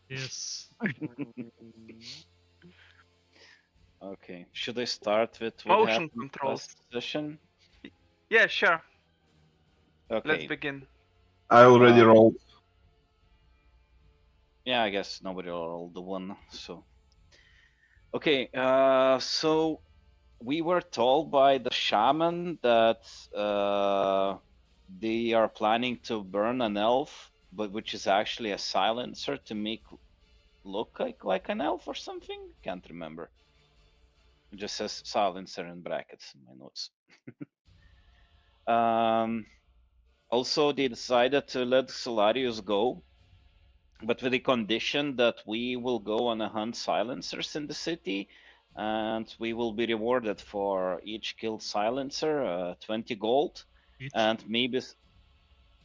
Yes. Okay. Should I start with what Motion happened controls. last session? Yeah, sure. Let's Okay. begin. I already Uh, rolled. yeah, I guess nobody rolled the one. So okay. So we were told by the shaman that they are planning to burn an elf, but which is actually a silencer to make look like an elf or something. Can't remember. It just says silencer in brackets in my notes. Um, Also, they decided to let Solarius go, but with the condition that we will go on a hunt silencers in the city, and we will be rewarded for each killed silencer 20 gold, Each? and maybe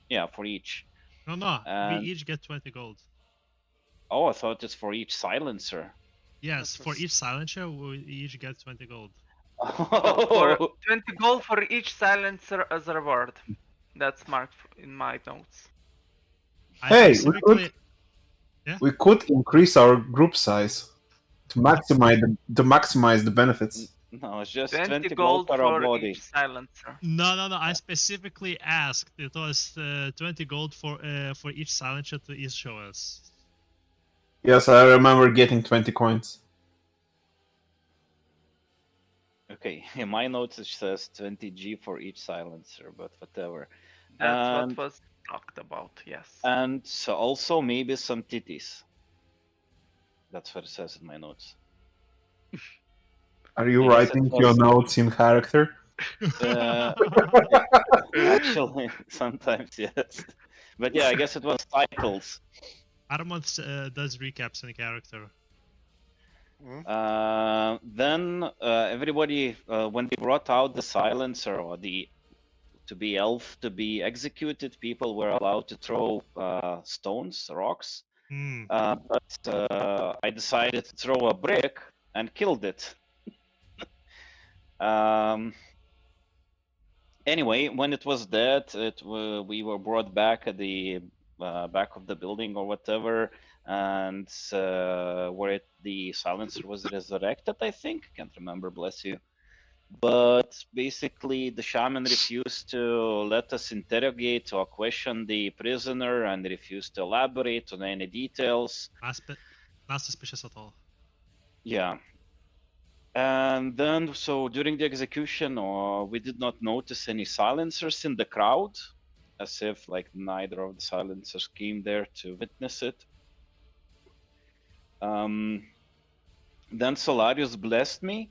yeah, for each. No. We And each get 20 gold. oh, I thought it's for each silencer. Yes, for each silencer, we each get 20 gold. No, for Oh, 20 gold for each silencer as a reward. That's marked in my notes. I Hey, specifically. Yeah? we could increase our group size to What? maximize the benefits. no, it's just 20 20 gold gold per for each body. silencer. No. I specifically asked. It was 20 gold for each silencer to each show us. Yes, I remember getting 20 coins. Okay, in my notes it says 20 G for each silencer, but whatever. That's what And was talked about, yes. and so also maybe some titties. That's what it says in my notes. Are you I guess it writing your was notes in character? uh, actually sometimes yes, but yeah, I guess it was titles. Armand does recaps in character. Then everybody when they brought out the silencer or the to be elf to be executed, people were allowed to throw stones, rocks. Hmm. But I decided to throw a brick and killed it. Um, anyway, when it was dead, we were brought back at the back of the building or whatever, and where the silencer was resurrected, I think. Can't remember, bless you. But basically, the shaman refused to let us interrogate or question the prisoner and refused to elaborate on any details. Not suspicious at all. Yeah. And then, so during the execution, we did not notice any silencers in the crowd, as if like neither of the silencers came there to witness it. Then Solarius blessed me.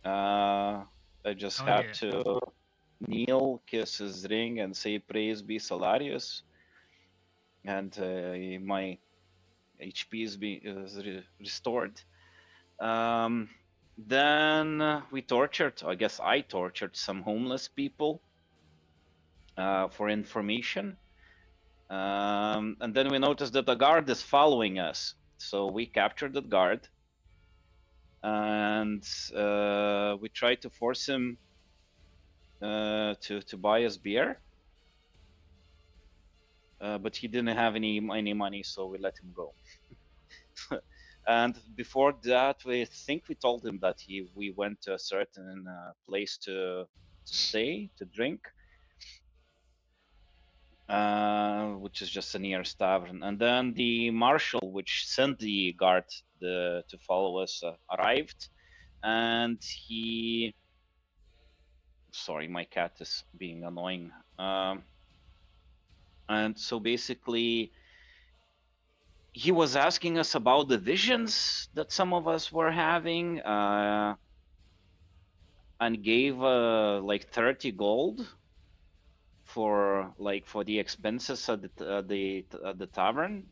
I just Oh had yeah. to kneel, kiss his ring, and say, "Praise be Solarius." And my HP is restored. Then we tortured, I guess I tortured some homeless people for information. And then we noticed that the guard is following us. So we captured the guard and we tried to force him to buy us beer. But he didn't have any money, so we let him go. And before that, we think we told him that we went to a certain place to stay to drink, which is just a nearest tavern. And then the marshal, which sent the guard to follow us, arrived, and he. Sorry, my cat is being annoying. And so basically, he was asking us about the visions that some of us were having, and gave like 30 gold for the expenses at the tavern.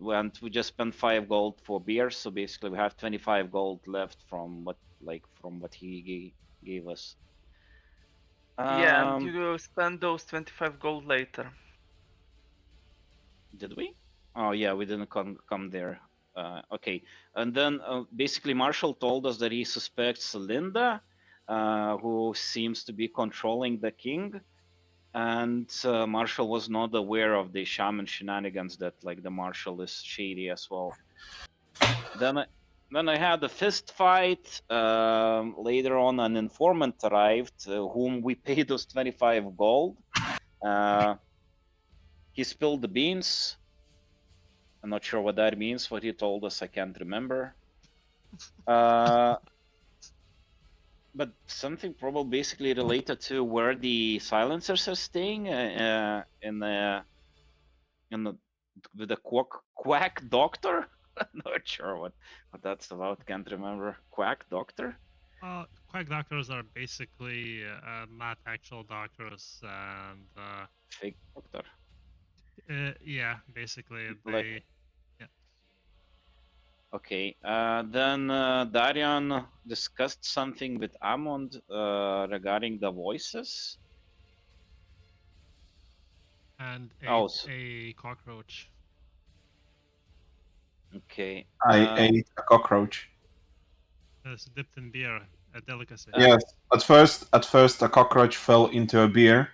And we just spent 5 gold for beer, so basically we have 25 gold left from what he gave us. Yeah, and you will spend those 25 gold later. Did we? Oh yeah, we didn't come there. Okay, and then basically Marshall told us that he suspects Linda, who seems to be controlling the king. And Marshall was not aware of the shaman shenanigans that like the Marshall is shady as well. Then I had a fist fight. Later on, an informant arrived, whom we paid us 25 gold. He spilled the beans. I'm not sure what that means. What he told us, I can't remember. But something probably basically related to where the silencers are staying in the with the quack doctor. Not sure what that's about. Can't remember. Quack doctor. Quack doctors are basically not actual doctors, and Fake doctor. yeah, basically Like they. Yeah. okay. Then Darian discussed something with Amond regarding the voices. And Oh, a cockroach. okay. I ate a cockroach. It's dipped in beer, a delicacy. Yes. At first, a cockroach fell into a beer.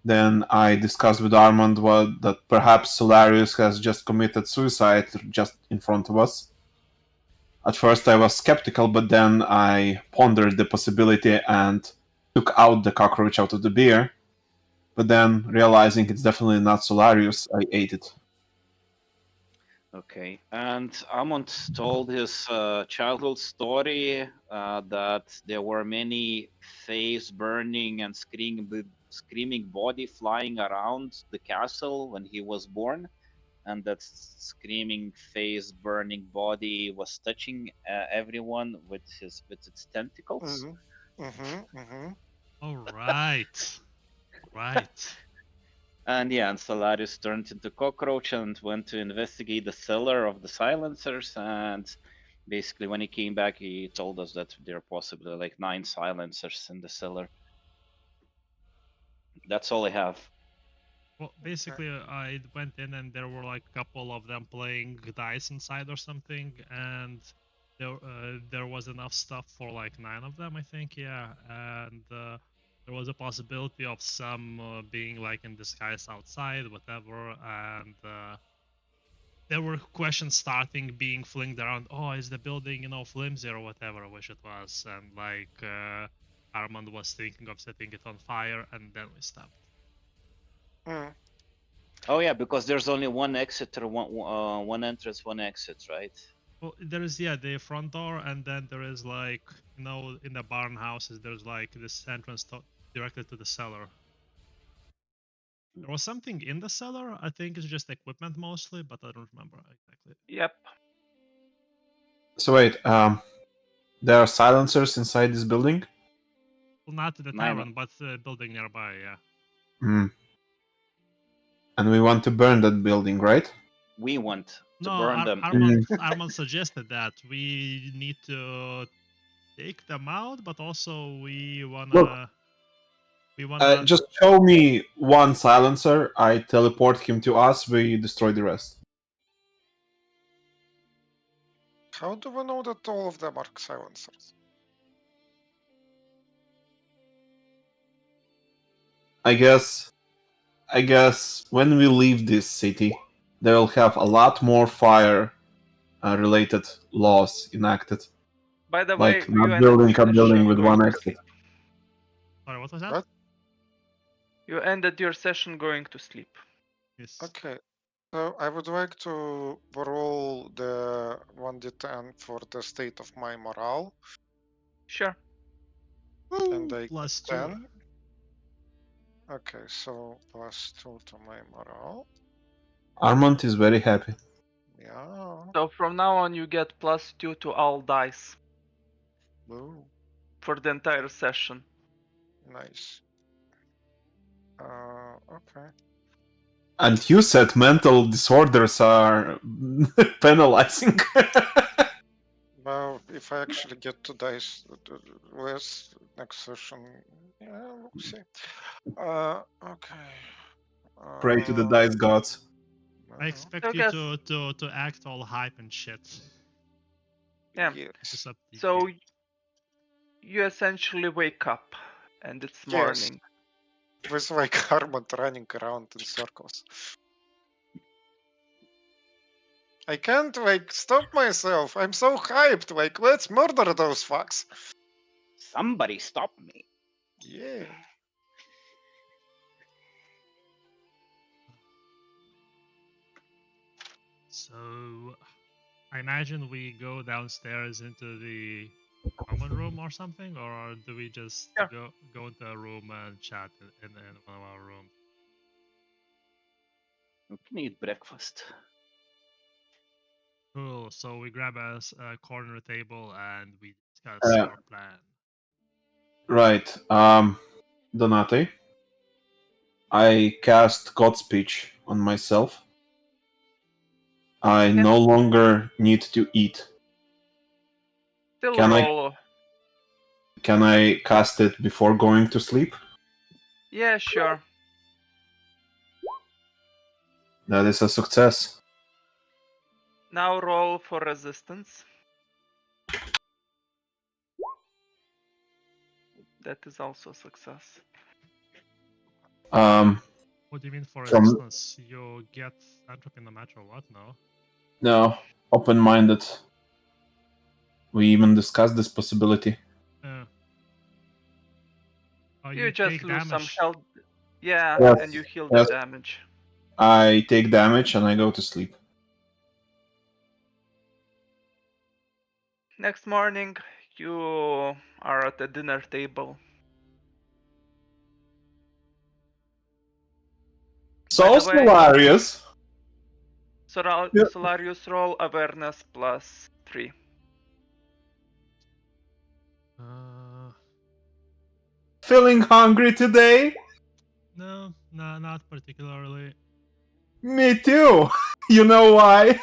Then I discussed with Armand that perhaps Solarius has just committed suicide just in front of us. At first, I was skeptical, but then I pondered the possibility and took out the cockroach out of the beer. But then, realizing it's definitely not Solarius, I ate it. Okay, and Amond told his childhood story that there were many face burning and screaming body flying around the castle when he was born, and that screaming face burning body was touching everyone with its tentacles. All right, right. And yeah, and Solaris turned into cockroach and went to investigate the cellar of the silencers. And basically, when he came back, he told us that there are possibly like 9 silencers in the cellar. That's all I have. Well, basically, I went in and there were like a couple of them playing dice inside or something, and there was enough stuff for like 9 of them, I think. Yeah, and there was a possibility of some being like in disguise outside, whatever, and there were questions starting being flinged around. Oh, is the building flimsy or whatever? I wish it was, and like Armand was thinking of setting it on fire, and then we stopped. Oh yeah, because there's only one exit or one entrance, one exit, right? Well, there is the front door, and then there is like in the barn houses there's like this entrance directly to the cellar. There was something in the cellar. I think it's just equipment mostly, but I don't remember exactly. Yep. So wait, there are silencers inside this building? Well, not the 9. tavern, but the building nearby. Yeah. Hmm. And we want to burn that building, right? We want to No, burn them. Armand suggested that we need to take them out, but also we wanna Just show me one silencer. I teleport him to us. We destroy the rest. How do we know that all of them are silencers? I guess when we leave this city, they will have a lot more fire related laws enacted. By the Like way, not you ended building a session building with going one to exit. sleep. Sorry, what was that? What? You ended your session going to sleep. Yes. Okay, so I would like to roll the 1d10 for the state of my morale, Sure. and I Plus get 2. 10. Okay, so plus 2 to my morale. Armand is very happy. Yeah. So from now on, you get +2 to all dice Ooh, for the entire session. nice. Okay. And you said mental disorders are penalizing. Well, if I actually get to dice less next session, yeah, we'll see. Okay. Pray to the dice gods. I expect So you guess to act all hype and shit. yeah. Yes. It's up to So you. you essentially wake up, and it's Yes. morning. with like Armand running around in circles. I can't like stop myself. I'm so hyped. Like, let's murder those fucks. Somebody stop me. Yeah. So I imagine we go downstairs into the common room or something, or do we just Yeah. go into a room and chat in one of our rooms? We can eat breakfast. Cool. So we grab a corner table and we discuss Uh, our plan. Right. Donate. I cast God Speech on myself. I no longer need to eat. Still Can I- roll. Can I cast it before going to sleep? Yeah, sure. That is a success. Now roll for resistance. That is also a success. What do you mean for From- resistance? You get entropy no matter what? No. No, open-minded. We even discussed this possibility. Oh, You just take lose some damage. health. Yeah, Yes, and you heal yes. the damage. I take damage and I go to sleep. Next morning, you are at the dinner table. So the way- hilarious. Yeah. Solarius roll awareness plus 3. Feeling hungry today? No, not particularly. Mm-hmm. Me too. You know why?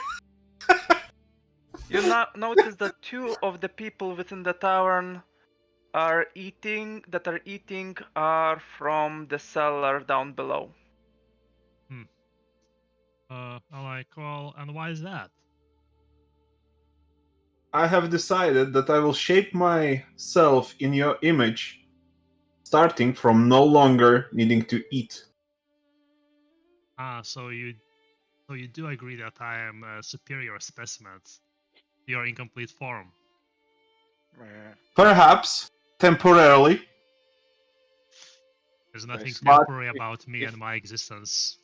You notice that 2 of the people within the tavern are eating are from the cellar down below. I'm like, well, and why is that? I have decided that I will shape myself in your image, starting from no longer needing to eat. So you do agree that I am a superior specimen to your incomplete form. Perhaps temporarily. There's nothing Nice. temporary about me if- and my existence.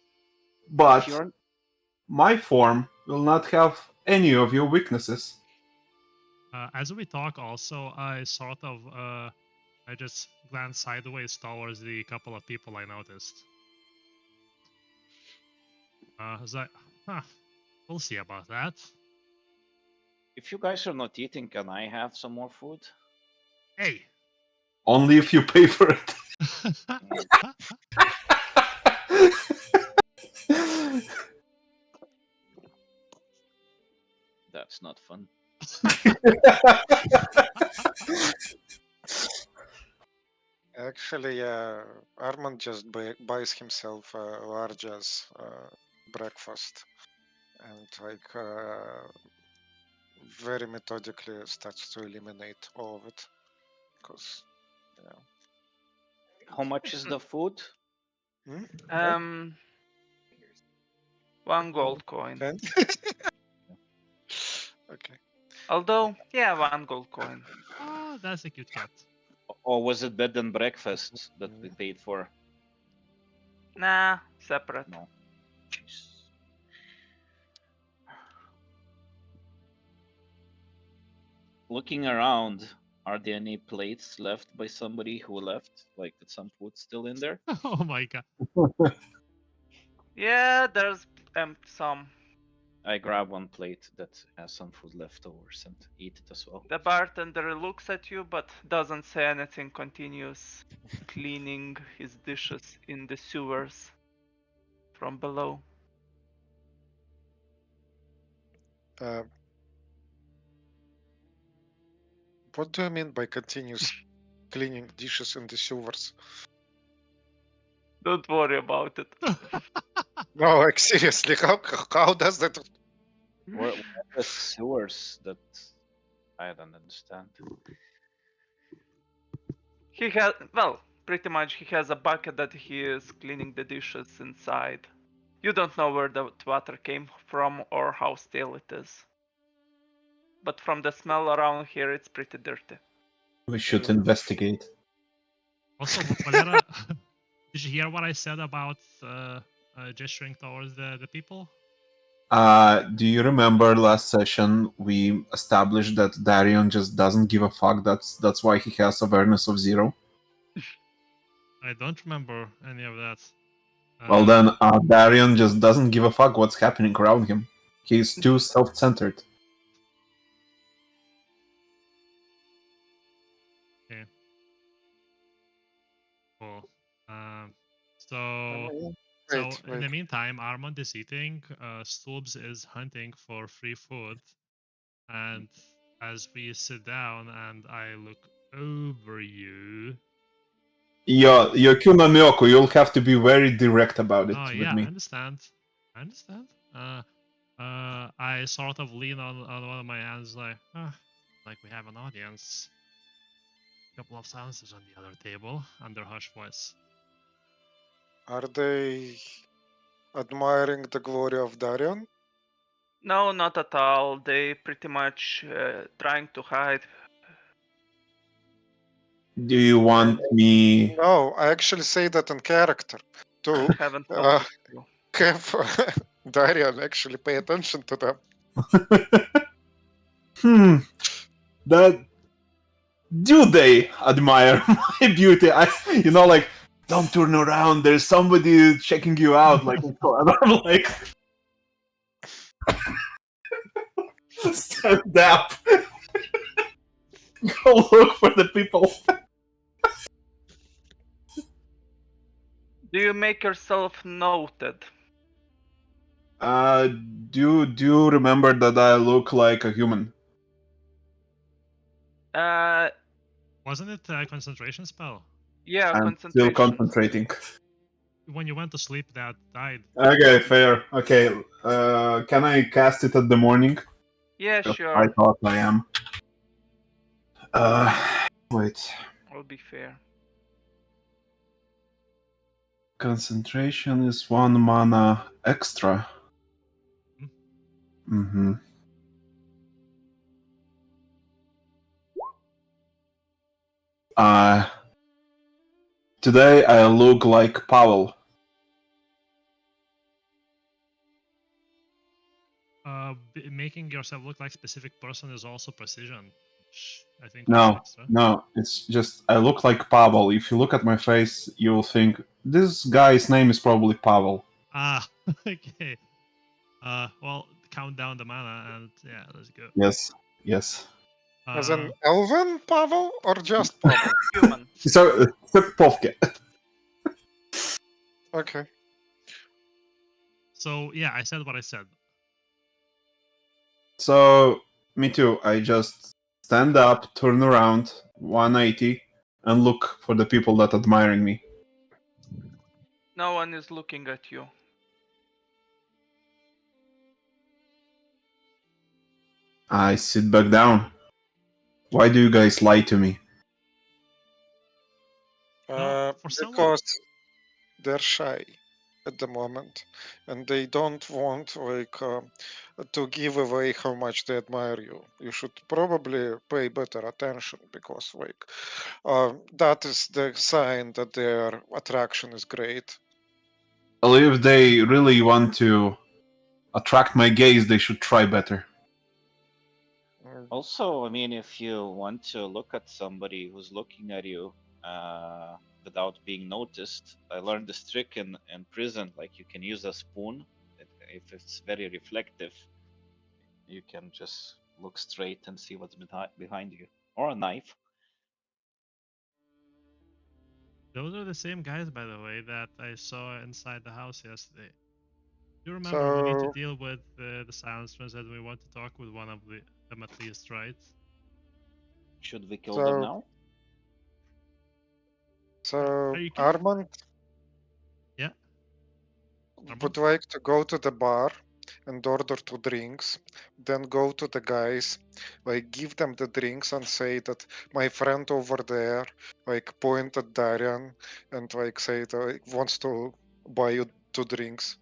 But If you're my form will not have any of your weaknesses. As we talk, also, I sort of I just glance sideways towards the couple of people I noticed. I was like, we'll see about that. if you guys are not eating, can I have some more food? Hey. Only if you pay for it. That's not fun. Actually, Armand just buys himself a large as breakfast, and like very methodically starts to eliminate all of it, because How much is the food? Hmm? 1 gold coin. And okay. Although, yeah, 1 gold coin. Oh, that's a cute cat. Or was it bed and breakfast that we paid for? Nah, separate. No. Jeez. Looking around, are there any plates left by somebody who left? Like, is some food still in there? Oh my god. Yeah, there's some. I grab one plate that has some food leftovers and eat it as well. The bartender looks at you but doesn't say anything, continues cleaning his dishes in the sewers from below. What do you mean by continuous cleaning dishes in the sewers? Don't worry about it. No, like seriously, how does that? What are the sewers that I don't understand? He has, well, pretty much he has a bucket that he is cleaning the dishes inside. You don't know where the water came from or how stale it is. But from the smell around here, it's pretty dirty. We should investigate. Also, Valera, did you hear what I said about gesturing towards the people? Do you remember last session we established that Darion just doesn't give a fuck? That's why he has awareness of 0. I don't remember any of that. Well then, Darion just doesn't give a fuck what's happening around him. He's too self-centered. Okay. Cool. So Wait, in the meantime, Armand is eating. Stoops is hunting for free food, and as we sit down and I look over you. Yokuna Miyoko, you'll have to be very direct about it Oh with yeah, me. I understand. I sort of lean on one of my hands, like we have an audience. A couple of silences on the other table, under hush voice. Are they admiring the glory of Darion? No, not at all. They pretty much trying to hide. Do you want me... No, I actually say that in character to Haven't focused you. have Darion actually pay attention to them. That... Do they admire my beauty? Like, don't turn around, there's somebody checking you out, like, and I'm like... Stand up! Go look for the people. Do you make yourself noted? Do you remember that I look like a human? Wasn't it a concentration spell? Yeah, I'm concentration. still concentrating. When you went to sleep, that died. Okay, fair. Okay, can I cast it at the morning? Yeah, I sure. thought I am. Wait. I'll be fair. Concentration is 1 mana extra. Mm-hmm. Today I look like Powell. Making yourself look like a specific person is also precision. Which I think No, extra. no, it's just I look like Pavel. If you look at my face, you'll think this guy's name is probably Pavel. Ah, okay. Well, count down the mana and yeah, let's go. Yes. As an elven Pavel or just Pavel? Human. So, Povke. Okay. So yeah, I said what I said. So, me too. I just stand up, turn around, 180, and look for the people that admiring me. No one is looking at you. I sit back down. Why do you guys lie to me? Because they're shy at the moment, and they don't want to give away how much they admire you. You should probably pay better attention because that is the sign that their attraction is great. Well, if they really want to attract my gaze, they should try better. Also, I mean, if you want to look at somebody who's looking at you without being noticed, I learned this trick in prison. Like, you can use a spoon. If it's very reflective, you can just look straight and see what's behind you. Or a knife. Those are the same guys, by the way, that I saw inside the house yesterday. You remember we need to deal with the silencers and we want to talk with one of them at least, right? Should we kill them now? So, Armand Yeah. would like to go to the bar and order 2 drinks. Then go to the guys, like give them the drinks and say that my friend over there, like point at Darian and like say that like, wants to buy you 2 drinks.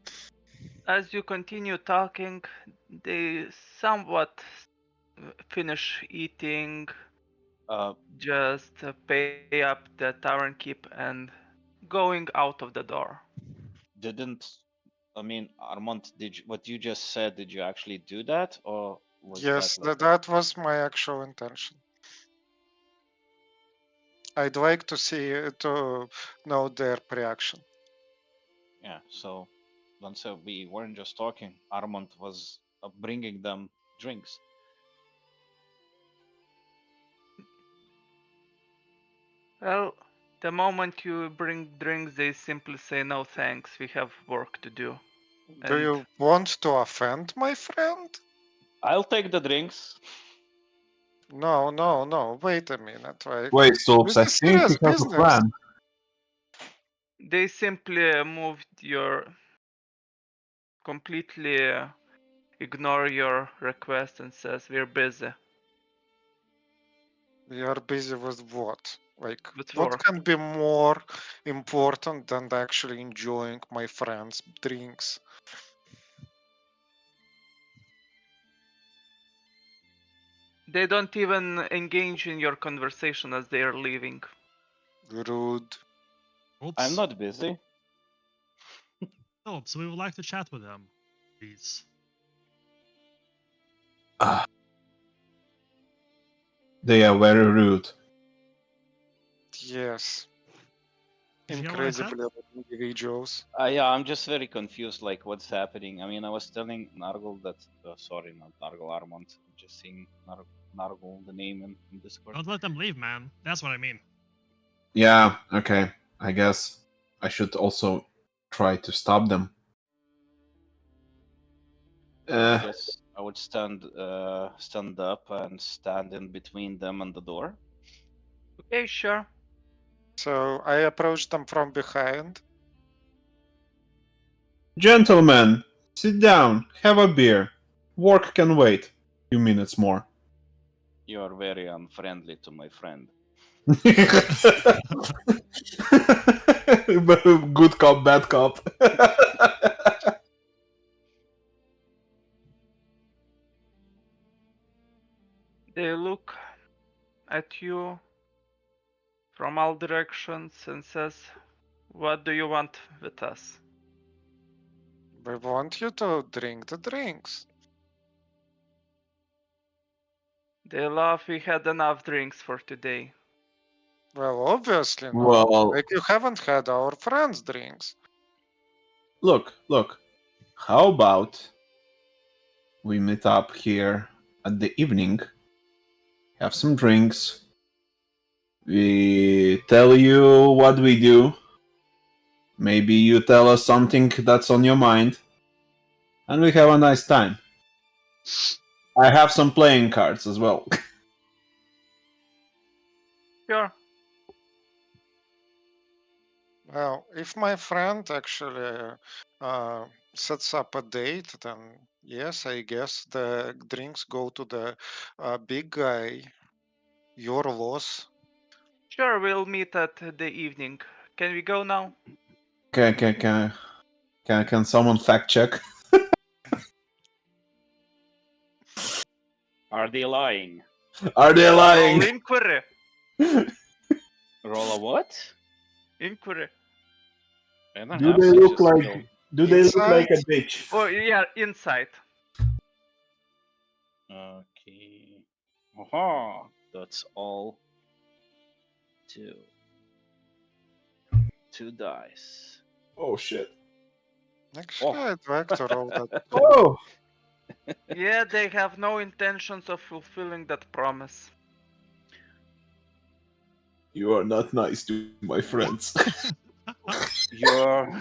As you continue talking, they somewhat finish eating, just pay up the tavern keep and going out of the door. Didn't I mean Armand? What you just said? Did you actually do that, or was Yes, that like? that was my actual intention. I'd like to see to know their reaction. Yeah. So once we weren't just talking, Armand was bringing them drinks. Well, the moment you bring drinks, they simply say no thanks, we have work to do. Do And you want to offend my friend? I'll take the drinks. No, no, no. Wait a minute. Like, Wait, Stolps, this I is think we serious have a business. plan. they simply completely ignore your request and says we're busy We are busy with what? Like, with what work. can be more important than actually enjoying my friend's drinks? They don't even engage in your conversation as they are leaving. Rude. Oops. I'm not busy. Phillips, we would like to chat with them, please. They are very rude. Yes. Did you hear what I said? Incredibly rude individuals. Yeah, I'm just very confused. Like, what's happening? I mean, I was telling Nargle that. Sorry, not Nargle, Armand. I'm just seeing Nargle the name in Discord. Don't let them leave, man. That's what I mean. Yeah, okay. I guess I should also try to stop them. I guess I would stand up and stand in between them and the door. Okay, sure. So I approached them from behind. Gentlemen, sit down, have a beer. Work can wait. 2 minutes more. You are very unfriendly to my friend. Good cop, bad cop. They look at you from all directions and says, "What do you want with us?" We want you to drink the drinks. They laugh. We had enough drinks for today. Well, obviously not. Well, Like, you haven't had our friends' drinks. look. How about we meet up here at the evening, have some drinks, we tell you what we do, maybe you tell us something that's on your mind, and we have a nice time. I have some playing cards as well. Sure. Well, if my friend actually sets up a date, then yes, I guess the drinks go to the big guy. Your loss. Sure, we'll meet at the evening. Can we go now? Can someone fact check? Are they lying? Are they lying? Roll inquiry. Roll a what? Inquiry. I don't Do have they such look a like? skill. Do they look like a Insight? bitch? Oh, yeah, insight. Okay. Aha, that's all. Two dice. Oh shit! Actually, I'd like to roll that. Oh, Yeah, they have no intentions of fulfilling that promise. you are not nice to my friends. You're.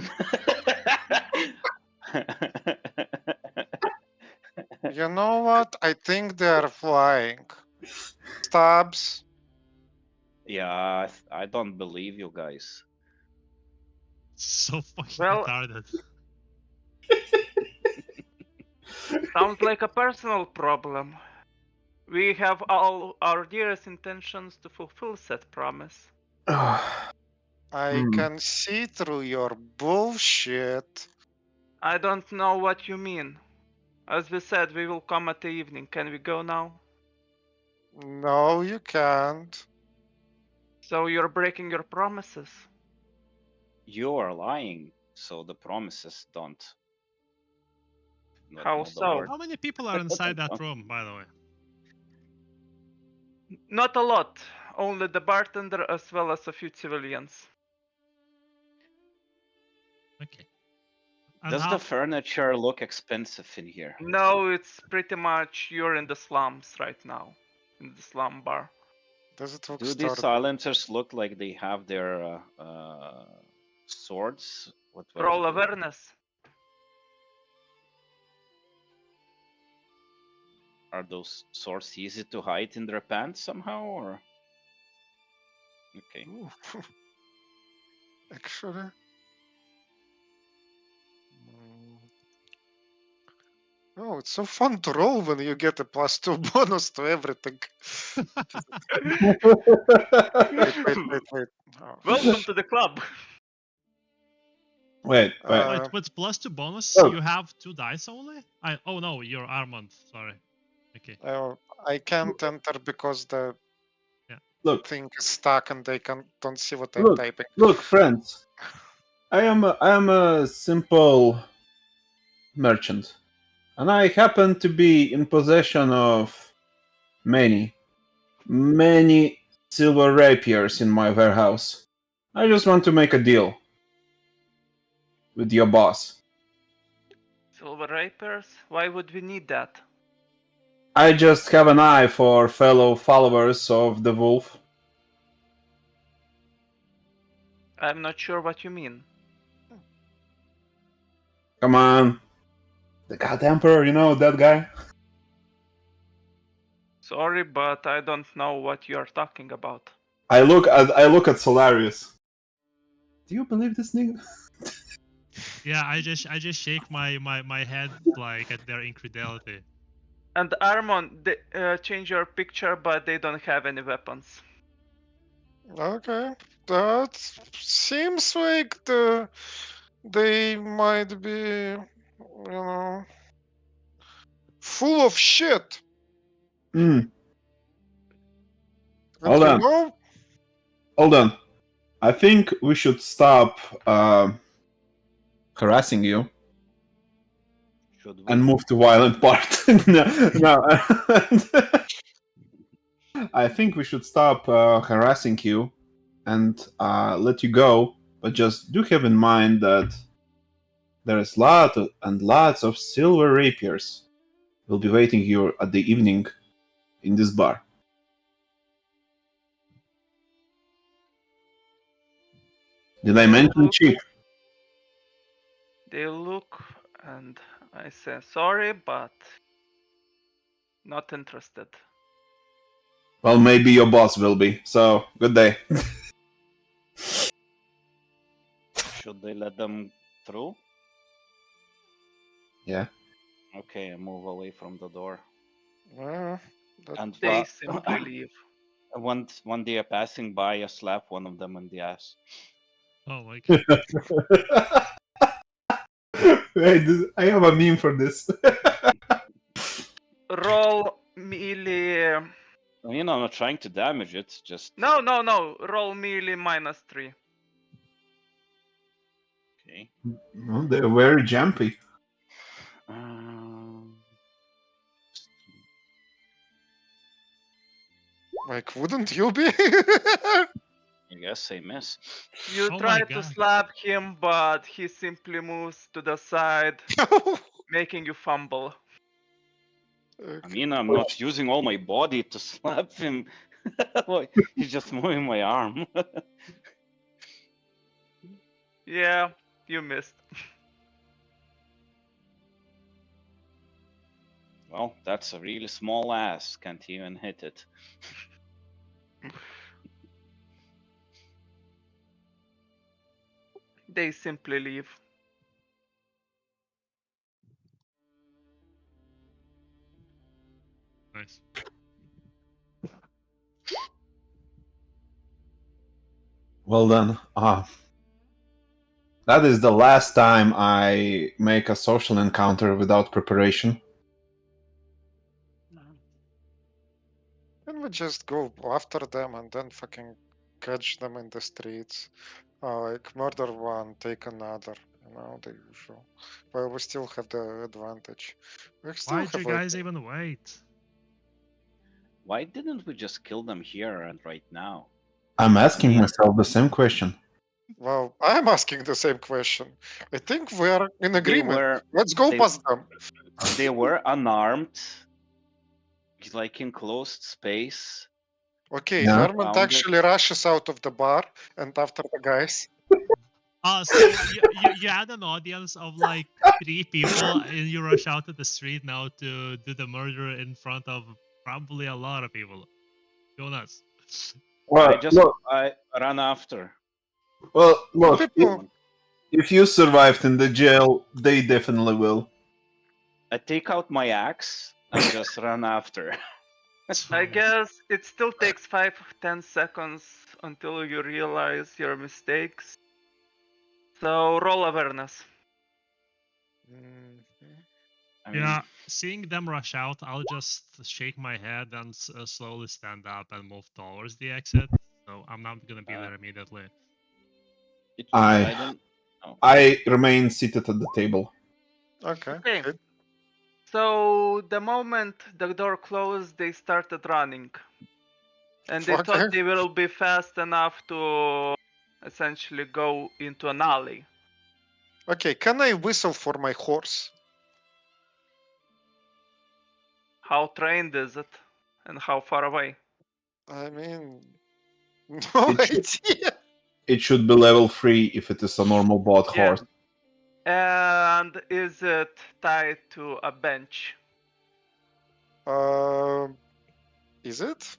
You know what? I think they're flying. Stabs. Yeah, I don't believe you guys. So fucking Well, retarded. Sounds like a personal problem. We have all our dearest intentions to fulfill said promise. I Hmm. can see through your bullshit. I don't know what you mean. As we said, we will come at the evening. Can we go now? No, you can't. So you're breaking your promises. You are lying, so the promises don't. How know the so? word. How many people are inside that room, by the way? Not a lot. Only the bartender as well as a few civilians. Okay. And Does how? the furniture look expensive in here? No, it's pretty much you're in the slums right now. In the slum bar. Does it look Do these started? silencers look like they have their swords? What Roll is it? awareness. Are those swords easy to hide in their pants somehow, or? Okay. Ooh. Actually. Mm. Oh, it's so fun to roll when you get a +2 bonus to everything. Wait. Oh. Welcome to the club. Wait. Wait, with +2 bonus, Oh. you have 2 dice only? Oh no, you're Armand. Sorry. Okay. I can't enter because the Look, thing is stuck and they don't see what I'm typing. look, friends. I am a simple merchant, and I happen to be in possession of many silver rapiers in my warehouse. I just want to make a deal with your boss. Silver rapiers? Why would we need that? I just have an eye for fellow followers of the wolf. I'm not sure what you mean. Come on. The God Emperor, you know that guy? Sorry, but I don't know what you're talking about. I look at Solarius. Do you believe this nigga? Yeah, I just shake my head like at their incredulity. And Armon, they change your picture, but they don't have any weapons. Okay, that seems like they might be, full of shit. Hmm. And Hold you on. know, Hold on. I think we should stop harassing you Should we? and move to violent part. no. I think we should stop harassing you and let you go. But just do have in mind that there is lots of silver rapiers will be waiting here at the evening in this bar. Did I mention cheap? They look, and I say sorry, but not interested. Well, maybe your boss will be. So, good day. Should they let them through? Yeah. Okay, I move away from the door. that And They simply leave. when they are passing by, I slap one of them in the ass. Oh my god. Wait, I have a meme for this. Roll melee. You know, I'm not trying to damage it, just... No. Roll melee -3. Okay. Well, they're very jumpy. like, wouldn't you be? I guess I miss. You Oh try my to god. slap him, but he simply moves to the side, making you fumble. I mean, I'm not using all my body to slap him. He's just moving my arm. Yeah, you missed. Well, that's a really small ass. Can't even hit it. They simply leave. Nice. Well then, that is the last time I make a social encounter without preparation. Can we just go after them and then fucking catch them in the streets? Like murder one, take another. You know, the usual. But we still have the advantage. We still Why'd you have like guys even wait? Why didn't we just kill them here and right now? I'm asking mean- myself the same question. well, I'm asking the same question. I think we are in agreement. Let's go they- past them. They were unarmed, like in closed space. Okay, Yeah. Armand actually rushes out of the bar and after the guys. So you had an audience of like 3 people, and you rush out to the street now to do the murder in front of probably a lot of people. Go nuts. Well, I ran after. look. People, If you survived in the jail, they definitely will. I take out my axe and just run after. I guess it still takes 5-10 seconds until you realize your mistakes. So roll awareness. I mean, Yeah, seeing them rush out, I'll just shake my head and slowly stand up and move towards the exit. So I'm not gonna be there immediately. I remain seated at the table. Okay. So the moment the door closed, they started running. And they thought Okay. they will be fast enough to essentially go into an alley. Okay, can I whistle for my horse? How trained is it? And how far away? I mean, no idea. It should be level 3 if it is a normal bot Yeah. horse. And is it tied to a bench? Is it?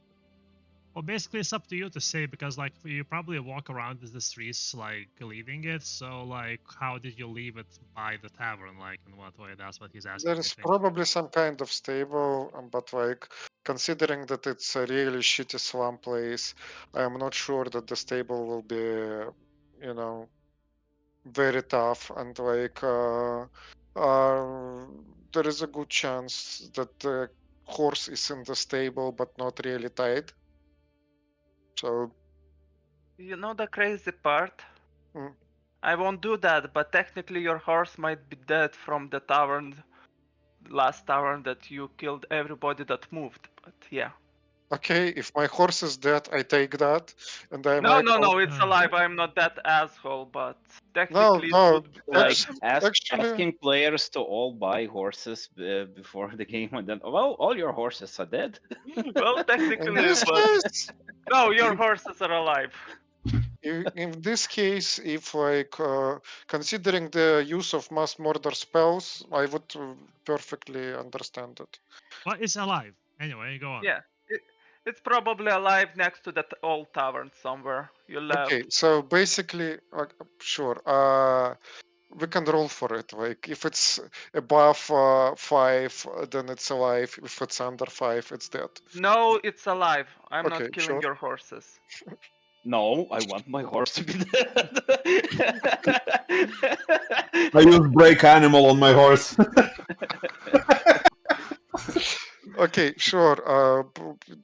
Well, basically, it's up to you to say, because like you probably walk around the streets like leaving it. So like, how did you leave it by the tavern? Like, in what way? That's what he's asking. There is probably some kind of stable, but like considering that it's a really shitty slum place, I am not sure that the stable will be, you know, very tough and like there is a good chance that the horse is in the stable but not really tied. So You know the crazy part? Mm. I won't do that, but technically your horse might be dead from the tavern, last tavern that you killed everybody that moved. But yeah. Okay, if my horse is dead, I take that, and I'm No, like, no, it's alive. I'm not that asshole, but technically no, it would be dead. Asking players to all buy horses before the game, and then all your horses are dead. Well, In technically, this but case, no, your horses are alive. in this case, if like considering the use of mass murder spells, I would perfectly understand it. But it's alive. Anyway, go on. Yeah, it's probably alive next to that old tavern somewhere. You left. Okay, so basically, sure. We can roll for it. Like if it's above 5, then it's alive. If it's under 5, it's dead. No, it's alive. I'm Okay, not killing sure. your horses. No, I want my horse to be dead. I use break animal on my horse. Okay, sure.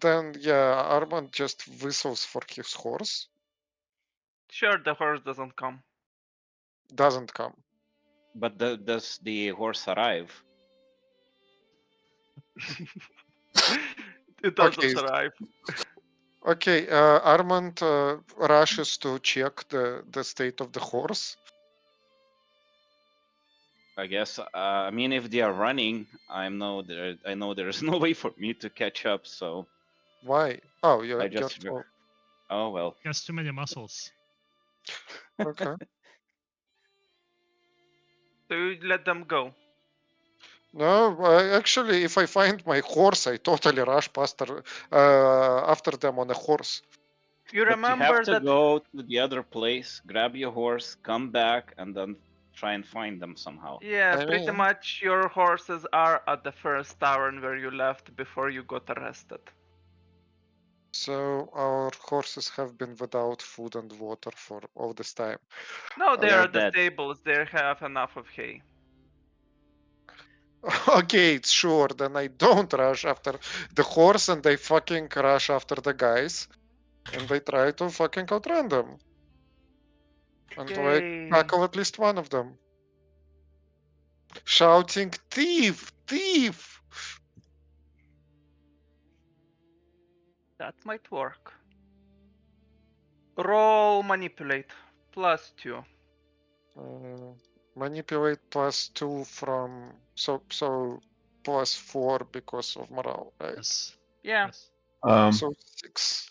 Then yeah, Armand just whistles for his horse. Sure, the horse doesn't come. Doesn't come. But does the horse arrive? It doesn't Okay. arrive. Okay, Armand rushes to check the state of the horse. I guess. I mean, if they are running, I know there is no way for me to catch up. So Why? Oh, yeah, I just. Oh well. He has too many muscles. Okay. So you let them go. No, actually, if I find my horse, I totally rush past after them on a horse. You But you have remember to that go to the other place, grab your horse, come back, and then try and find them somehow. Yeah, I pretty mean, much your horses are at the first tavern where you left before you got arrested. so our horses have been without food and water for all this time. No, they're They're at the dead. stables. They have enough of hay. Okay, sure, then I don't rush after the horse and I fucking rush after the guys and they try to fucking outrun them. And like Yay. tackle at least one of them. Shouting, thief! Thief! That might work. Roll manipulate. +2. Manipulate +2 from so +4 because of morale, right? Yes. Yeah. Yes. So 6.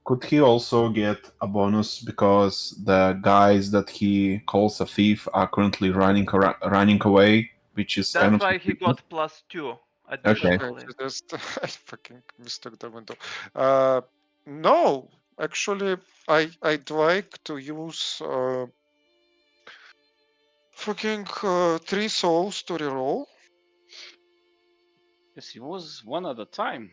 Could he also get a bonus because the guys that he calls a thief are currently running away, which is kind That's of why he got +2 Okay, additionally. just I fucking mistook the window. No, actually, I'd like to use fucking 3 souls to reroll. Yes, he was one at a time.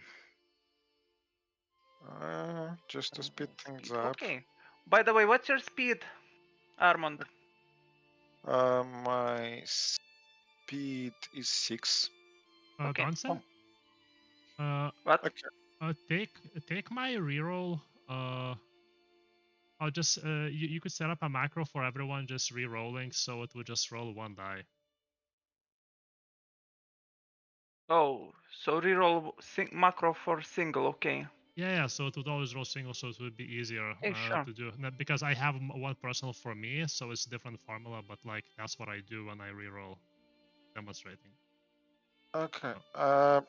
Just to speed things up. Okay. By the way, what's your speed, Armand? My speed is 6. Okay. Donson? What? Okay. Take my reroll. I'll just you could set up a macro for everyone just re-rolling, so it would just roll 1 die. Oh, so reroll macro for single. Okay. Yeah, so it would always roll single, so it would be easier Sure. to do. Because I have one personal for me, so it's a different formula, but like that's what I do when I reroll demonstrating. Okay.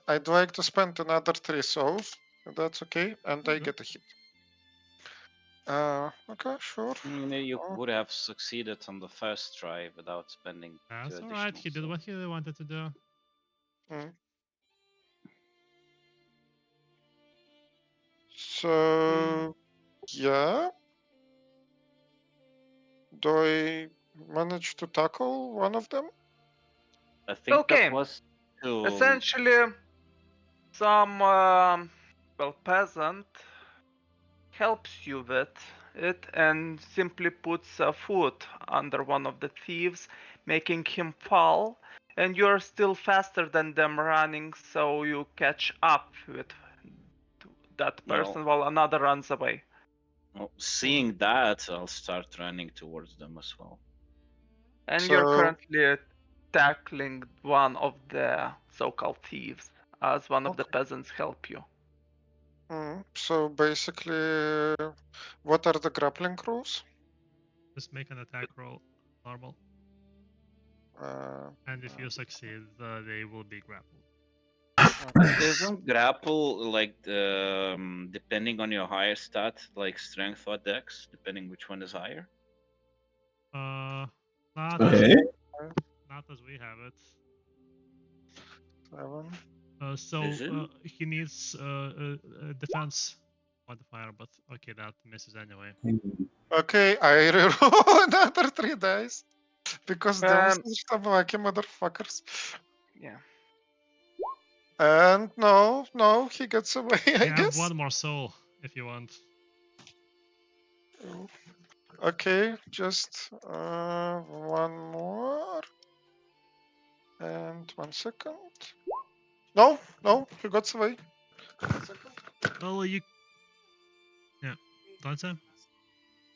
I'd like to spend another 3 souls. If that's okay, and I get a hit. Okay, sure. You would have succeeded on the first try without spending That's 2 alright. additional. He did what he wanted to do. So yeah. Do I manage to tackle one of them? I think Okay. that was to Essentially, some peasant helps you with it and simply puts a foot under one of the thieves, making him fall. And you're still faster than them running, so you catch up with that person while another runs away. Well, seeing that, I'll start running towards them as well. And you're currently tackling one of the so-called thieves as one of the peasants help you. So basically, what are the grappling rules? Just make an attack roll, normal. And if you succeed, they will be grappled. Isn't grapple like depending on your higher stat, like strength or dex, depending which one is higher? Not as we have it. 7. So he needs defense modifier, but okay, that misses anyway. Okay, I reroll another 3 dice because those are some lucky motherfuckers. Yeah. And no, he gets away. I You guess. have one more soul if you want. Okay, just one more. And 1 second. No, he got away. 1 second. Well, you. Yeah, don't say.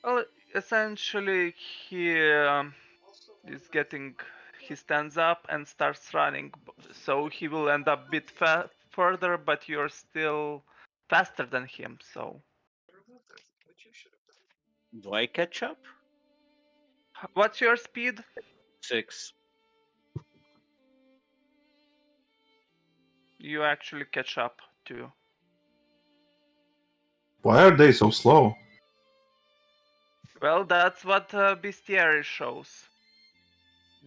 Well, essentially, he is getting. He stands up and starts running, so he will end up a bit further, but you're still faster than him. So. Do I catch up? What's your speed? 6. You actually catch up too. Why are they so slow? Well, that's what bestiary shows.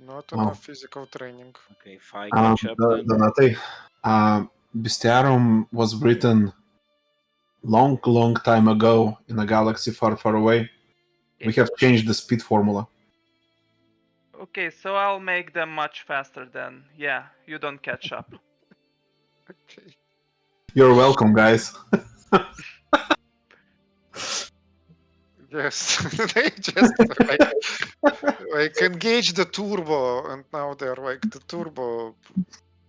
Not enough physical training. Okay, if I catch up then. Donate, Bestiarum was written long time ago in a galaxy far away. We have changed the speed formula. Okay, so I'll make them much faster then. Yeah, you don't catch up. Okay. You're welcome, guys. Yes, they just like engage the turbo, and now they're like the turbo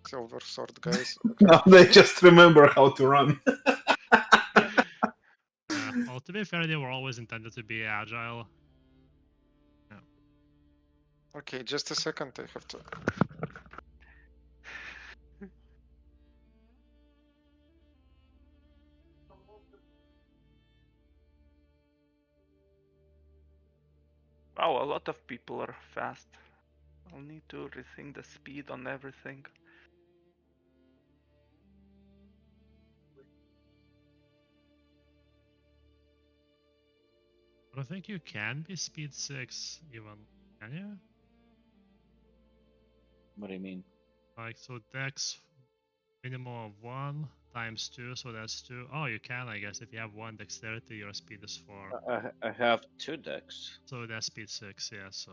silver sword guys. Okay. Now they just remember how to run. Well, to be fair, they were always intended to be agile. Okay, just a second. I have to. Wow, a lot of people are fast. I'll need to rethink the speed on everything. I don't think you can be speed 6 even, can you? What do you mean? Like, so dex minimum of 1 times 2, so that's 2. Oh, you can, I guess. If you have 1 dexterity, your speed is 4. I have 2 decks. So that's speed 6, yeah, so.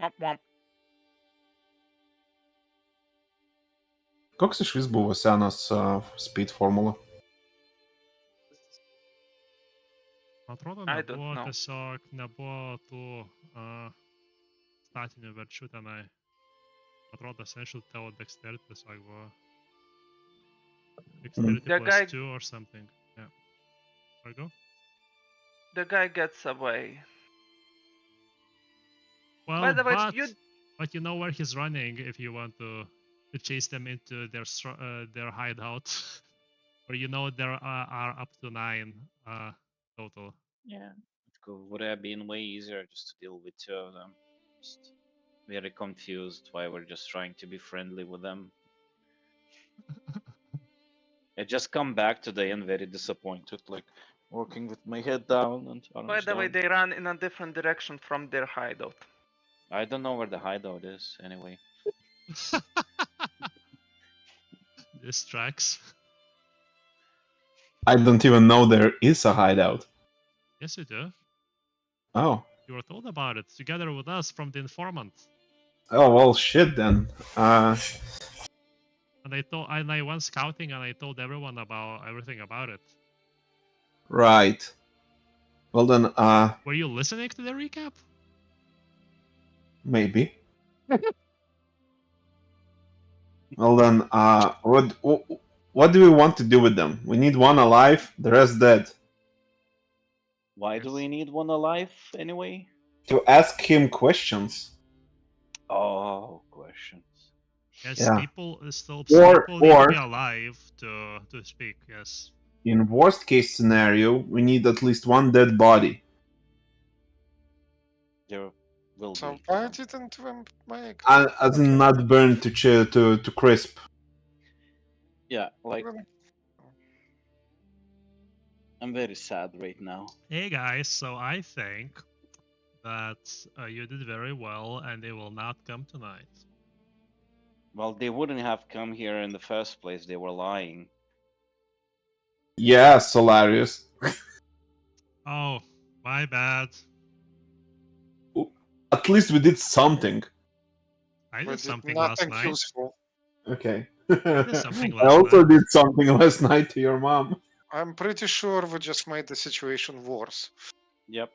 Womp womp. Koks išvis buvo senas speed formula? Man atrodo, I don't nebuvo know. tiesiog, nebuvo tų statinių verčių tenai. Atrodo, essential tavo dexterity tiesiog buvo. Dexterity The plus guy- 2 or something. Yeah. There you go. The guy gets away. Well, By the way, but you know where he's running if you want to chase them into their hideout. Or you know there are up to 9 total. Yeah. Would have been way easier just to deal with 2 of them. Just very confused why we're just trying to be friendly with them. I just come back today and very disappointed, like walking with my head down and arms By the way, down. they run in a different direction from their hideout. I don't know where the hideout is anyway. This tracks. I don't even know there is a hideout. Yes, you do. Oh. You were told about it together with us from the informant. Oh, well, shit then. And I went scouting and I told everyone about everything about it. Right. Well then, Were you listening to the recap? maybe. Well then, what do we want to do with them? We need one alive, the rest dead. Why do we need one alive anyway? To ask him questions. Oh, questions. Yes, Yeah. people still Or- people need or- to be alive to speak. Yes. In worst case scenario, we need at least one dead body. There will So be. why didn't we make? As in not burned to crisp. Yeah, like I'm very sad right now. Hey guys, so I think that you did very well, and they will not come tonight. Well, they wouldn't have come here in the first place. They were lying. Yeah, Solarius. Oh, my bad. At least we did something. I We did did something last nothing night. useful. Okay. did something I last also night. did something last night to your mom. I'm pretty sure we just made the situation worse. Yep.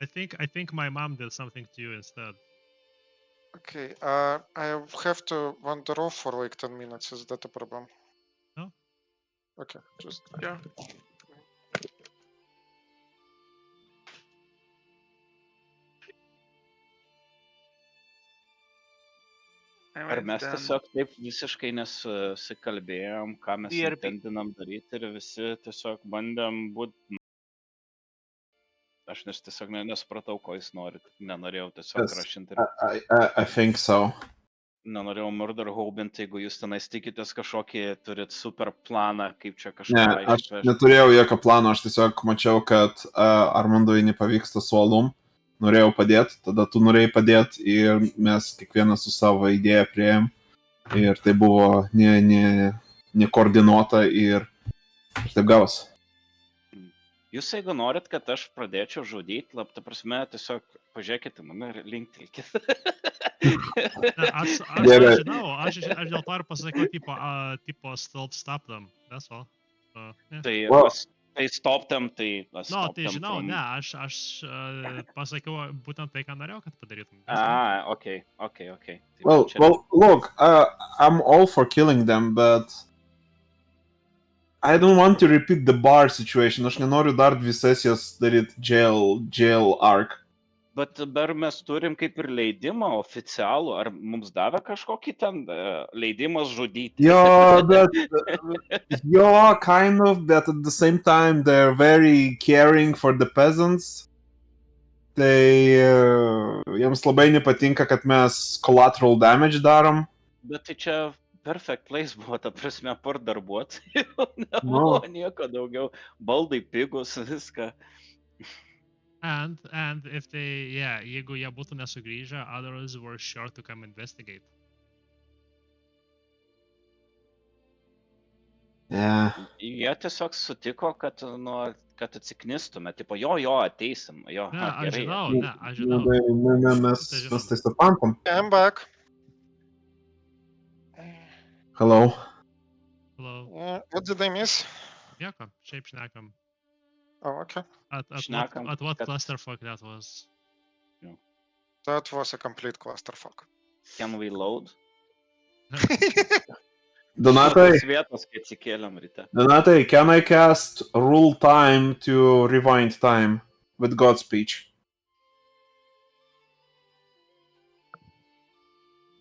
I think my mom did something to you instead. Okay, I have to wander off for like 10 minutes. Is that a problem? No. Okay, just Yeah. Ar mes tiesiog taip visiškai nesusikalbėjom, ką mes intendinam daryti ir visi tiesiog bandėm būti. Aš tiesiog nesupratau, ko jis nori. Nenorėjau tiesiog rašinti. I think so. Nenorėjau murder hobinti, jeigu jūs tenais tikitės kažkokį, turit super planą, kaip čia kažką Ne, aš neturėjau jokio plano, aš tiesiog mačiau, kad Armandui nepavyksta su Alum. Norėjau padėti, tada tu norėjai padėti ir mes kiekvienas su savo idėja priėjom. Ir tai buvo nekoordinuota ir taip gavos. Jūs jeigu norit, kad aš pradėčiau žudyti, ta prasme, tiesiog pažiūrėkite mane ir linktelkit. Ne, aš Gerai. žinau, aš dėl to ir pasakiau, tipo stop them, that's all. Yeah. Tai, Well- tai stop them, tai No, stop tai them žinau, from... ne, aš pasakiau būtent tai, ką norėjau, kad padarytum. Okay. Tai Well, čia- look, I'm all for killing them, but I don't want to repeat the bar situation. Aš nenoriu dar 2 sesijas daryti jail arc. Bet dabar mes turim kaip ir leidimą oficialų, ar mums davė kažkokį ten leidimas žudyti? Yeah, kind of, but at the same time they're very caring for the peasants. Tai jiems labai nepatinka, kad mes collateral damage darom. Bet tai čia perfect place buvo, ta prasme, par darbuotojų. Nebuvo nieko daugiau. Baldai pigus, viską. And if they, jeigu jie būtų nesugrįžę, others were sure to come investigate. Yeah. Jie tiesiog sutiko, kad atsiknistume. Tipo, jo, ateisim. Jo, Ne, aš gerai. žinau, aš žinau. Mes tai suprantam. I'm back. Hello. Hello. What did I miss? Nieko, šiaip šnekam. Oh, okay. Šnekam, At what kad- clusterfuck that was? That was a complete clusterfuck. Can we load? Donatai, Šitos vietos, kai atsikėlėm ryte. can I cast rule time to rewind time with God speech?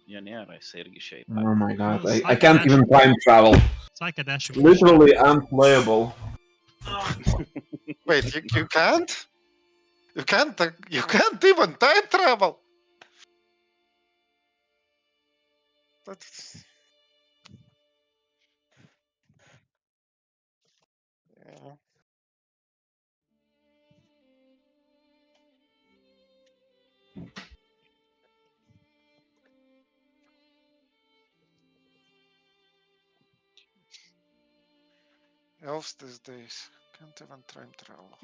Jo nėra, jis irgi šiaip. Oh my god, Well, I can't even time travel. Sakė 10 Literally unplayable. Wait, you can't? You can't even time travel. That's... Yeah. Elves these days can't even time travel.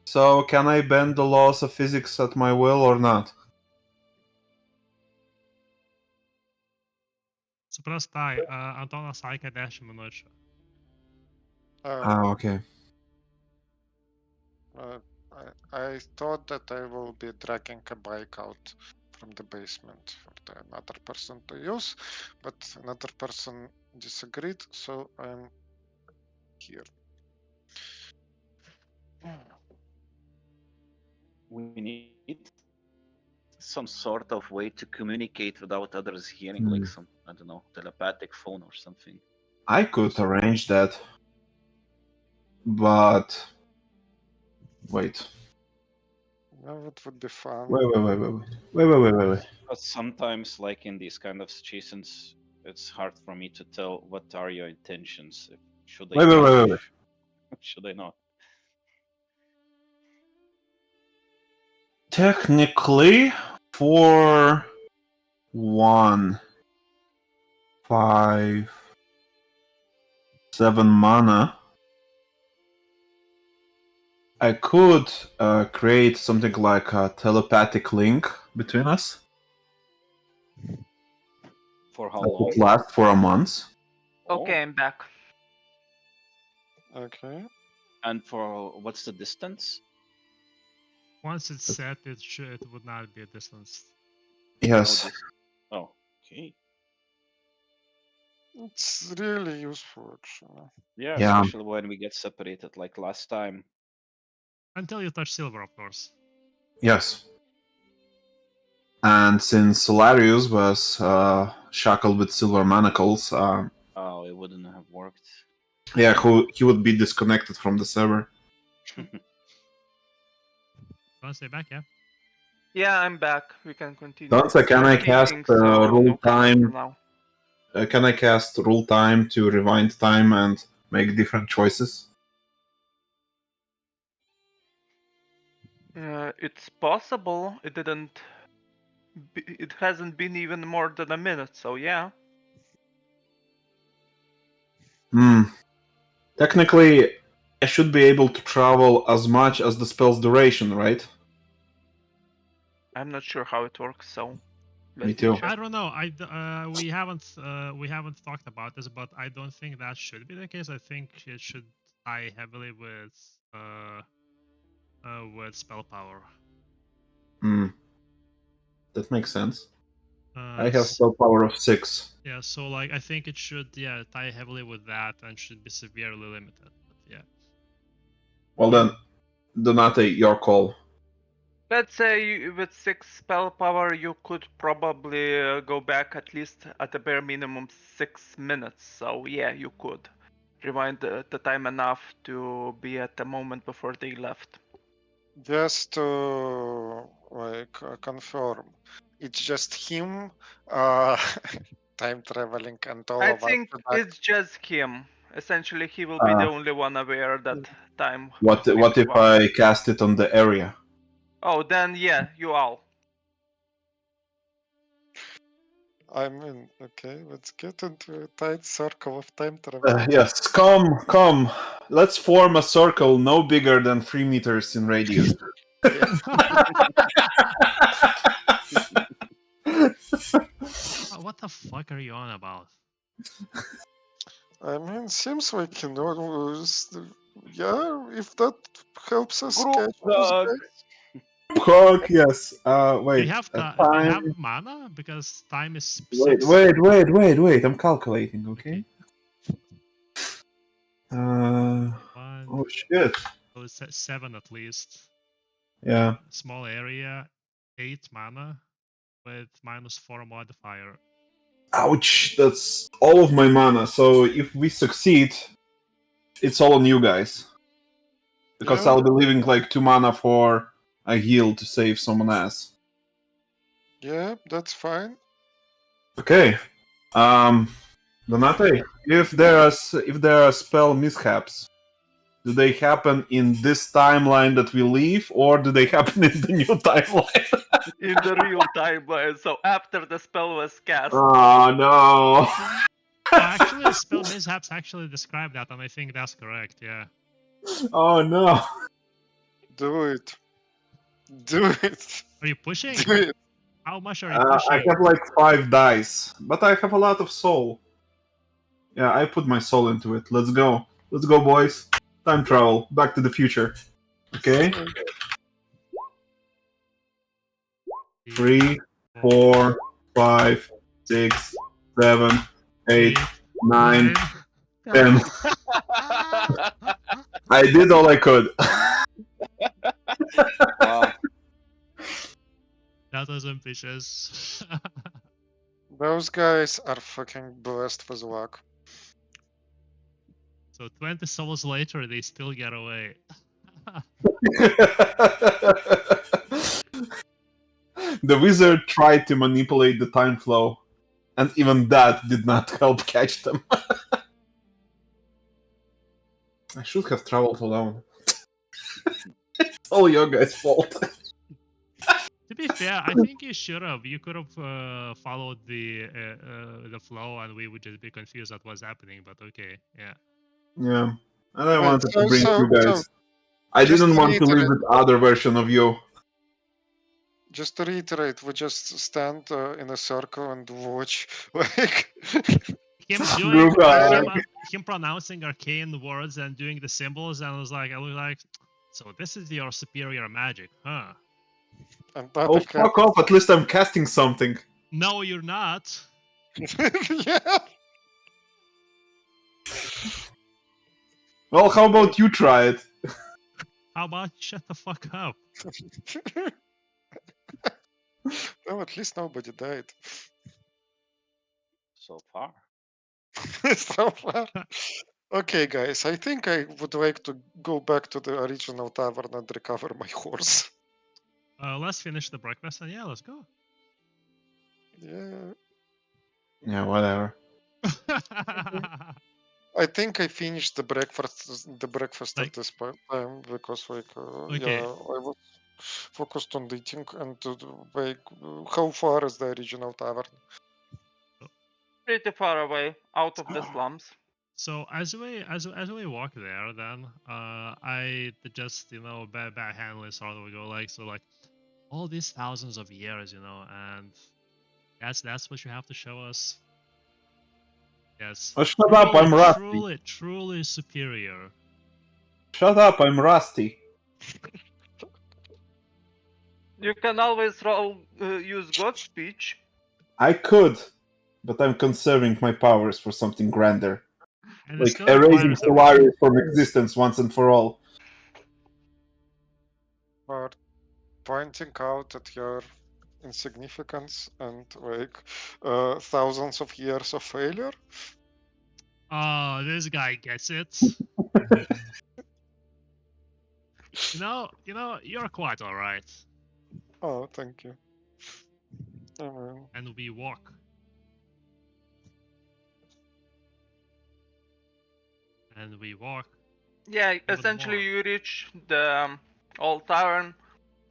So, can I bend the laws of physics at my will or not? Supras tai, Antonas sakė 10 minučių. Okay. I thought that I will be dragging a bike out from the basement for the another person to use, but another person disagreed, so I'm here. We need some sort of way to communicate without others hearing, like some, I don't know, telepathic phone or something. I could arrange that. But... Wait. Well, it would be fun. Wait. But sometimes, like in these kind of situations, it's hard for me to tell what are your intentions. Should I Wait. Should I not? Technically, for 1, 5, 7 mana, I could create something like a telepathic link between us. For how That long? would last for a month. Okay, I'm back. Okay. And for what's the distance? Once it's set, it would not be a distance. Yes. Oh, okay. It's really useful, actually. Yeah, Yeah. especially when we get separated, like last time. Until you touch silver, of course. Yes. And since Solarius was shackled with silver manacles, Oh, it wouldn't have worked. Yeah, he would be disconnected from the server. Want to stay back? Yeah. Yeah, I'm back. We can continue. Danza, can I cast Meeting, so rule no questions time? now. Can I cast rule time to rewind time and make different choices? It's possible. It didn't. It hasn't been even more than a minute, so yeah. Technically, I should be able to travel as much as the spell's duration, right? I'm not sure how it works, so. Me too. I don't know. We haven't talked about this, but I don't think that should be the case. I think it should tie heavily with spell power. That makes sense. I have s- spell power of 6. Yeah, so like I think it should tie heavily with that and should be severely limited. But yeah. Well then, Donate, your call. Let's say with 6 spell power, you could probably go back at least at the bare minimum 6 minutes. So yeah, you could rewind the time enough to be at the moment before they left. Just to confirm, it's just him time traveling and all I of us think are back. it's just him. Essentially, he will be the only one aware that time. What slipped if by. I cast it on the area? Oh, then yeah, you all. I mean, okay, let's get into a tight circle of time travel. Yes, come. Let's form a circle no bigger than 3 meters in radius. Yeah. What the fuck are you on about? I mean, seems like, yeah, if that helps us Group catch those hug. guys. Hawk, yes. Do Wait. you have do you have mana? Because time is Wait, 6. wait. I'm calculating, okay? One, Oh shit. so it's at 7 at least. Yeah. Small area, 8 mana with -4 modifier. Ouch, that's all of my mana. So if we succeed, it's all on you guys. Because Yeah. I'll be leaving like 2 mana for a heal to save someone else. Yeah, that's fine. Okay. Donate, if there are spell mishaps, do they happen in this timeline that we leave, or do they happen in the new timeline? In the real timeline, so after the spell was cast. Oh no. Actually, spell mishaps actually describe that, and I think that's correct. Yeah. Oh no. Do it. Do it. Are you pushing? Do it. How much are you I pushing? have like 5 dice, but I have a lot of soul. Yeah, I put my soul into it. Let's go, boys. Time travel, Back to the Future. Okay. 3, 4, 5, 6, 7, 8, 9, 10. I did all I could. Wow. That was ambitious. Those guys are fucking blessed with luck. So 20 souls later, they still get away. The wizard tried to manipulate the time flow, and even that did not help catch them. I should have traveled alone. It's all your guys' fault. To be fair, I think you should have. You could have followed the flow, and we would just be confused at what's happening. But okay, yeah. Yeah, and I Wait, wanted to bring you guys. so I just didn't want to reiterate- leave with other version of you. Just to reiterate, we just stand in a circle and watch, like. Him doing Group hug. him pronouncing arcane words and doing the symbols, and I was like, so this is your superior magic, huh? And Oh, fuck off! At least I'm casting something. No, you're not. Yeah. Well, how about you try it? How about shut the fuck up? Well, at least nobody died. So far. So far. Okay, guys, I think I would like to go back to the original tavern and recover my horse. Let's finish the breakfast and yeah, let's go. Yeah. Yeah, whatever. I think I finished the breakfast Like- at this point time because Okay. yeah, I was focused on eating and like how far is the original tavern? Pretty far away, out of the slums. So as we walk there, then I just backhandedly sort of go like all these thousands of years, and that's what you have to show us. Yes. Oh, shut up! I'm rusty. Truly superior. Shut up! I'm rusty. You can always use God speech. I could, but I'm conserving my powers for something grander, And it like still erasing requires a roll. Solarius from existence once and for all. Or pointing out at your insignificance and like thousands of years of failure. Oh, this guy gets it. You're quite all right. Oh, thank you. I mean, And we walk. And we walk. Yeah, Even essentially more. you reach the old tavern.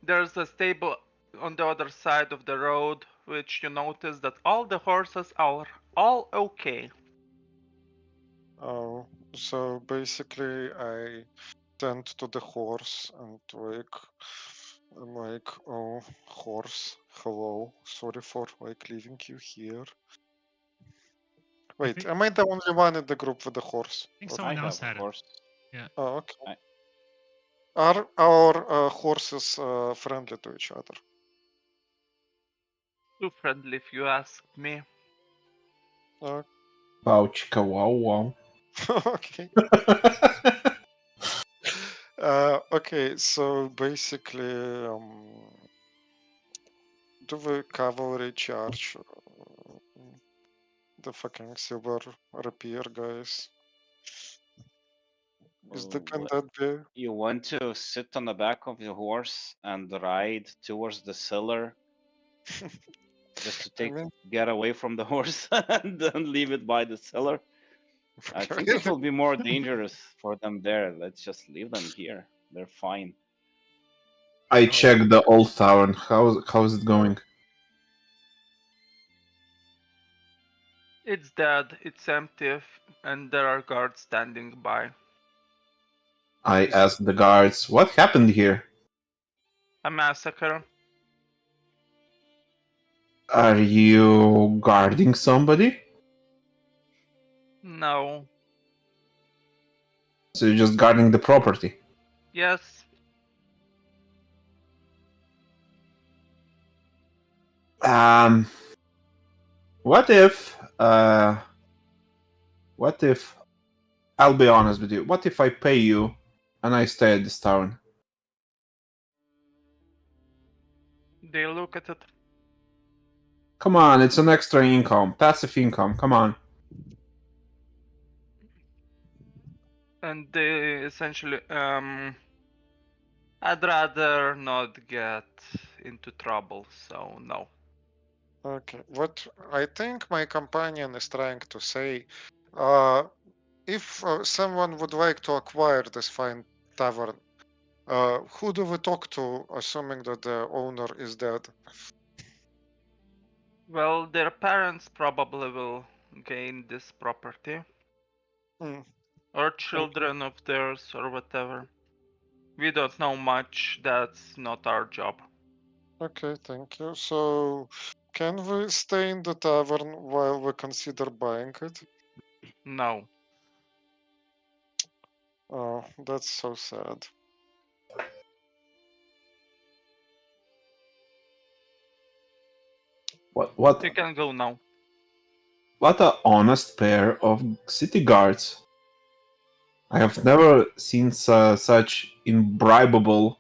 There's a stable on the other side of the road, which you notice that all the horses are all okay. oh, so basically I tend to the horse and like I'm like, oh, horse, hello, sorry for like leaving you here. Wait, think- am I the only one in the group with the horse? I think Or- someone I else have a had it. horse. Oh, okay. I- Are our horses friendly to each other? Too friendly if you ask me. Wow, chicka wow wow. Okay. Okay, so basically, do the cavalry charge the fucking silver rapier guys? Can that be? You want to sit on the back of your horse and ride towards the cellar just to I mean, get away from the horse and then leave it by the cellar? I think it will be more dangerous for them there. Let's just leave them here. They're fine. I checked the old tavern. How's it going? It's dead, it's empty, and there are guards standing by. I asked the guards, what happened here? A massacre. Are you guarding somebody? No. So you're just guarding the property? Yes. What if I'll be honest with you, what if I pay you and I stay at this town? They look at it. Come on, it's an extra income, passive income, come on. And they essentially, I'd rather not get into trouble, so no. Okay, what I think my companion is trying to say, if someone would like to acquire this fine tavern, who do we talk to, assuming that the owner is dead? Well, their parents probably will gain this property. Hmm. Or children of theirs, or whatever. We don't know much, that's not our job. Okay, thank you. So, can we stay in the tavern while we consider buying it? No. Oh, that's so sad. What You can go now. what a honest pair of city guards. I have never seen such imbribable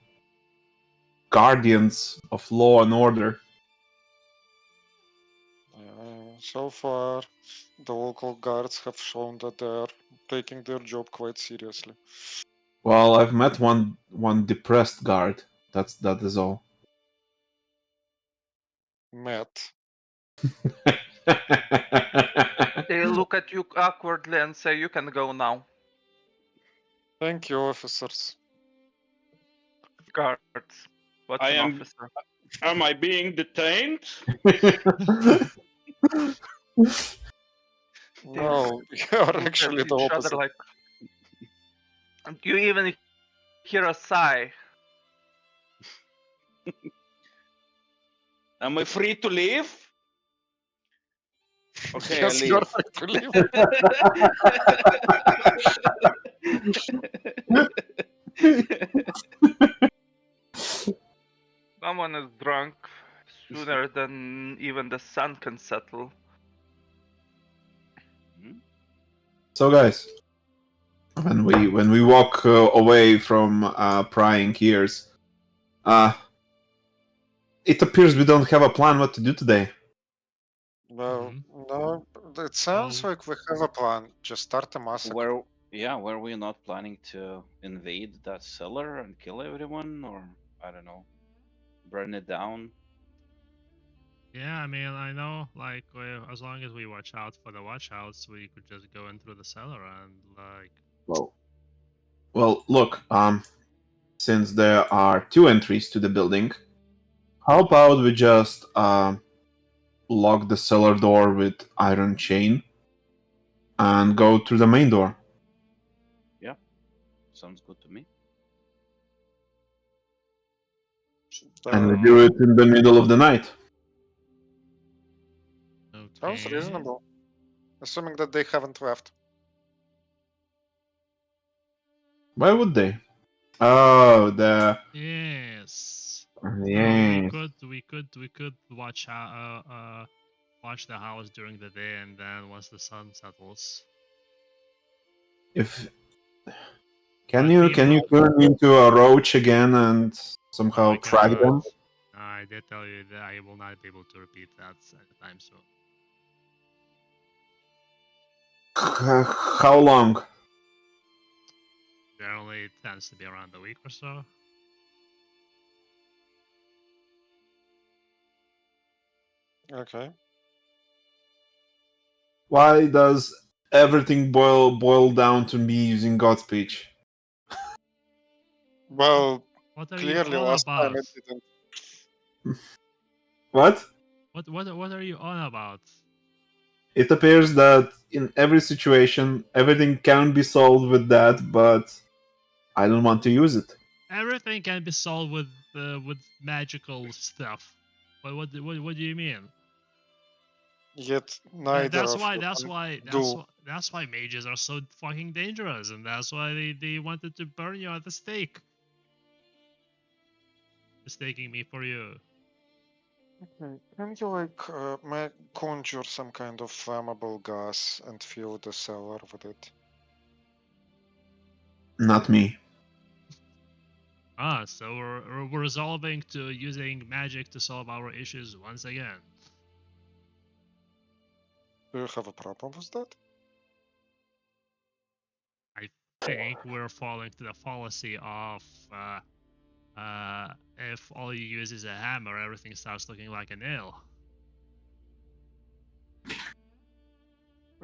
guardians of law and order. So far, the local guards have shown that they are taking their job quite seriously. Well, I've met one depressed guard. That is all. Matt. They look at you awkwardly and say, "You can go now." Thank you, officers. Guards. What's I an am. officer? Am I being detained? No, you're Look at actually the each other opposite. like. And you even hear a sigh. Am I free to leave? Okay, Yes, I you're leave. free to leave. Someone is drunk sooner than even the sun can settle. So, guys, when we walk away from prying ears, it appears we don't have a plan what to do today. Well, Mhm. no, it sounds Well, like we have a plan. Just start a massacre. Were we not planning to invade that cellar and kill everyone, or I don't know, burn it down? yeah, I mean, I know, like, as long as we watch out for the watchouts, we could just go in through the cellar and, like, Well, look, since there are 2 entries to the building, how about we just lock the cellar door with iron chain and go through the main door? Sounds good to me. And we do it in the middle of the night. Sounds okay. reasonable. Assuming that they haven't left. Why would they? Oh, Yes. yeah. We could watch watch the house during the day, and then once the sun settles. If can But you we will. turn into a roach again and No, somehow I track cannot. them? I did tell you that I will not be able to repeat that anytime soon. How long? Generally, it tends to be around a week or so. Okay. Why does everything boil down to me using God speech? Well, What are you clearly on last time about? it didn't. What? What are you on about? It appears that in every situation, everything can be solved with that, but I don't want to use it. Everything can be solved with magical stuff. What do you mean? Yet neither That's of why you that's can why do. that's why mages are so fucking dangerous, and that's why they wanted to burn you at the stake. Mistaking me for you. Okay. Can you conjure some kind of flammable gas and fill the cellar with it? Not me. Ah, so we're resolving to using magic to solve our issues once again. Do you have a problem with that? I think we're falling to the fallacy of if all you use is a hammer, everything starts looking like a nail.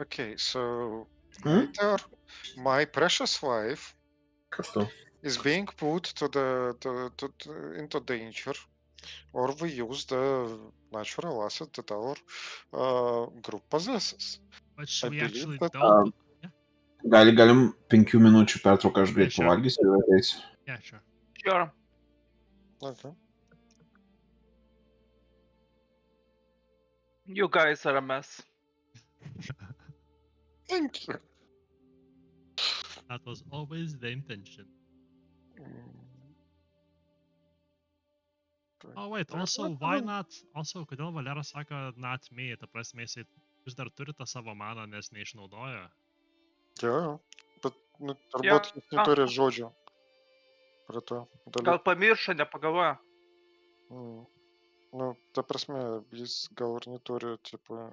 Okay, so Hmm? either my precious wife Kato. is being put into danger, or we use the natural asset that our group possesses. Which I we believe actually that. don't. Yeah, Galim 5 minučių pertrauką, aš greit sure. pavalgysiu ir ateisiu. Yeah, sure. Sure. Okay. You guys are a mess. Thank you. That was always the intention. Oh wait, also why not? Also, kodėl Valeras sako not me, ta prasme jisai vis dar turi tą savo maną, nes neišnaudoja. Yeah, bet turbūt Yeah. jis neturi žodžio prie to Gal dalyko. pamiršo, nepagalvoja. Nu, ta prasme, jis gal ir neturi, tipo,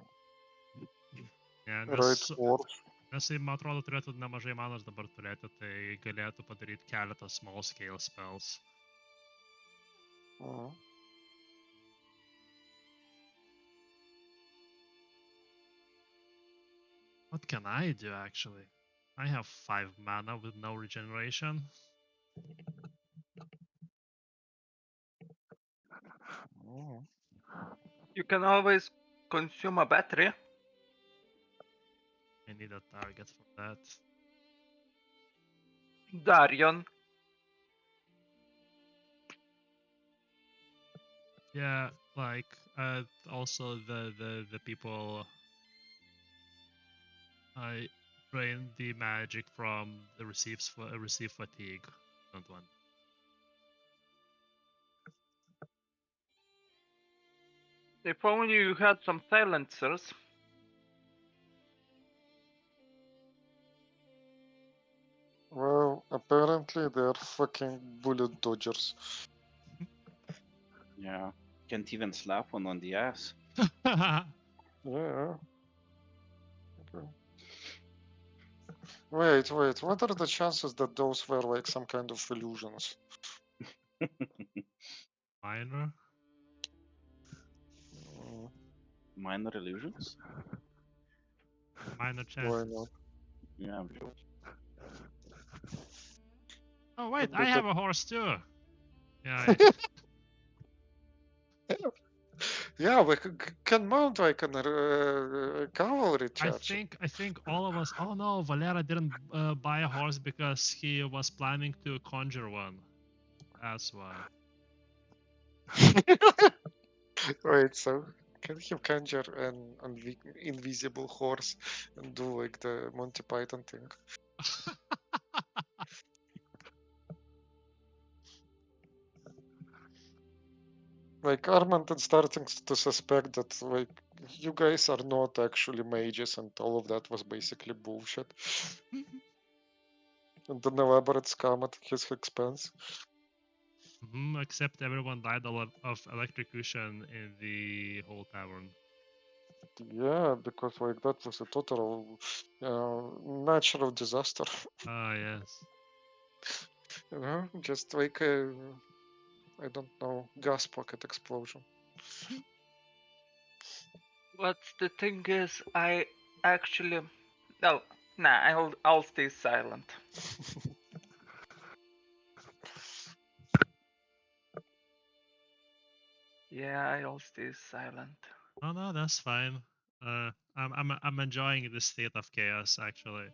Yeah, Right, Wars. nes jei, man atrodo, turėtų nemažai manos dabar turėti, tai galėtų padaryti keletą small scale spells. Mhm. What can I do, actually? I have 5 mana with no regeneration. Mhm. You can always consume a battery. I need a target for that. Darion. Yeah, like also the people I drain the magic from the receive fatigue. Don't want. If only you had some silencers. Well, apparently they're fucking bullet dodgers. Yeah. Can't even slap one on the ass. Yeah. Okay. Wait. What are the chances that those were like some kind of illusions? Minor. Mm, Minor illusions? Minor Why chances. not? Yeah, I'm sure. Oh wait, Could be I that- have a horse too. Yeah. Yeah, we can mount like a cavalry I charge. think all of us. Oh no, Valera didn't buy a horse because he was planning to conjure one. That's why. Right, so can he conjure an invisible horse and do like the Monty Python thing? Like Armand is starting to suspect that like you guys are not actually mages and all of that was basically bullshit. And an elaborate scam at his expense. Except everyone died of electrocution in the whole tavern. Yeah, because like that was a total natural disaster. Ah, yes. You know, just like I don't know, gas pocket explosion. What's the thing is, I actually no, nah, I'll stay silent. Yeah, I'll stay silent. Oh no, that's fine. I'm enjoying the state of chaos actually.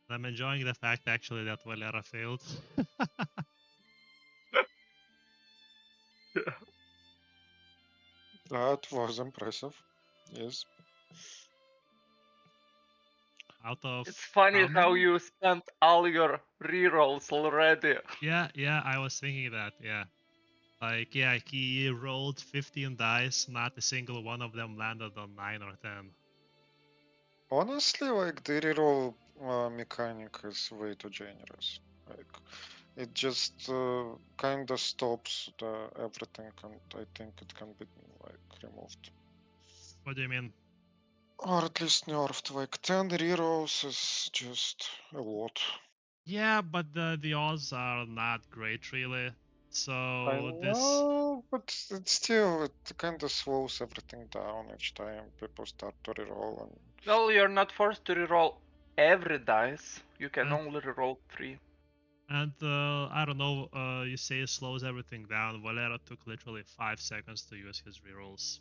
I'm enjoying the fact actually that Valera failed. That was impressive. Yes. Out of It's funny how how many? you spent all your rerolls already. Yeah, I was thinking that, yeah. Like, yeah, he rolled 15 dice, not a single one of them landed on 9 or 10. Honestly, like the reroll mechanic is way too generous. Like it just kind of stops the everything, and I think it can be like removed What do you mean? or at least nerfed. Like 10 rerolls is just a lot. Yeah, but the odds are not great really. I So this, know, but it still it kind of slows everything down each time people start to reroll. And Well, you're not forced to reroll every dice. You can and only reroll 3. I don't know, you say it slows everything down. Valera took literally 5 seconds to use his rerolls.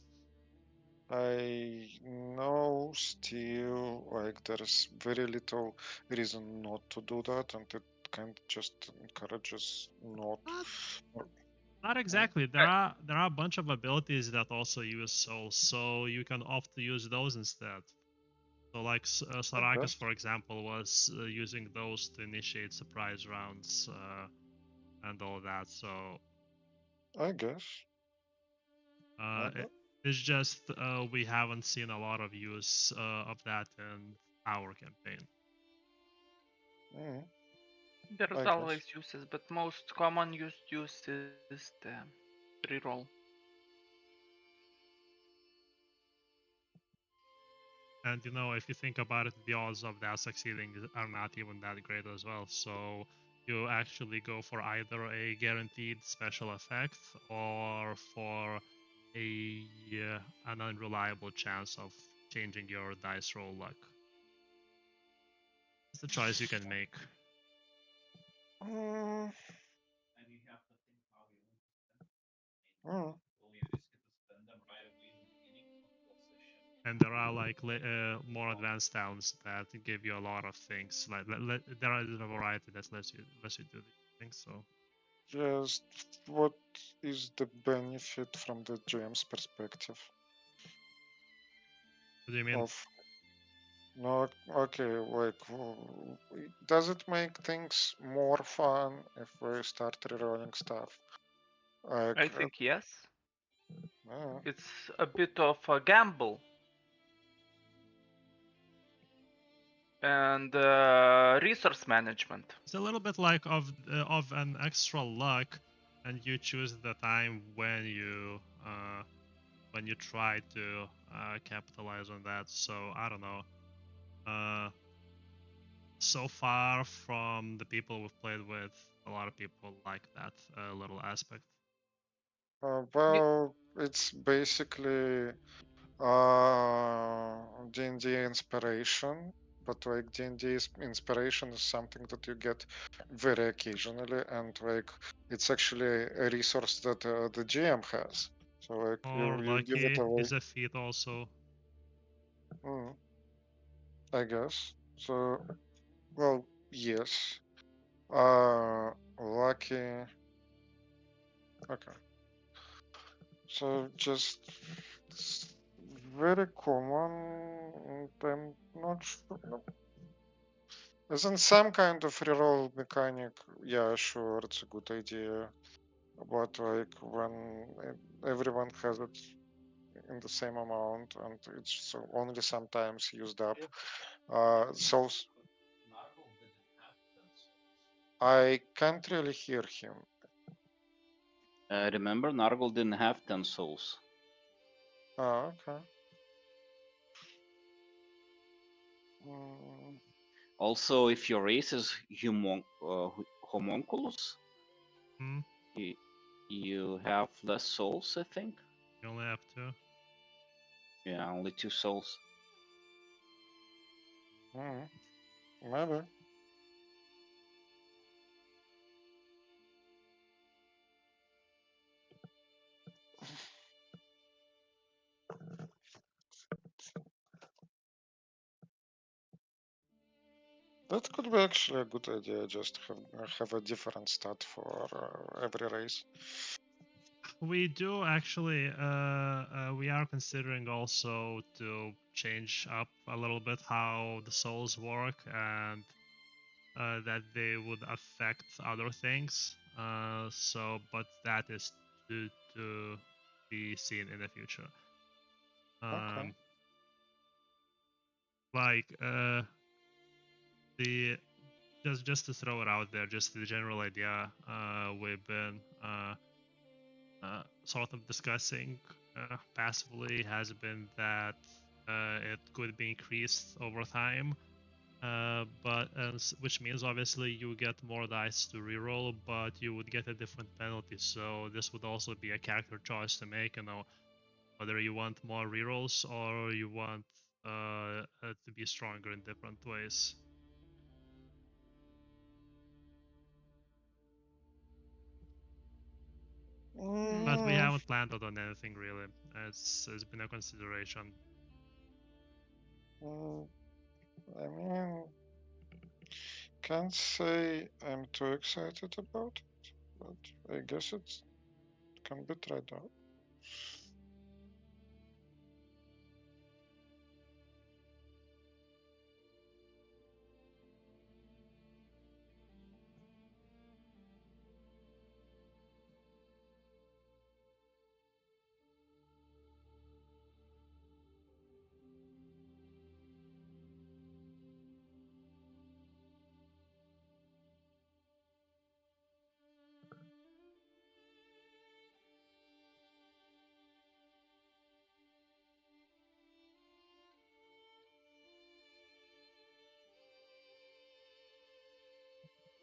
I know still like there's very little reason not to do that, and it kind of just encourages not. Not, or- not exactly. There are a bunch of abilities that also use souls, so you can opt to use those instead. So like I Sarakas, guess. for example, was using those to initiate surprise rounds and all that. So I guess. uh, Okay. it's just we haven't seen a lot of use of that in our campaign. Mm. There's I always guess. uses, but most common used use is the reroll. And if you think about it, the odds of that succeeding are not even that great as well. So you actually go for either a guaranteed special effect or for an unreliable chance of changing your dice roll luck. It's a choice you can make. Mm, mm. And there are like more advanced towns that give you a lot of things. Like there is a variety that lets you do these things. So Yes. What is the benefit from the GM's perspective what do you mean? of? No, okay, like, does it make things more fun if we start rerolling stuff? Like, I think yes. uh, It's a bit of a gamble. And resource management. It's a little bit like of an extra luck, and you choose the time when you try to capitalize on that. So I don't know. So far from the people we've played with, a lot of people like that little aspect. well, it's basically D&D inspiration, but like D&D inspiration is something that you get very occasionally, and like it's actually a resource that the GM has. So like Or you give it lucky away. is a feat also. Mm, I guess. So well, yes. Lucky. Okay. So just it's very common. And I'm not sure. No. Isn't some kind of reroll mechanic? Yeah, sure, it's a good idea. But like when everyone has it in the same amount and it's so only sometimes used up. So I can't really hear him. Remember, Nargle didn't have 10 souls. Okay. Mm, Also, if your race is homunculus, Hmm? you have less souls, I think. You only have two. Yeah, only 2 souls. maybe. That could be actually a good idea. Just have a different stat for every race. We do actually. We are considering also to change up a little bit how the souls work and that they would affect other things. But that is to be seen in the future. Okay. Like the just to throw it out there, just the general idea we've been sort of discussing passively has been that it could be increased over time, which means obviously you get more dice to reroll, but you would get a different penalty. So this would also be a character choice to make. Whether you want more rerolls or you want to be stronger in different ways. But we Mm, haven't landed on anything really. It's been a consideration. mm, I mean, can't say I'm too excited about it, but I guess it can be tried out.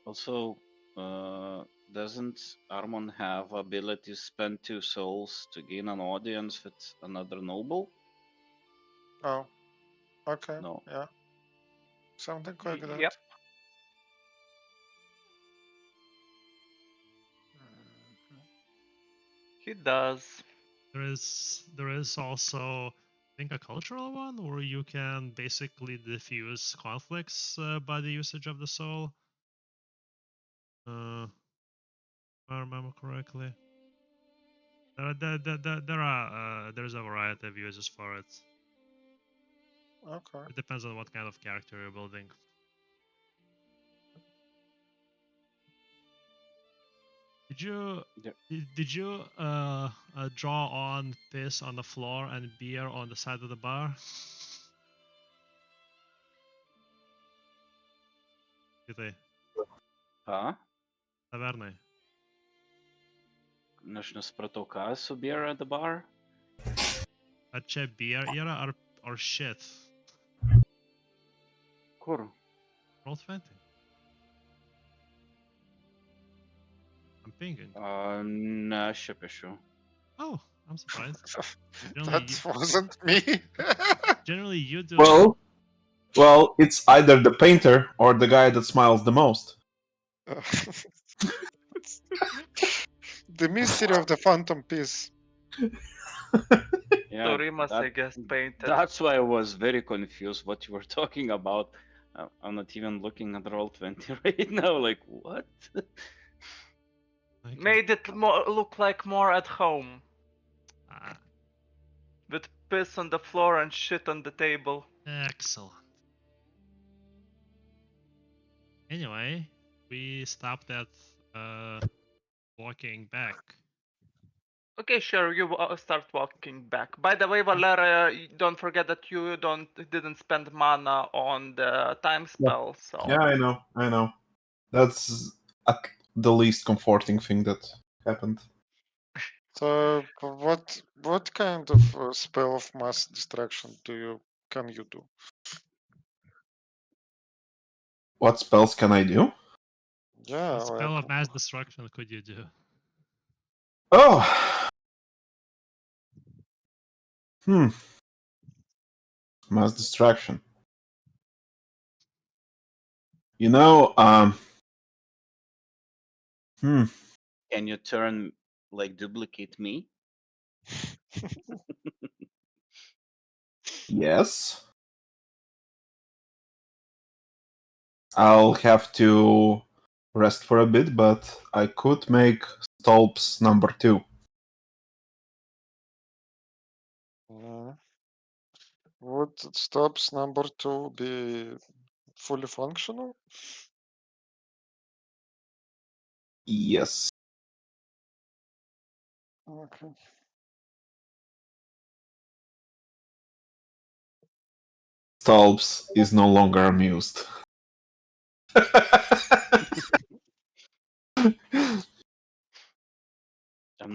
Also, doesn't Armon have ability to spend 2 souls to gain an audience with another noble? Oh, okay. No. Yeah. Something like that. Yep. He does. There is also, I think, a cultural one where you can basically diffuse conflicts by the usage of the soul. If I remember correctly. There's a variety of uses for it. Okay. It depends on what kind of character you're building. Did you draw on piss on the floor and beer on the side of the bar? Kitai, Ką? tavernai. Aš nesupratau, ką su beer at the bar? Ar čia beer yra ar shit? Kur? Roll20. I'm pinging. Ne, aš čia piešiu. Oh, I'm surprised. That wasn't me. Generally, you do. Well, it's either the painter or the guy that smiles the most. The mystery of the phantom piece. Yeah, So Rimas, I guess, painted. that's why I was very confused what you were talking about. I'm not even looking at Roll20 right now, like, what? Okay. Made it look like more at home. With piss on the floor and shit on the table. Excellent. Anyway, we stopped at walking back. Okay, sure, you start walking back. By the way, Valera, don't forget that you didn't spend mana on the time spell, so... Yeah, I know. That's the least comforting thing that happened. So, what kind of spell of mass distraction can you do? What spells can I do? Yeah, What spell of mass destruction could you do? Oh! Mass distraction. You know, Can you turn, like, duplicate me? Yes. I'll have to rest for a bit, but I could make Stolps number 2. Would Stolps number 2 be fully functional? Yes. Okay. Stolps is no longer amused. I'm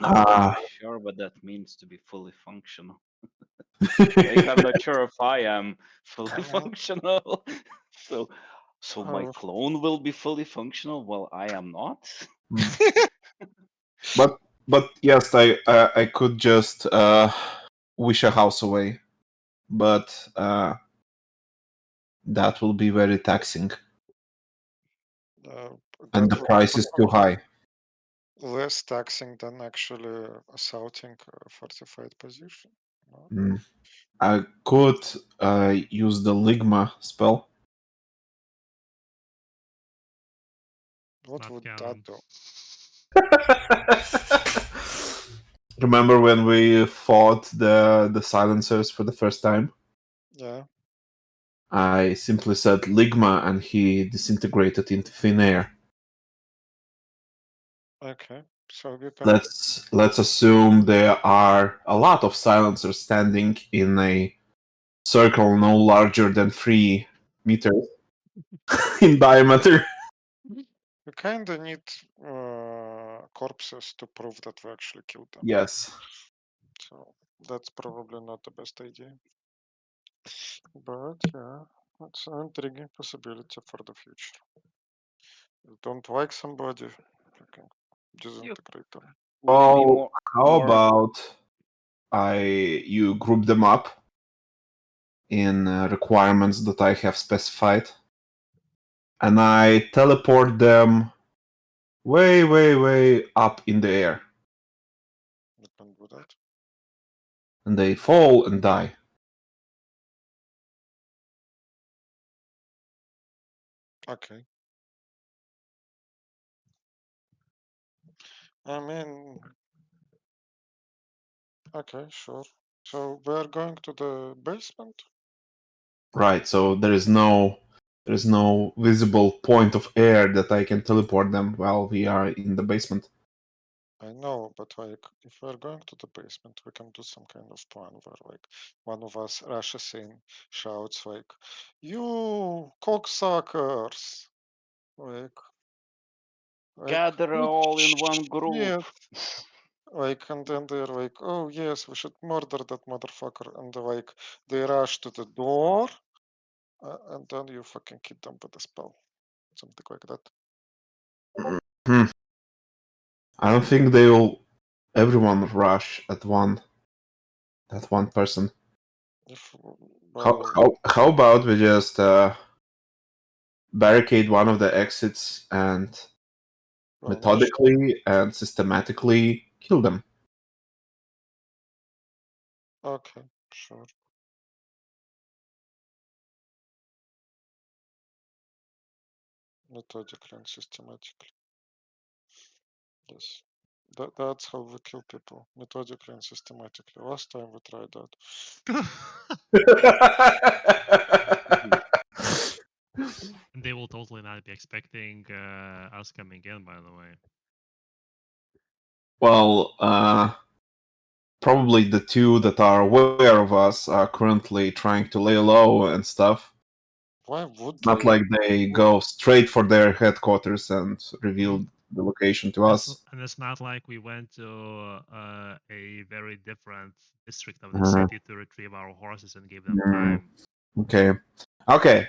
not really sure what that means to be fully functional. Like, I'm not sure if I am fully functional. So my clone will be fully functional while I am not? But yes, I could just wish a house away, but that will be very taxing, and the price is too high. Less taxing than actually assaulting a fortified position. No? I could use the Ligma spell. What would that do? Remember when we fought the silencers for the first time? Yeah. I simply said Ligma and he disintegrated into thin air. Okay. So we can... Let's assume there are a lot of silencers standing in a circle no larger than 3 meters in diameter. We kinda need corpses to prove that we actually killed them. Yes. So that's probably not the best idea. But yeah, it's an intriguing possibility for the future. You don't like somebody, you can disintegrate them. Would be Oh, how more about you group them up in requirements that I have specified, and I teleport them way, way, way up in the air, You can do that. and they fall and die. Okay. I mean, okay, sure. So we are going to the basement? Right. So there is no visible point of air that I can teleport them while we are in the basement. I know, but like, if we're going to the basement, we can do some kind of plan where, like, one of us rushes in, shouts, like, "You cocksuckers!" Like, gather "Eat all in one group. shit!" Like, and then they're like, "Oh yes, we should murder that motherfucker," and like, they rush to the door, and then you fucking hit them with a spell, something like that. Hmm. I don't think they will. Everyone rush at that one person. If How well, how about we just barricade one of the exits and well, not sure. methodically and systematically kill them? Okay, sure. Methodically and systematically. Yes. That's how we kill people. Methodically and systematically. Last time we tried that. And they will totally not be expecting us coming in, by the way. Well, probably the two that are aware of us are currently trying to lay low and stuff. Why would Not they? like they go straight for their headquarters and reveal the location to us. And it's not like we went to a very different district of the Mhm. city to retrieve our horses and give them Mm. time.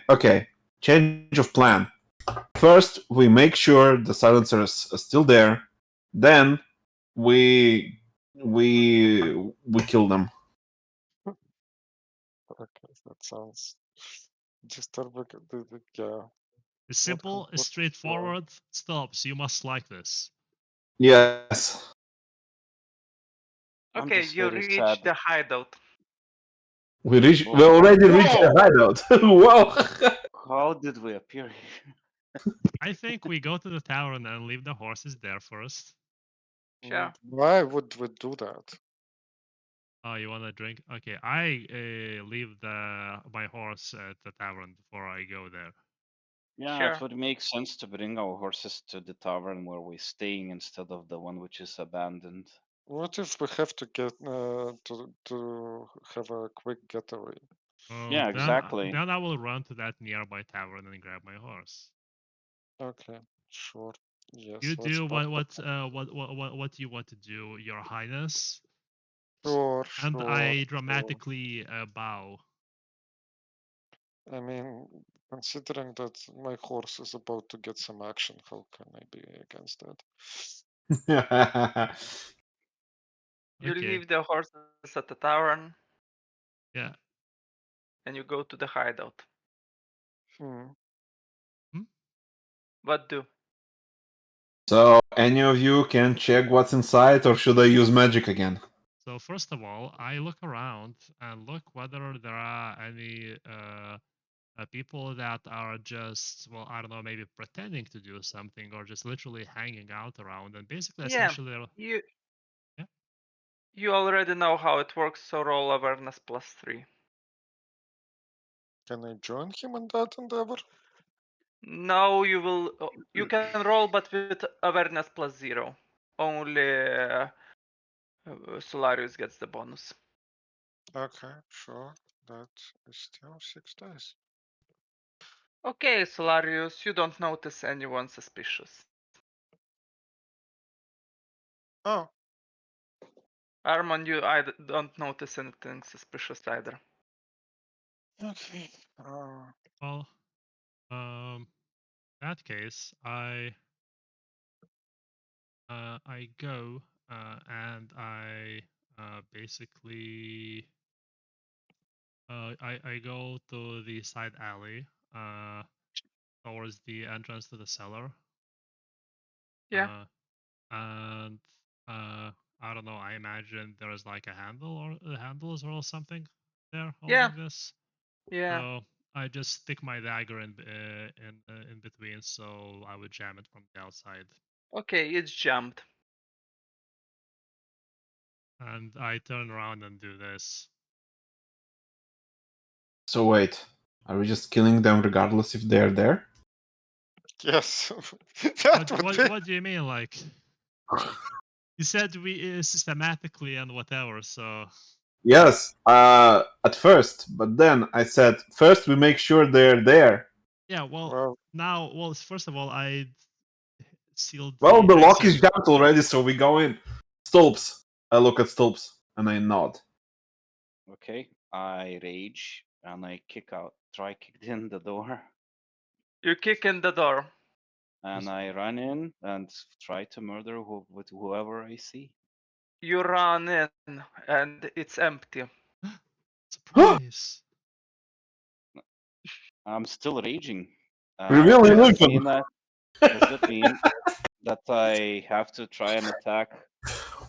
Okay. Change of plan. First, we make sure the silencer is still there. Then we kill them. Okay, that sounds disturbing. Yeah, It's not simple, it's completely sure. straightforward, stops. You must like this. Yes. I'm Okay, just you very reach sad. the hideout. We Whoa. already reached the hideout. Whoa. How did we appear here? I think we go to the tavern and leave the horses there first. Sure. Why would we do that? Oh, you want to drink? Okay, I leave my horse at the tavern before I go there. Yeah, Sure. it would make sense to bring our horses to the tavern where we're staying instead of the one which is abandoned. What if we have to get to have a quick getaway? Yeah, exactly. Then I will run to that nearby tavern and grab my horse. Okay, sure. Yes, You let's do pack the what you want to do, Your Highness. Sure, And sure, I sure. dramatically bow. I mean, considering that my horse is about to get some action, how can I be against that? You Okay, leave the horses at the tavern yeah. and you go to the hideout. Hmm. Hmm? What do? So, any of you can check what's inside, or should I use magic again? So first of all, I look around and look whether there are any people that are just, well, I don't know, maybe pretending to do something or just literally hanging out around. And basically, Yeah, essentially, you yeah. you already know how it works, so roll awareness +3. Can I join him in that endeavor? No, you can roll, but with awareness +0. Only Solarius gets the bonus. Okay, sure. That is still 6 dice. Okay, Solarius, you don't notice anyone suspicious. Oh, Armand, you don't notice anything suspicious either. okay. Well, um, that case, I go and I basically I go to the side alley towards the entrance to the cellar. Yeah. And I don't know. I imagine there is like a handle or handles or something there Yeah. holding this. Yeah. So I just stick my dagger in between, so I would jam it from the outside. Okay, it's jammed. And I turn around and do this. So wait, are we just killing them regardless if they're there? Yes. That would be. What do you mean, like? You said we systematically and whatever, so. Yes, at first, but then I said first we make sure they're there. Yeah, well, Well, now, well, first of all, I sealed Well, the lock exit. is jammed already, so we go in. Stolps. I look at Stolps and I nod. Okay, I rage and I try kick in the door, You kick in the door. and I run in and try to murder with whoever I see. You run in and it's empty. Surprise! I'm still raging. Reveal Does that illusion. mean that I have to try and attack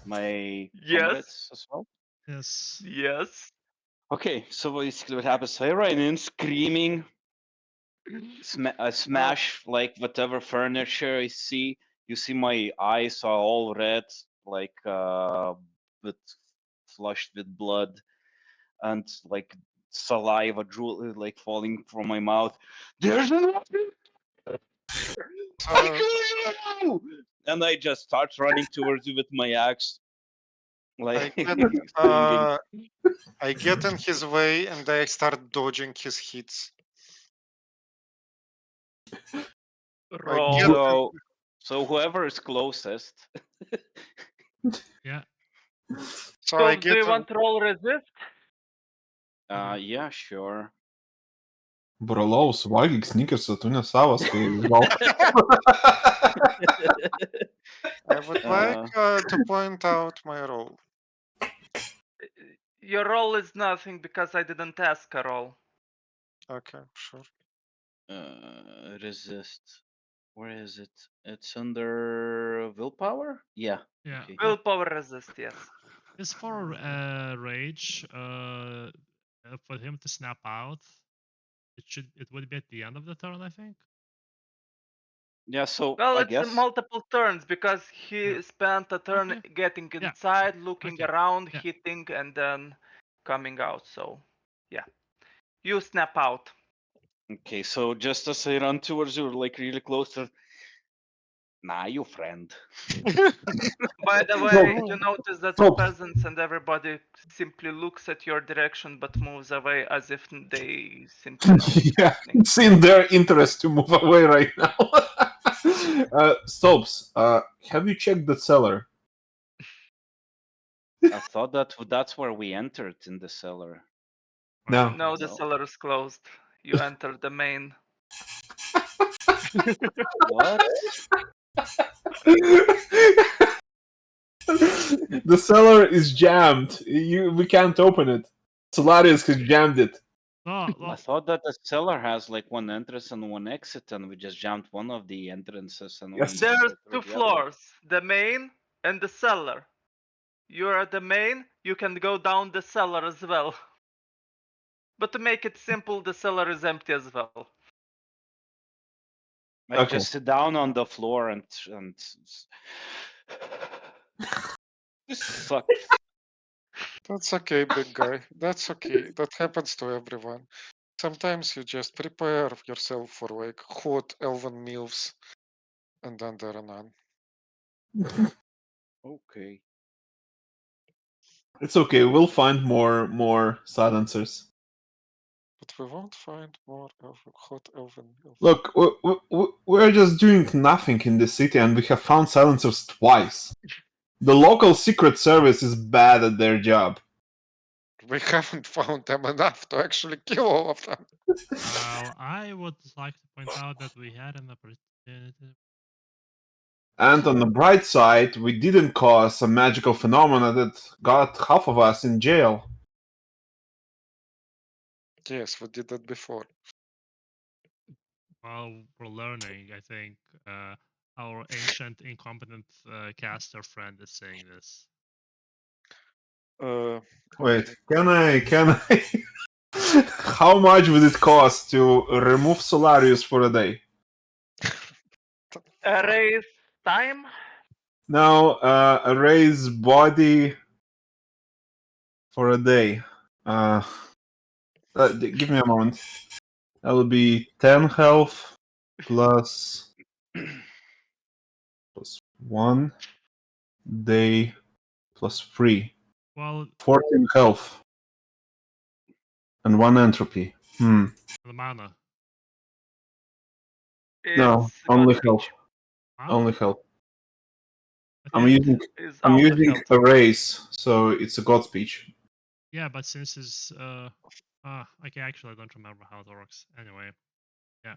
my Yes. comrades as well? Yes. Yes. Okay, so basically what happens? I run in screaming, I smash like whatever furniture I see. You see my eyes are all red, like with flushed with blood, and like saliva drool like falling from my mouth. There's nothing. I kill you! And I just start running towards you with my axe, like I get, screaming. I get in his way and I start dodging his hits. I get, Roll. So whoever is closest. Yeah. so I Do get you in, want to roll resist? Yeah, sure. Brolau, suvalgyk snickers, tu ne savas, kai gal. I would like to point out my role. Your roll is nothing because I didn't ask a roll. Okay, sure. Resist. Where is it? It's under willpower? Yeah. Yeah. Okay. Willpower resist, yes. It's for rage. For him to snap out, it would be at the end of the turn, I think. Yeah, so Well, I it's guess. multiple turns because he Yeah. spent a turn Okay. getting Yeah. inside, looking Okay. around, Yeah. hitting, and then coming out. So, yeah. You snap out. Okay, so just as I run towards you, like really close to. Nah, you friend. By the way, you notice that the Stop. peasants and everybody simply looks at your direction but moves away as if they simply know what's Yeah, happening. it's in their interest to move away right now. Stolps, have you checked the cellar? I thought that's where we entered in the cellar. No. No, the No. cellar is closed. You enter the main. What? The cellar is jammed. We can't open it. Solarius has jammed it. No, I well, thought that the cellar has like one entrance and one exit, and we just jumped one of the entrances and Yes. we There's entered through two the other. floors, the main and the cellar. You're at the main, you can go down the cellar as well. But to make it simple, the cellar is empty as well. I Okay. just sit down on the floor and this sucks. That's okay, big guy. That's okay. That happens to everyone. Sometimes you just prepare yourself for like hot elven meals, and then there are none. Okay. It's okay. We'll find more silencers. But we won't find more hot elven meals. Look, we're just doing nothing in this city, and we have found silencers twice. The local secret service is bad at their job. We haven't found them enough to actually kill all of them. I would like to point out that we had an opportunity. And on the bright side, we didn't cause a magical phenomena that got half of us in jail. Yes, we did that before. Well, we're learning, I think. Our ancient incompetent caster friend is saying this. Wait, Okay. can I? How much would it cost to remove Solarius for a day? Erase time. Now, erase body for a day. Give me a moment. That will be 10 health plus 1 day plus 3. Well, 14 health and 1 entropy. the mana. No, It's only God health. speech. Mana? Only health. But I'm it- using Is I'm auto using health. erase, so it's a god speech. yeah, but since it's okay, actually I don't remember how it works. Anyway, yeah.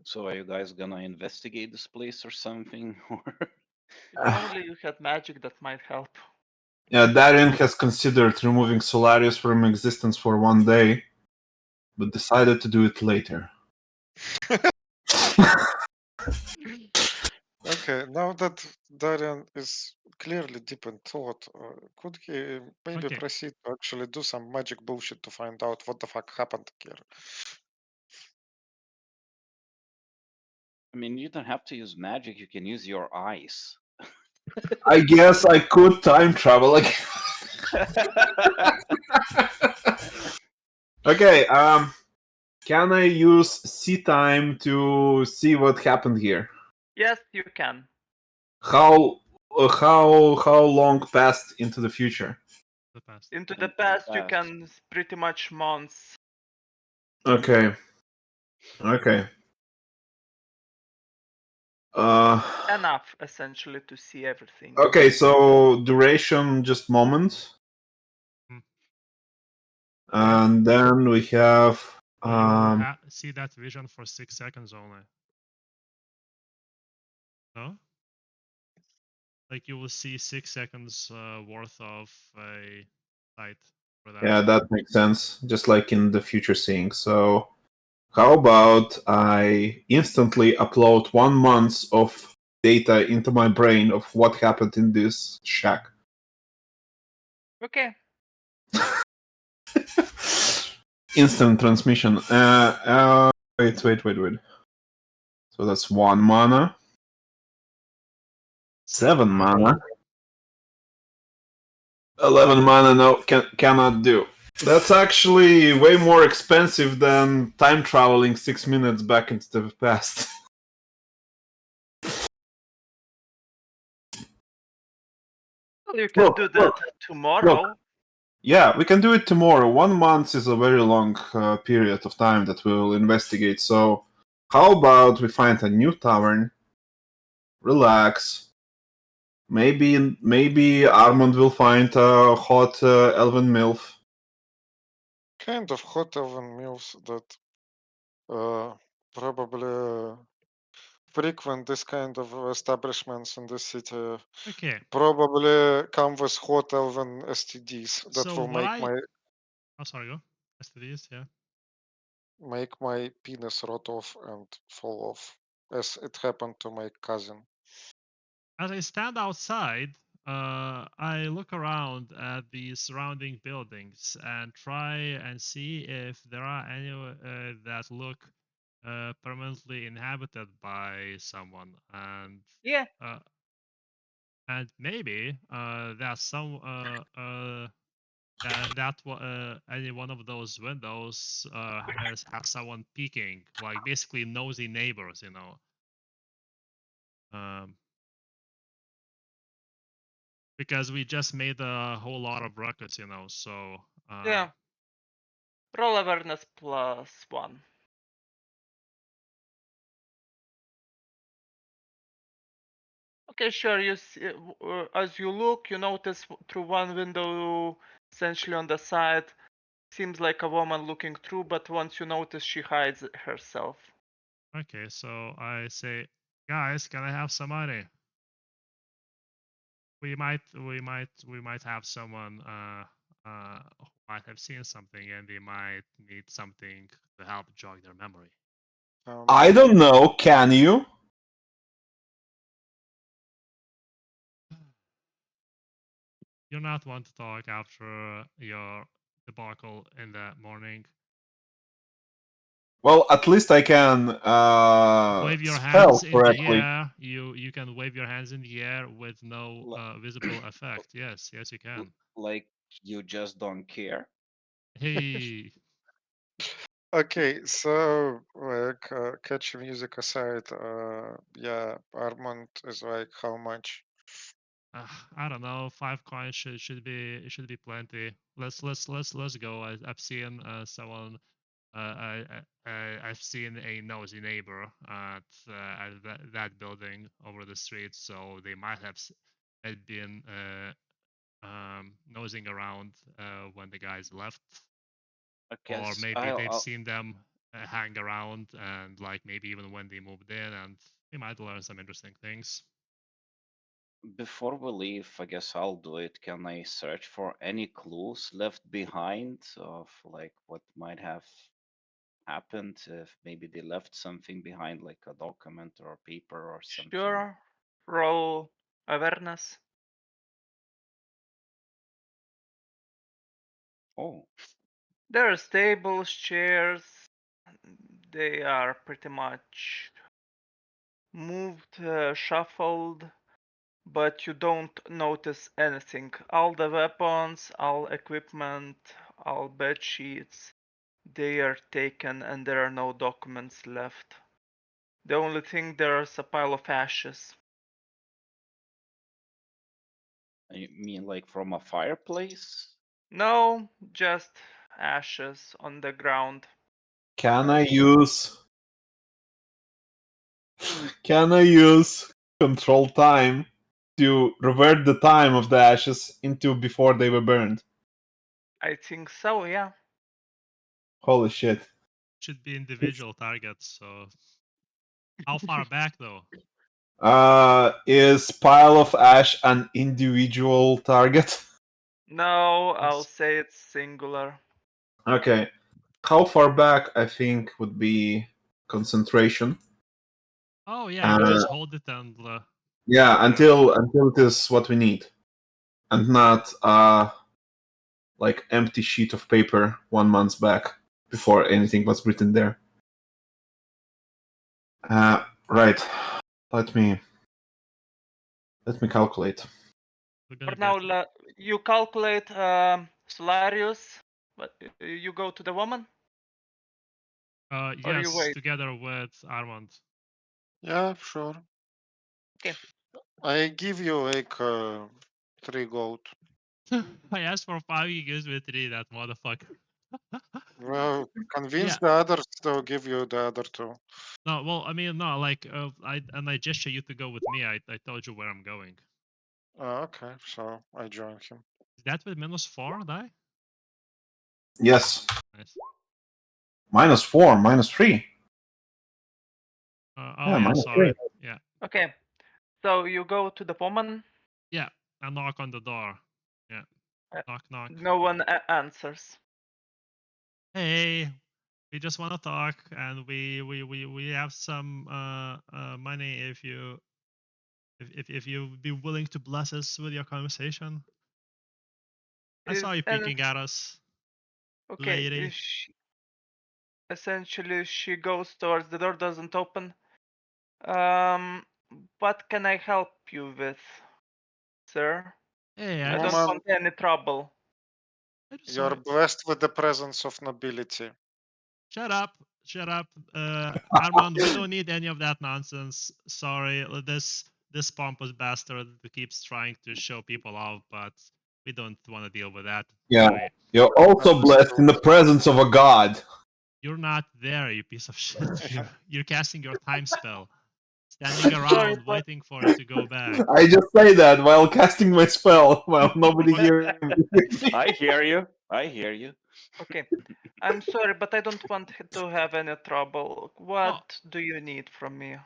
So are you guys gonna investigate this place or something? If only you had magic that might help. Yeah, Darien has considered removing Solarius from existence for 1 day, but decided to do it later. Okay, now that Darian is clearly deep in thought, could he maybe Okay. proceed to actually do some magic bullshit to find out what the fuck happened here? I mean, you don't have to use magic. You can use your eyes. I guess I could time travel again. Okay, can I use see time to see what happened here? Yes, you can. How long passed into the future? The past. Into Into the the past, you past. can pretty much months. Okay. Enough, essentially, to see everything. Okay, so duration just moment. Hmm. And then we have Well, you will see that vision for 6 seconds only. No? Like you will see 6 seconds worth of a sight for that. yeah, that makes sense. Just like in the future seeing. So how about I instantly upload 1 month of data into my brain of what happened in this shack? Okay. Instant transmission. Wait. So that's 1 mana. 7 mana. 11 mana, no, cannot do. That's actually way more expensive than time traveling 6 minutes back into the past. Well, you can do that tomorrow. Yeah, we can do it tomorrow. 1 month is a very long period of time that we'll investigate. So, how about we find a new tavern, relax. Maybe Armand will find a hot elven milf. Kind of hot elven mills that probably frequent this kind of establishments in the city. Okay. Probably come with hot elven STDs that So will what make I Oh sorry, go. STDs, yeah. my penis rot off and fall off, as it happened to my cousin. As I stand outside, I look around at the surrounding buildings and try and see if there are any that look permanently inhabited by someone, Yeah. And maybe that some any one of those windows have someone peeking, like basically nosy neighbors, you know. Because we just made a whole lot of ruckus, you know, so Yeah. Roll awareness +1. Okay, sure. You see, as you look, you notice through one window, essentially on the side, Seems like a woman looking through, but once you notice, she hides herself. Okay, so I say, guys, can I have some money? We might have someone who might have seen something, and they might need something to help jog their memory. I don't know. Can you? You're not one to talk after your debacle in the morning. Well, at least I can Wave your spell hands in the correctly. air. You can wave your hands in the air with no visible effect. Yes, yes, you can. Like you just don't care. Hey, Okay, so like catchy music aside, yeah, Armand is like how much? I don't know. 5 coins should be plenty. Let's go. I've seen someone. I've seen a nosy neighbor at that building over the street, so they might have had been nosing around when the guys left, I or guess maybe they've I'll seen them hang around, and like maybe even when they moved in, and we might learn some interesting things. before we leave, I guess I'll do it. Can I search for any clues left behind of like what might have happened if maybe they left something behind, like a document or a paper or something? Sure. Roll awareness. Oh, There are tables, chairs. They are pretty much moved, shuffled, but you don't notice anything. All the weapons, all equipment, all bed sheets, they are taken and there are no documents left. The only thing there is a pile of ashes. you mean like from a fireplace? No, just ashes on the ground. Can I use control time to revert the time of the ashes into before they were burned? I think so, yeah. Holy shit. Should be individual targets. So, how far back though? Is pile of ash an individual target? No, I'll Yes. say it's singular. Okay. How far back I think would be concentration. Oh yeah, you just hold it and Yeah, until it is what we need. And not like empty sheet of paper 1 month back before anything was written there. Right. Let me calculate. we're For gonna now, you calculate Solarius, but you go to the woman, or you yes, wait. together with Armand. Yeah, sure. Okay. I give you like 3 gold. I asked for 5, he gives me 3. That motherfucker. Well, convince Yeah. the others to give you the other 2. No, well, I mean, no, like, I gesture you to go with me. I told you where I'm going. Okay, so I join him. Is that with -4 die? Yes. Nice. -4, -3. Oh Yeah, yeah, sorry. -3. Yeah, Okay. So you go to the woman. yeah. I knock on the door. Yeah, Uh, knock, knock. No one answers. Hey, we just want to talk, and we have some money if you be willing to bless us with your conversation. I saw you And peeking at us, okay, lady. essentially she goes towards the door, doesn't open. What can I help you with, sir? Hey, I don't Woman, want any trouble. I just saw you're you. blessed with the presence of nobility. Shut up. Shut up. Armand, we don't need any of that nonsense. Sorry, this pompous bastard keeps trying to show people off, but we don't want to deal with that. Yeah. Sorry. You're also blessed Understood. in the presence of a god. You're not there, you piece of shit. You're casting your time spell. Standing Sorry, around waiting for it to go back. I just say that while casting my spell while nobody hears me. I hear you. I hear you. Okay. I'm sorry, but I don't want to have any trouble. What do you need from me?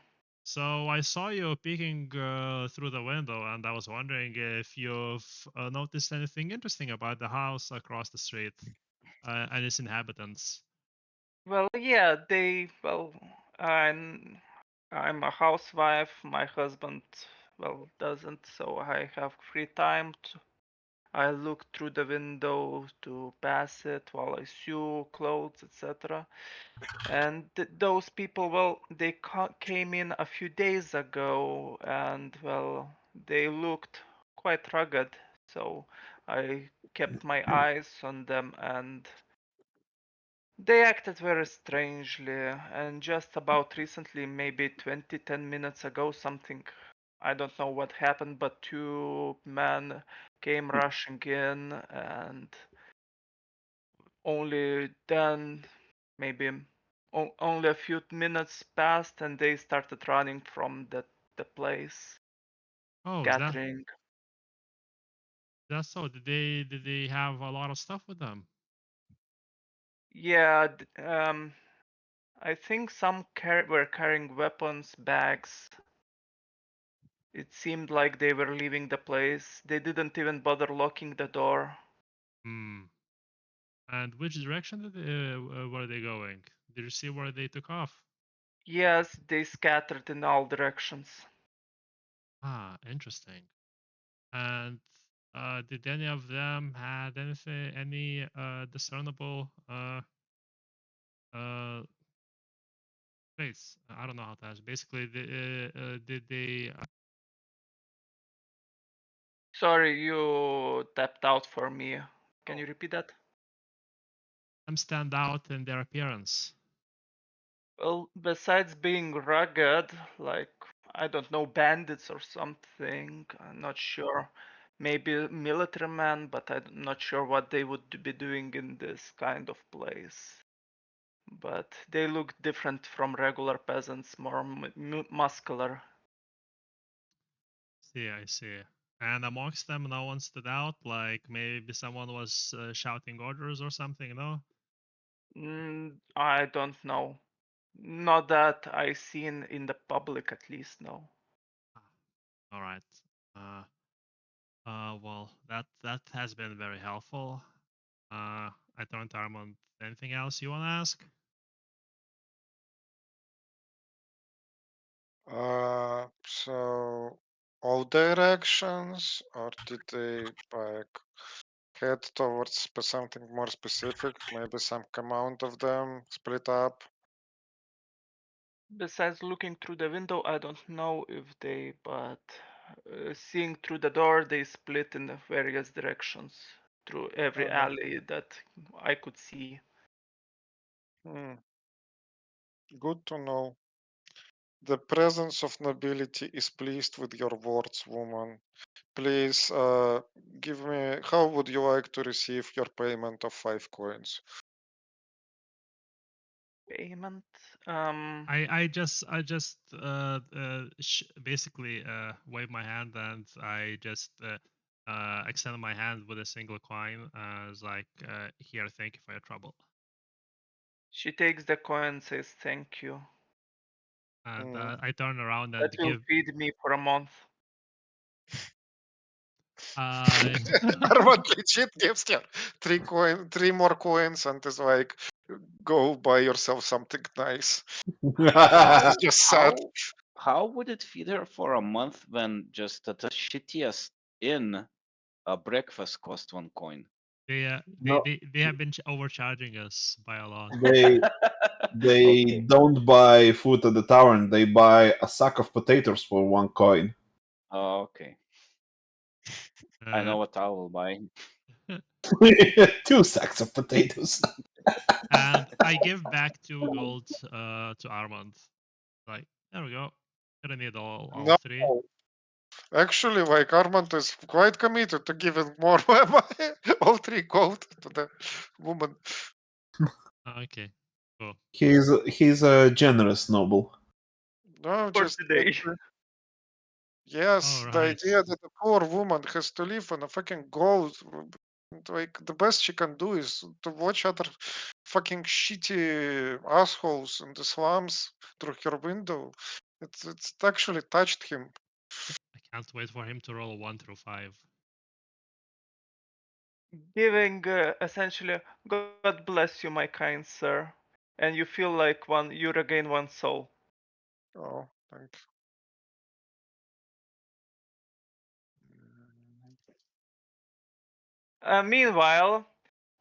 So I saw you peeking through the window, and I was wondering if you've noticed anything interesting about the house across the street and its inhabitants. Well, yeah, I'm a housewife. My husband, well, doesn't, so I have free time. I look through the window to pass it while I sew clothes, etc. And those people, well, they came in a few days ago, and well, they looked quite rugged. So I kept my eyes on them, and they acted very strangely. And just about recently, maybe 10 minutes ago, something, I don't know what happened, but two men came rushing in, and only then, maybe only a few minutes passed, and they started running from the place, Oh, is scattering. that so? Did they have a lot of stuff with them? Yeah, I think some were carrying weapons, bags. It seemed like they were leaving the place. They didn't even bother locking the door. Hmm. And which direction were they going? Did you see where they took off? Yes, they scattered in all directions. Ah, interesting. And did any of them had any discernible uh face? I don't know how to ask. Basically, did they Sorry, you tapped out for me. Can you repeat that? stand out in their appearance? Well, besides being rugged, like, I don't know, bandits or something, I'm not sure. Maybe military men, but I'm not sure what they would be doing in this kind of place. But they look different from regular peasants, more muscular. See, I see. And amongst them, no one stood out. Like maybe someone was shouting orders or something. No. I don't know. Not that I seen in the public, at least, no. Ah, all right. Uh, well, that has been very helpful. I turned to Armand. Anything else you want to ask? So all directions, or did they like head towards something more specific? Maybe some amount of them split up. Besides looking through the window, I don't know if they, but seeing through the door, they split in the various directions through every Uh, alley that I could see. hmm, Good to know. The presence of nobility is pleased with your words, woman. Please give me. How would you like to receive your payment of 5 coins? Payment? I just basically wave my hand and I just extend my hand with a single coin as like here, thank you for your trouble. She takes the coin and says thank you. And Hmm. I turn around That and will give feed me for a month. uh Armand legit gives you 3 more coins, and is like, go buy yourself something nice. How It's just sad. how would it feed her for a month when just at the shittiest inn a breakfast cost 1 coin? they No, they have been overcharging us by a lot. they Okay. don't buy food at the tavern. They buy a sack of potatoes for 1 coin. Oh, okay. I Uh, know what I will buy. 2 sacks of potatoes. and I give back 2 gold to Armand. Like there we go. Gonna need all No, three. actually, like Armand is quite committed to giving more all 3 gold to the woman. Okay, cool. He's a generous noble. No, For just today. All yes, the right. idea that a poor woman has to live on a fucking gold And, like, the best she can do is to watch other fucking shitty assholes in the slums through her window. It's actually touched him. I can't wait for him to roll 1 through 5. Giving essentially, God bless you, my kind sir, and you feel like you regain 1 soul. Oh, thank Meanwhile,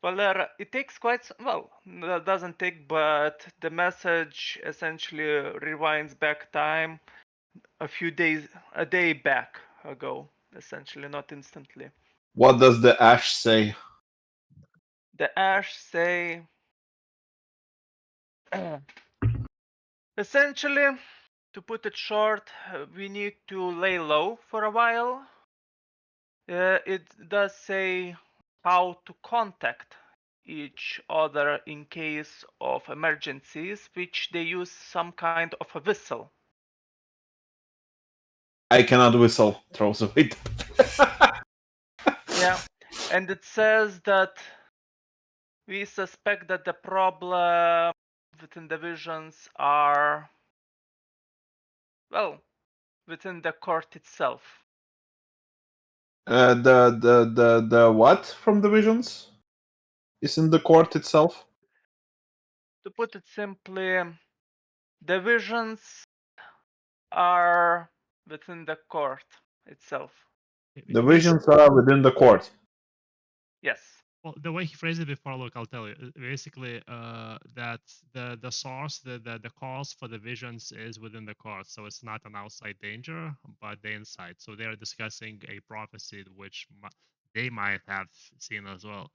Valera, it takes quite well. That doesn't take, but the message essentially rewinds back time a day back ago, essentially, not instantly. What does the ash say? The ash say, essentially, to put it short, we need to lay low for a while. It does say how to contact each other in case of emergencies, which they use some kind of a whistle. I cannot whistle. Throws away. Yeah, and it says that we suspect that the problem within the visions are, well, within the court itself. The what from the visions is in the court itself. To put it simply, the visions are within the court itself. The visions are within the court. Yes. Well, the way he phrased it before, look, I'll tell you. Basically, that the source, the cause for the visions is within the court, so it's not an outside danger, but the inside. So they're discussing a prophecy which they might have seen as well.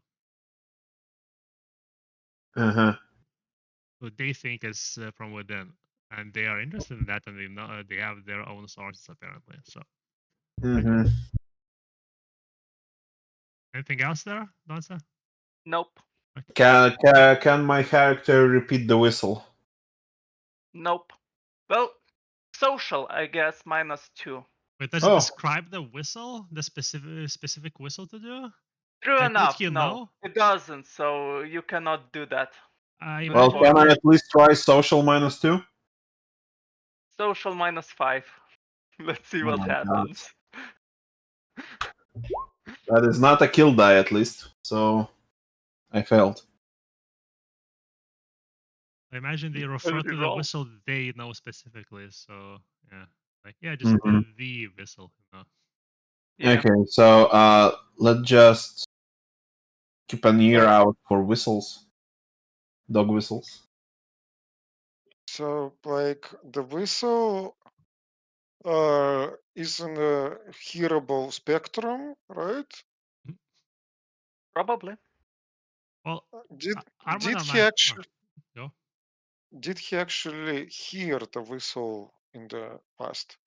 So they think is from within, and they are interested in that, and they know they have their own sources apparently. So, anything else there, Danza? Nope. Can my character repeat the whistle? Nope. Well, social, I guess, -2. Wait, does it describe the whistle, the specific whistle to do? True Like, enough, would he no, know? it doesn't. So you cannot do that. Well, can I at least try social -2? Social -5. Let's see what happens. That is not a kill die, at least. So I failed. I imagine they refer to the whistle they know specifically. So yeah, like just the whistle. You know? Yeah. Okay, so let's just keep an ear out for whistles, dog whistles. So, like, the whistle is in a hearable spectrum, right? Probably. Well, did Armand he actually go? Did he actually hear the whistle in the past?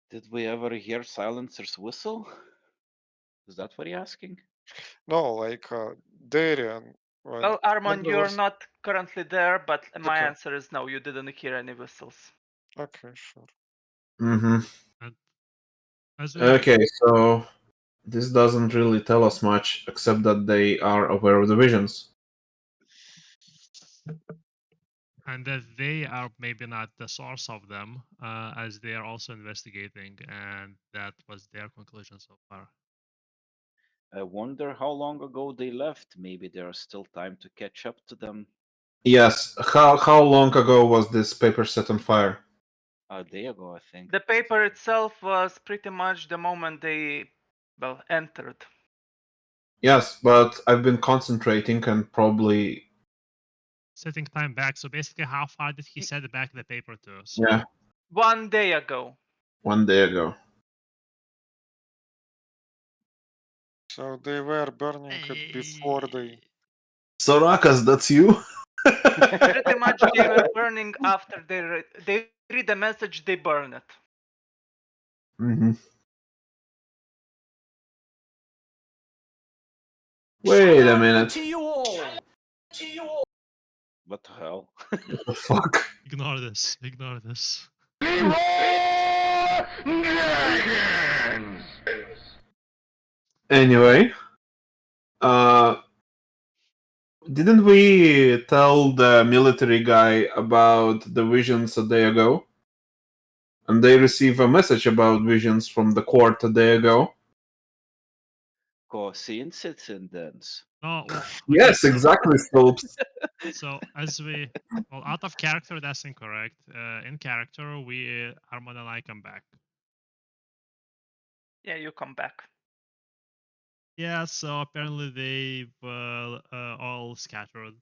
Did we ever hear Silencer's whistle? Is that what you're asking? No, like Darian. Well, Armand, you're not currently there, but my Okay. answer is no, you didn't hear any whistles. Okay, sure. Okay, so this doesn't really tell us much, except that they are aware of the visions. And that they are maybe not the source of them, as they are also investigating, and that was their conclusion so far. I wonder how long ago they left. Maybe there's still time to catch up to them. Yes. How long ago was this paper set on fire? A day ago, I think. The paper itself was pretty much the moment they, well, entered. Yes, but I've been concentrating and probably setting time back. So basically, how far did he set back the paper to? So yeah. 1 day ago. 1 day ago. So they were burning it before they. Sorakas, that's you? Pretty much they were burning after they read the message, they burn it. Wait a minute. What the hell? What the fuck? Ignore this. Ignore this. Anyway, didn't we tell the military guy about the visions a day ago? And they receive a message about visions from the court a day ago. Coincidence. No, well, okay, Yes, exactly, Stolps. So as we, well, out of character, that's incorrect. In character, we Armand and I come back. Yeah, you come back. Yeah, so apparently they've all scattered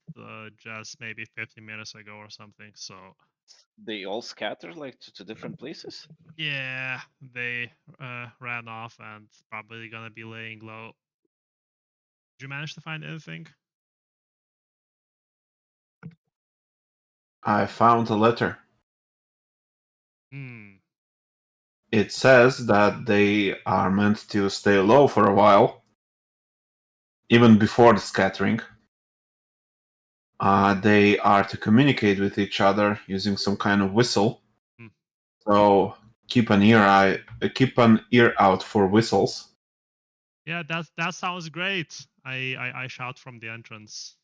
just maybe 50 minutes ago or something. So They all scattered like to different places. yeah, they ran off and probably gonna be laying low. Did you manage to find anything? I found a letter. Hmm. It says that they are meant to stay low for a while, even before the scattering. They are to communicate with each other using some kind of whistle. Hmm. So keep an ear out for whistles. Yeah, that sounds great. I shout from the entrance.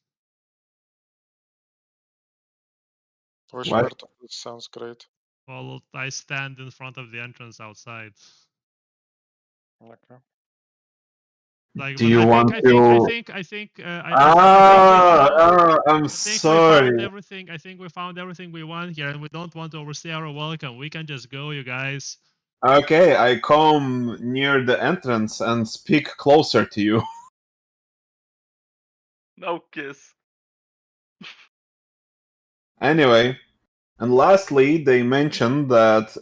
Which What? part of it sounds great? Well, I stand in front of the entrance outside. Okay. Like, Do but you want I to? think I'm I think we found sorry. everything. I think we found everything we want here, and we don't want to overstay our welcome. We can just go, you guys. Okay, I come near the entrance and speak closer to you. No kiss. Anyway, and lastly, they mentioned that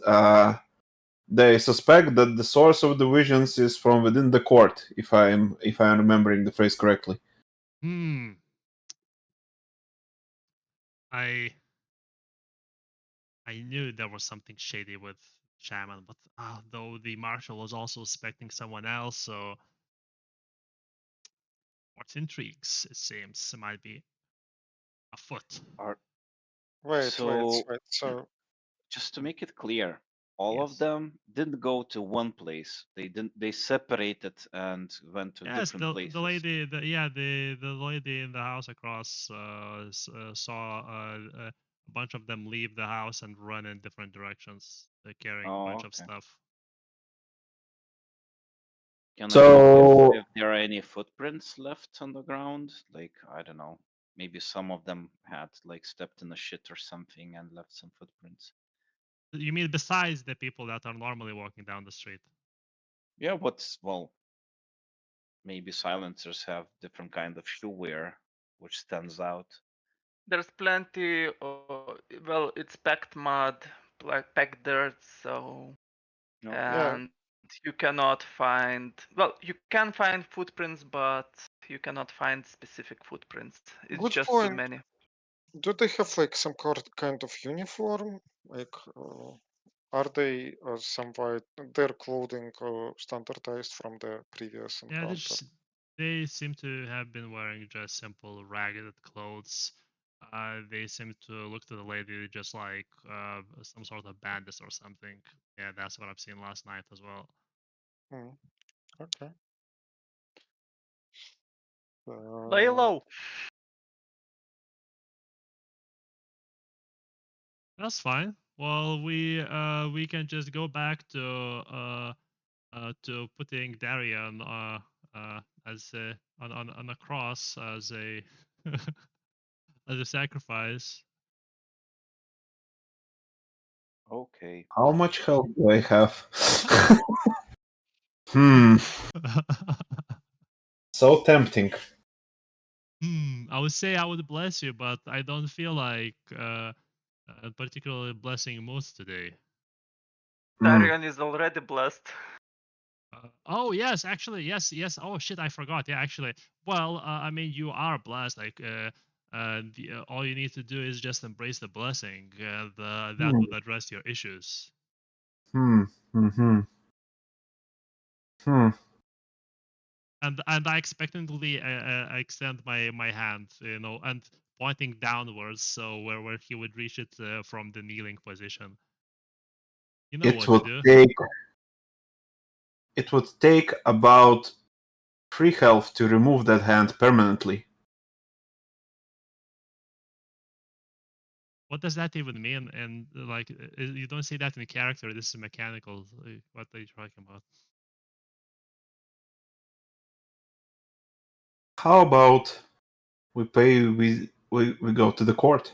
they suspect that the source of the visions is from within the court. If I'm remembering the phrase correctly. I knew there was something shady with Shaman, but though the marshal was also suspecting someone else, so what intrigues, it seems, might be afoot. Wait. So So just to make it clear, all of Yes. them didn't go to one place. They didn't. They separated and went to Yes, different the places. lady, the lady in the house across saw a bunch of them leave the house and run in different directions, carrying a Oh, bunch of okay. stuff. Can I look So if there are any footprints left on the ground? Like, I don't know. Maybe some of them had like stepped in a shit or something and left some footprints. You mean besides the people that are normally walking down the street? Yeah, well, maybe silencers have different kind of shoe wear, which stands out. There's plenty. Well, it's packed mud, packed dirt, so No. yeah, and you cannot find. Well, you can find footprints, but you cannot find specific footprints. It's good just too point. many. Do they have like some kind of uniform? Like, are they somewhat their clothing standardized from the previous Yeah, encounter? they seem to have been wearing just simple ragged clothes. They seem to look to the lady just like some sort of bandits or something. Yeah, that's what I've seen last night as well. Hmm. Okay. Lay low. That's fine. Well, we can just go back to putting Darian as on a cross as a as a sacrifice. Okay. how much help do I have? Hmm. So tempting. I would say I would bless you, but I don't feel like particularly blessing most today. Hmm. Darian is already blessed. Oh yes, actually yes. Oh shit, I forgot. Yeah, actually, well, I mean, you are blessed. Like, all you need to do is just embrace the blessing. That Hmm. would address your issues. Hmm. Hmm. Hmm. And I expectantly extend my hand, and pointing downwards, so where he would reach it from the kneeling position. You know It what to would do. take. It would take about free health to remove that hand permanently. What does that even mean? And like, you don't see that in the character. This is mechanical. What are you talking about? How about we go to the court?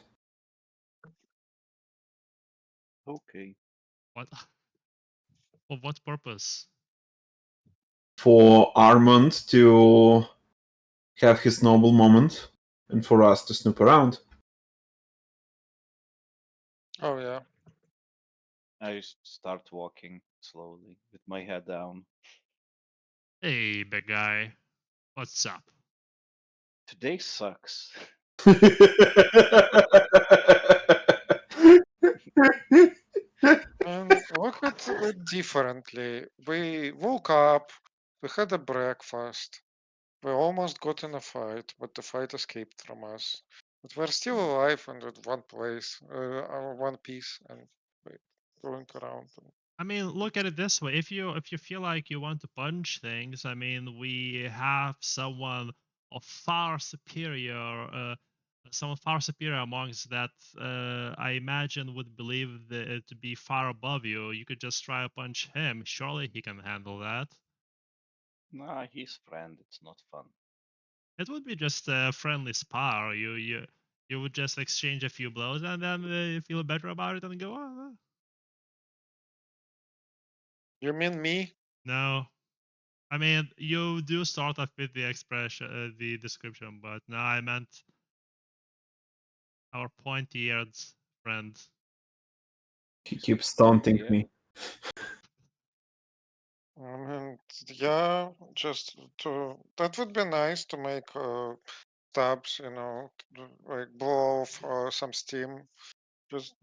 Okay. What? For what purpose? For Armand to have his noble moment, and for us to snoop around. Oh yeah. I start walking slowly with my head down. Hey, big guy. What's up? Today sucks. And look at it differently. We woke up, we had a breakfast, we almost got in a fight, but the fight escaped from us. But we're still alive and at one place, one piece, and we're going around. I mean, look at it this way. If you feel like you want to punch things, I mean, we have someone far superior amongst that. I imagine would believe to be far above you. You could just try to punch him. Surely he can handle that. Nah, he's friend. It's not fun. It would be just a friendly spar. You would just exchange a few blows and then feel better about it and go, oh, You mean me? no. I mean, you do start off with the expression, the description, but no, I meant our pointy-eared friend. He keeps taunting me. I mean, yeah, just to that would be nice to make tabs, like blow off some steam.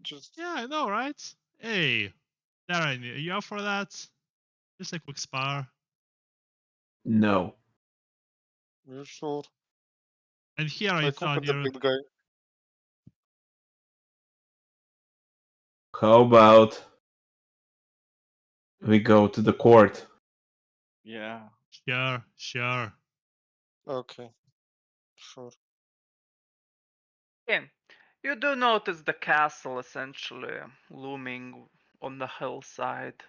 Just Yeah, I know, right? Hey, Darren, you up for that? Just a quick spar. No. you sure? And here I Like look thought at the you're. big guy. How about we go to the court? Yeah. Sure. Okay, sure. Okay. You do notice the castle essentially looming on the hillside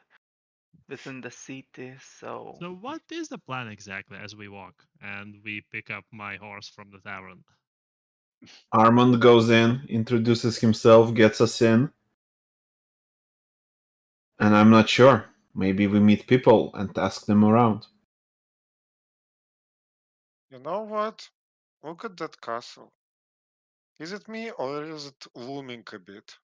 within the city, so So what is the plan exactly as we walk and we pick up my horse from the tavern? Armand goes in, introduces himself, gets us in, and I'm not sure. Maybe we meet people and ask them around. You know what? Look at that castle. Is it me or is it looming a bit?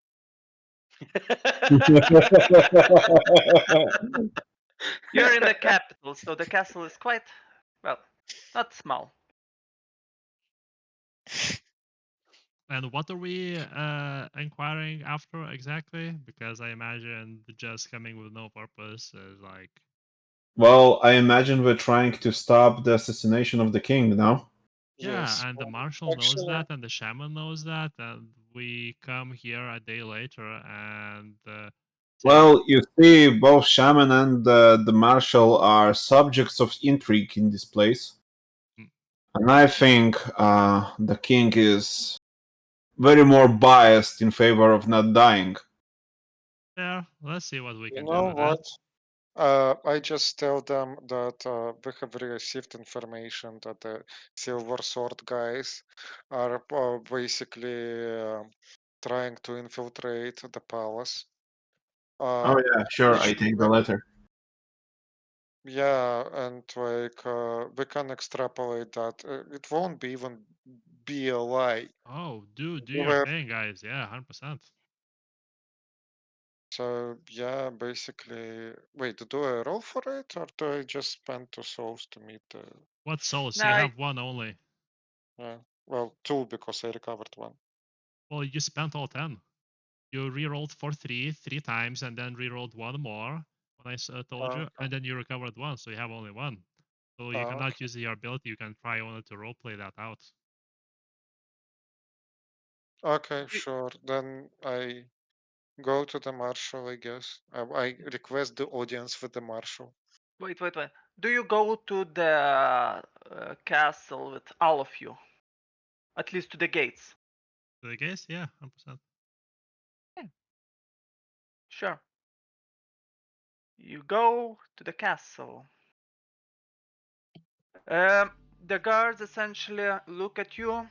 you're in the capital, so the castle is quite, well, not small. And what are we inquiring after exactly? Because I imagine just coming with no purpose is like. Well, I imagine we're trying to stop the assassination of the king now. Yes. Yeah, and the marshal knows Actually, that, and the shaman knows that, and we come here a day later and take. Well, you see, both shaman and the marshal are subjects of intrigue in this place. Mm. And I think the king is very more biased in favor of not dying. Yeah, let's see what we you can do know with that. what? I just tell them that we have received information that the Silver Sword guys are basically trying to infiltrate the palace. Oh yeah, sure, Which I take the letter. yeah, and like we can extrapolate that it won't be even be a lie. Oh, do We your were thing, guys. Yeah, 100%. so yeah, basically. Wait, do I roll for it or do I just spend 2 souls to meet the? What souls? You Now, have one only. Yeah, well, 2 because I recovered 1. Well, you spent all 10. You rerolled for three times, and then rerolled one more when I told you, Okay. and then you recovered one, so you have only one. So you cannot Okay. use your ability. You can try only to roleplay that out. Okay, sure. Then I go to the marshal, I guess. I request the audience with the marshal. wait. Do you go to the castle with all of you? At least to the gates? To the gates? Yeah, 100%. Sure. You go to the castle. The guards essentially look at you.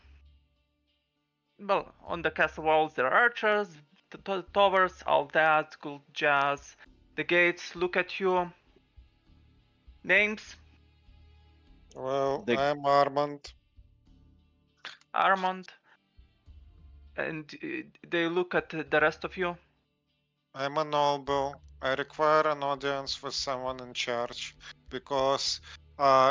Well, on the castle walls there are archers, towers, all that, cool jazz. The gates look at you. Names? Well, The- I'm Armand. Armand. And they look at the rest of you. I'm a noble. I require an audience with someone in charge because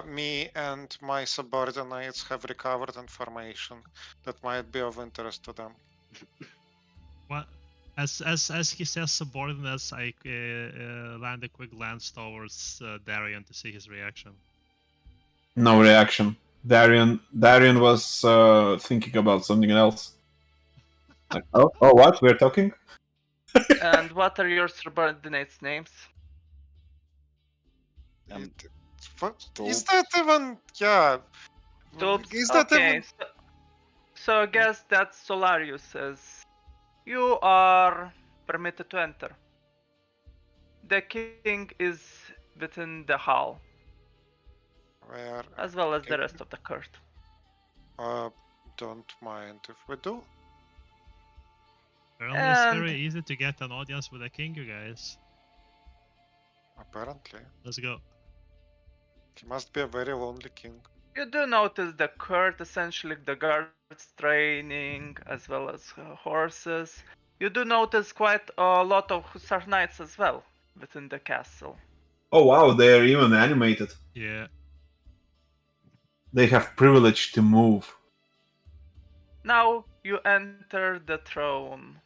me and my subordinates have recovered information that might be of interest to them. What? As he says subordinates, I land a quick glance towards Darian to see his reaction. No reaction. Darian was thinking about something else. Like, oh, what? We're talking? And what are your subordinates' names? Is that even? Yeah. Tubes? Is that Okay, even? so I guess that Solarius says you are permitted to enter. The king is within the hall, Where? as well as the rest of the court. Don't mind if we do. Apparently, it's very And easy to get an audience with a king, you guys. Apparently, Let's go. he must be a very lonely king. you do notice the court, essentially the guards training, as well as horses. You do notice quite a lot of hussar knights as well within the castle. Oh wow, they're even animated. Yeah. They have privilege to move. Now you enter the throne,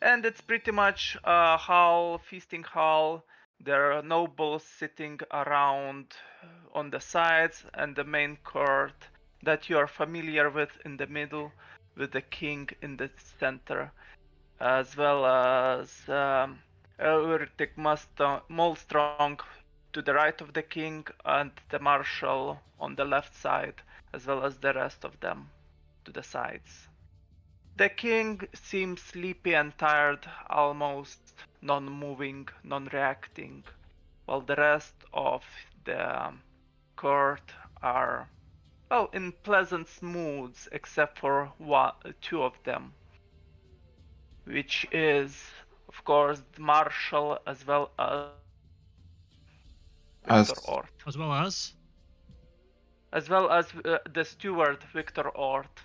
and it's pretty much a hall, feasting hall. There are nobles sitting around on the sides, and the main court that you are familiar with in the middle, with the king in the center, as well as Ulrich Molstrong to the right of the king, and the marshal on the left side, as well as the rest of them to the sides. The king seems sleepy and tired, almost non-moving, non-reacting, while the rest of the court are, well, in pleasant moods, except for two of them, which is, of course, the marshal as well as As Victor Ort, As well as. as well as the steward Victor Ort.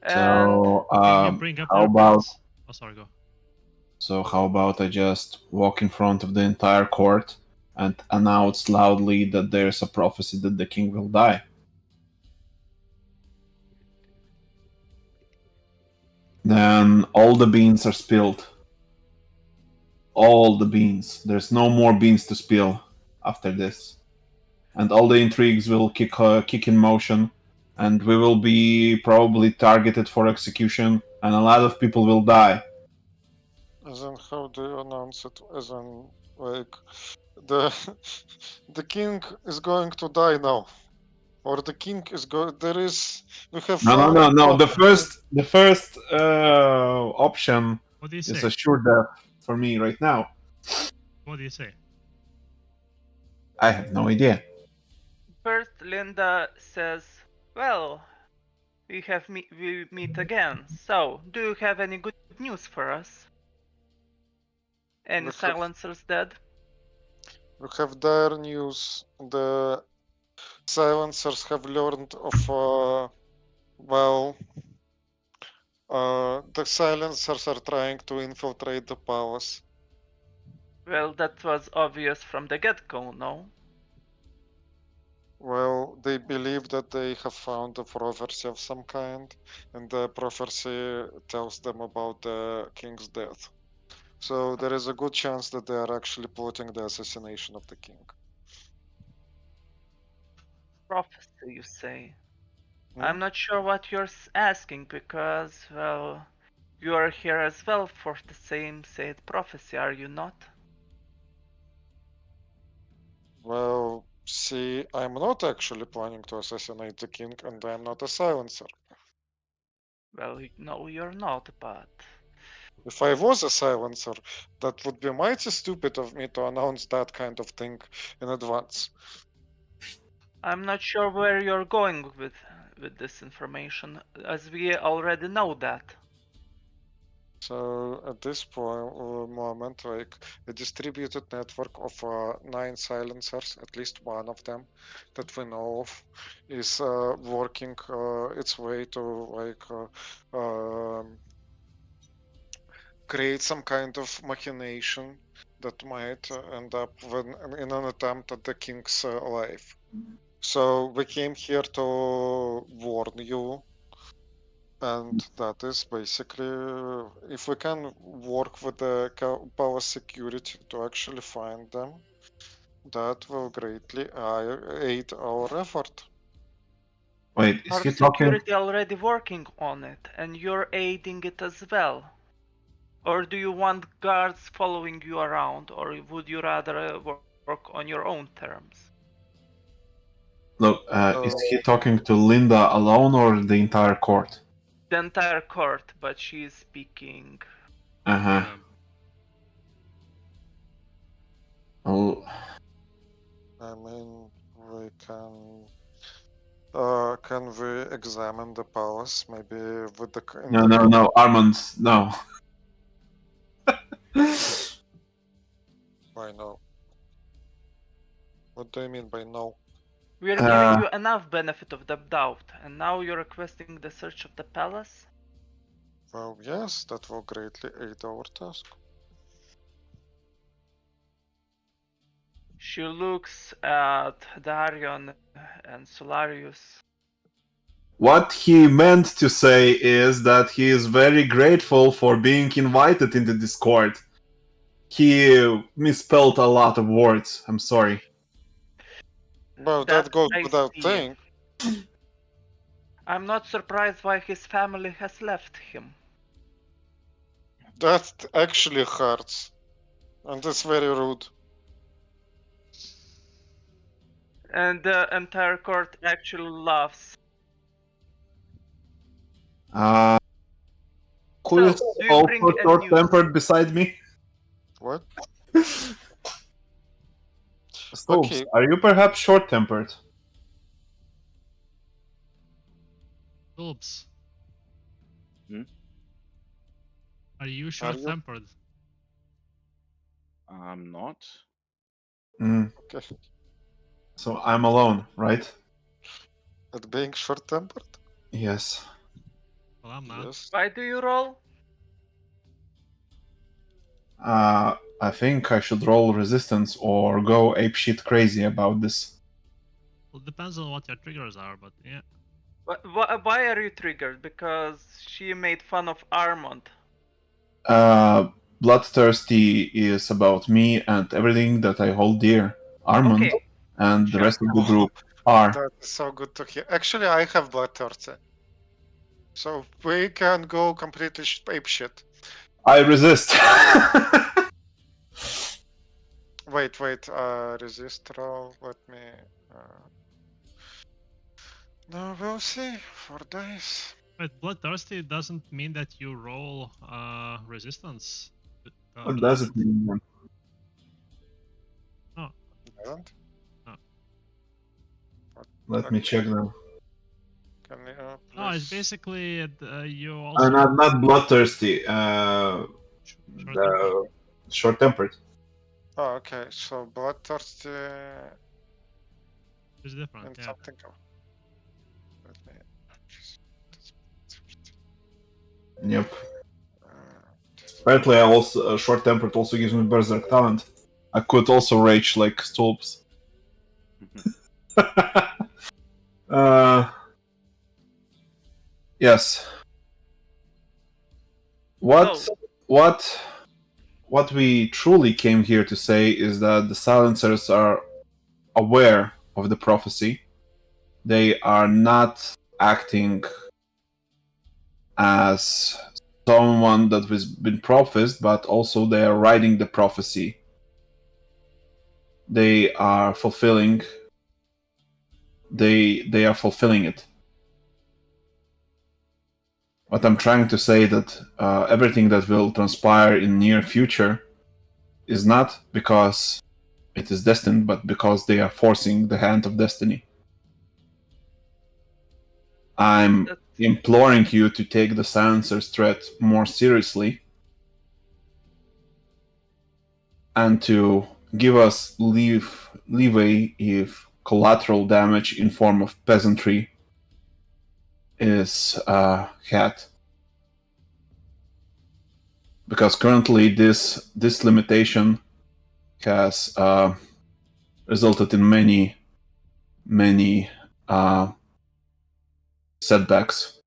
And so, Can you bring up how their about pants? Oh, sorry, go. how about I just walk in front of the entire court and announce loudly that there's a prophecy that the king will die? Then all the beans are spilled. All the beans. There's no more beans to spill after this. And all the intrigues will kick in motion, and we will be probably targeted for execution, and a lot of people will die. As in, how do you announce it? As in, like, the the king is going to die now, or the king is going. There is. We have found. No. The first option What do you is say? a sure death for me right now. What do you say? I have no idea. first, Linda says, "Well, we meet again. So, do you have any good news for us? Any silencers dead?" We have dire news. The silencers have learned of. The silencers are trying to infiltrate the palace. Well, that was obvious from the get-go, no? Well, they believe that they have found a prophecy of some kind, and the prophecy tells them about the king's death. So there is a good chance that they are actually plotting the assassination of the king. Prophecy, you say? Hmm? I'm not sure what you're asking because, well, you are here as well for the same said prophecy, are you not? Well, see, I'm not actually planning to assassinate the king, and I'm not a silencer. Well, no, you're not, but If I was a silencer, that would be mighty stupid of me to announce that kind of thing in advance. I'm not sure where you're going with this information, as we already know that. So at this moment, like a distributed network of 9 silencers, at least one of them that we know of, is working its way to like create some kind of machination that might end up in an attempt at the king's life. So we came here to warn you, and that is basically if we can work with the power security to actually find them, that will greatly aid our effort. Wait, is Our he talking? security already working on it, and you're aiding it as well. Or do you want guards following you around, or would you rather work on your own terms? Look, is he talking to Linda alone or the entire court? The entire court, but she is speaking. Uh-huh. Oh, I mean, we can we examine the palace maybe with the no, Armand, no. Why no? What do you mean by no? We're giving you enough benefit of the doubt, and now you're requesting the search of the palace? Well, yes, that will greatly aid our task. She looks at Darion and Solarius. What he meant to say is that he is very grateful for being invited into this court. He misspelled a lot of words. I'm sorry. Well, that goes I without see. saying. I'm not surprised why his family has left him. That actually hurts. And it's very rude. And the entire court actually laughs. Who So, is do you also bring a short-tempered beside me? What? Stoops, Okay. are you perhaps short-tempered? Oops. Hmm? Are you short-tempered? I'm not. Okay. So I'm alone, right? At being short-tempered? Yes. Well, I'm not. Yes. Why do you roll? I think I should roll resistance or go apeshit crazy about this. Well, it depends on what your triggers are, but yeah. Why are you triggered? Because she made fun of Armand. Bloodthirsty is about me and everything that I hold dear. Armand Okay. and the Sure. rest of the group are. That is so good to hear. Actually, I have bloodthirsty. So we can go completely apeshit. I resist. Wait, resist roll. Let me. No, we'll see. 4 dice. But bloodthirsty doesn't mean that you roll resistance. What does it mean? Then? Oh. Doesn't? Oh. Let me check now. Can you, No, it's please? basically you also. Not bloodthirsty. Short-tempered. Short-tempered. Oh, okay. So bloodthirsty. It's different. And Yeah. something else. Let me. Yep. Apparently, I also short-tempered also gives me berserk talent. I could also rage like Stoops. Yes. What we truly came here to say is that the silencers are aware of the prophecy. They are not acting as someone that has been prophesied, but also they are writing the prophecy. they are fulfilling. They are fulfilling it. But I'm trying to say that everything that will transpire in near future is not because it is destined, but because they are forcing the hand of destiny. I'm imploring you to take the silencer's threat more seriously and to give us leeway if collateral damage in form of peasantry is had. Because currently this limitation has resulted in many setbacks.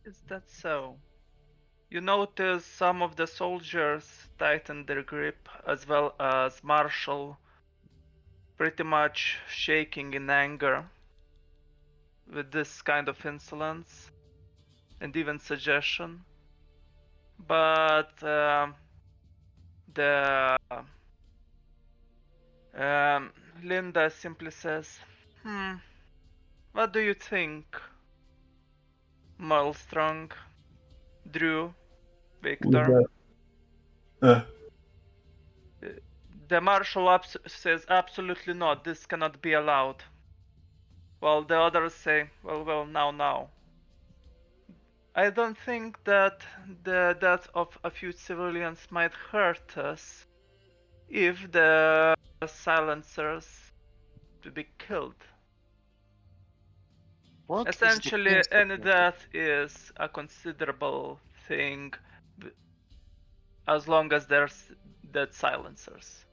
Is that so? You notice some of the soldiers tighten their grip, as well as Marshall pretty much shaking in anger with this kind of insolence and even suggestion. But the Linda simply says, what do you think, Malstrong, Drew, Victor? The marshal says absolutely not, this cannot be allowed. While the others say, well, now. I don't think that the death of a few civilians might hurt us if the silencers to be killed. What is the Essentially, king's any opinion? death is a considerable thing as long as there's dead silencers.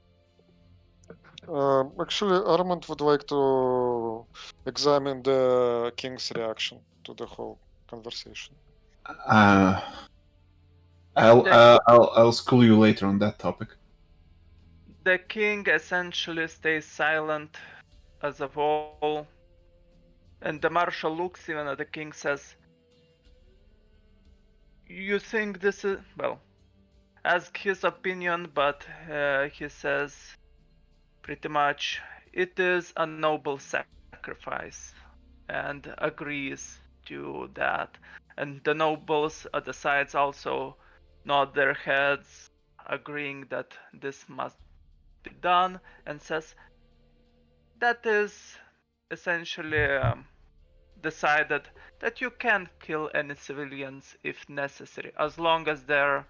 Actually, Armand would like to examine the king's reaction to the whole conversation. I'll school you later on that topic. The king essentially stays silent as a whole, and the marshal looks even at the king, says, you think this is, well, ask his opinion, but he says pretty much it is a noble sacrifice and agrees to that. And the nobles at the sides also nod their heads, agreeing that this must be done, and says that is essentially decided that you can kill any civilians if necessary, as long as they're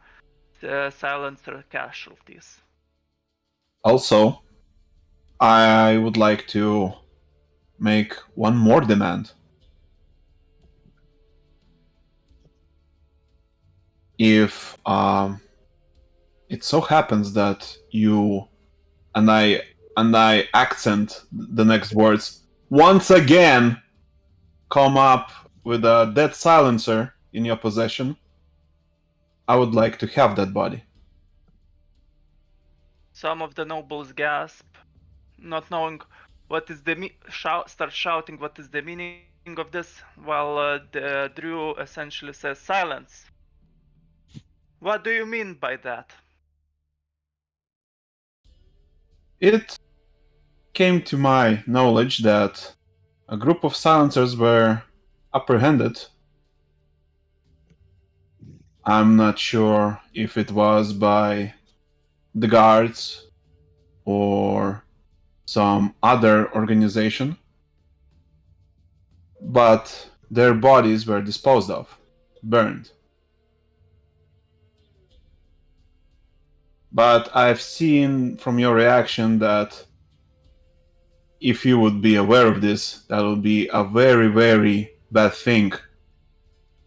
silencer casualties. Also, I would like to make one more demand. If it so happens that you and I accent the next words once again come up with a dead silencer in your possession, I would like to have that body. Some of the nobles gasp, not knowing what is the start shouting what is the meaning of this, while the Drew essentially says silence. What do you mean by that? It came to my knowledge that a group of silencers were apprehended. I'm not sure if it was by the guards or some other organization, but their bodies were disposed of, burned. But I've seen from your reaction that if you would be aware of this, that would be a very, very bad thing.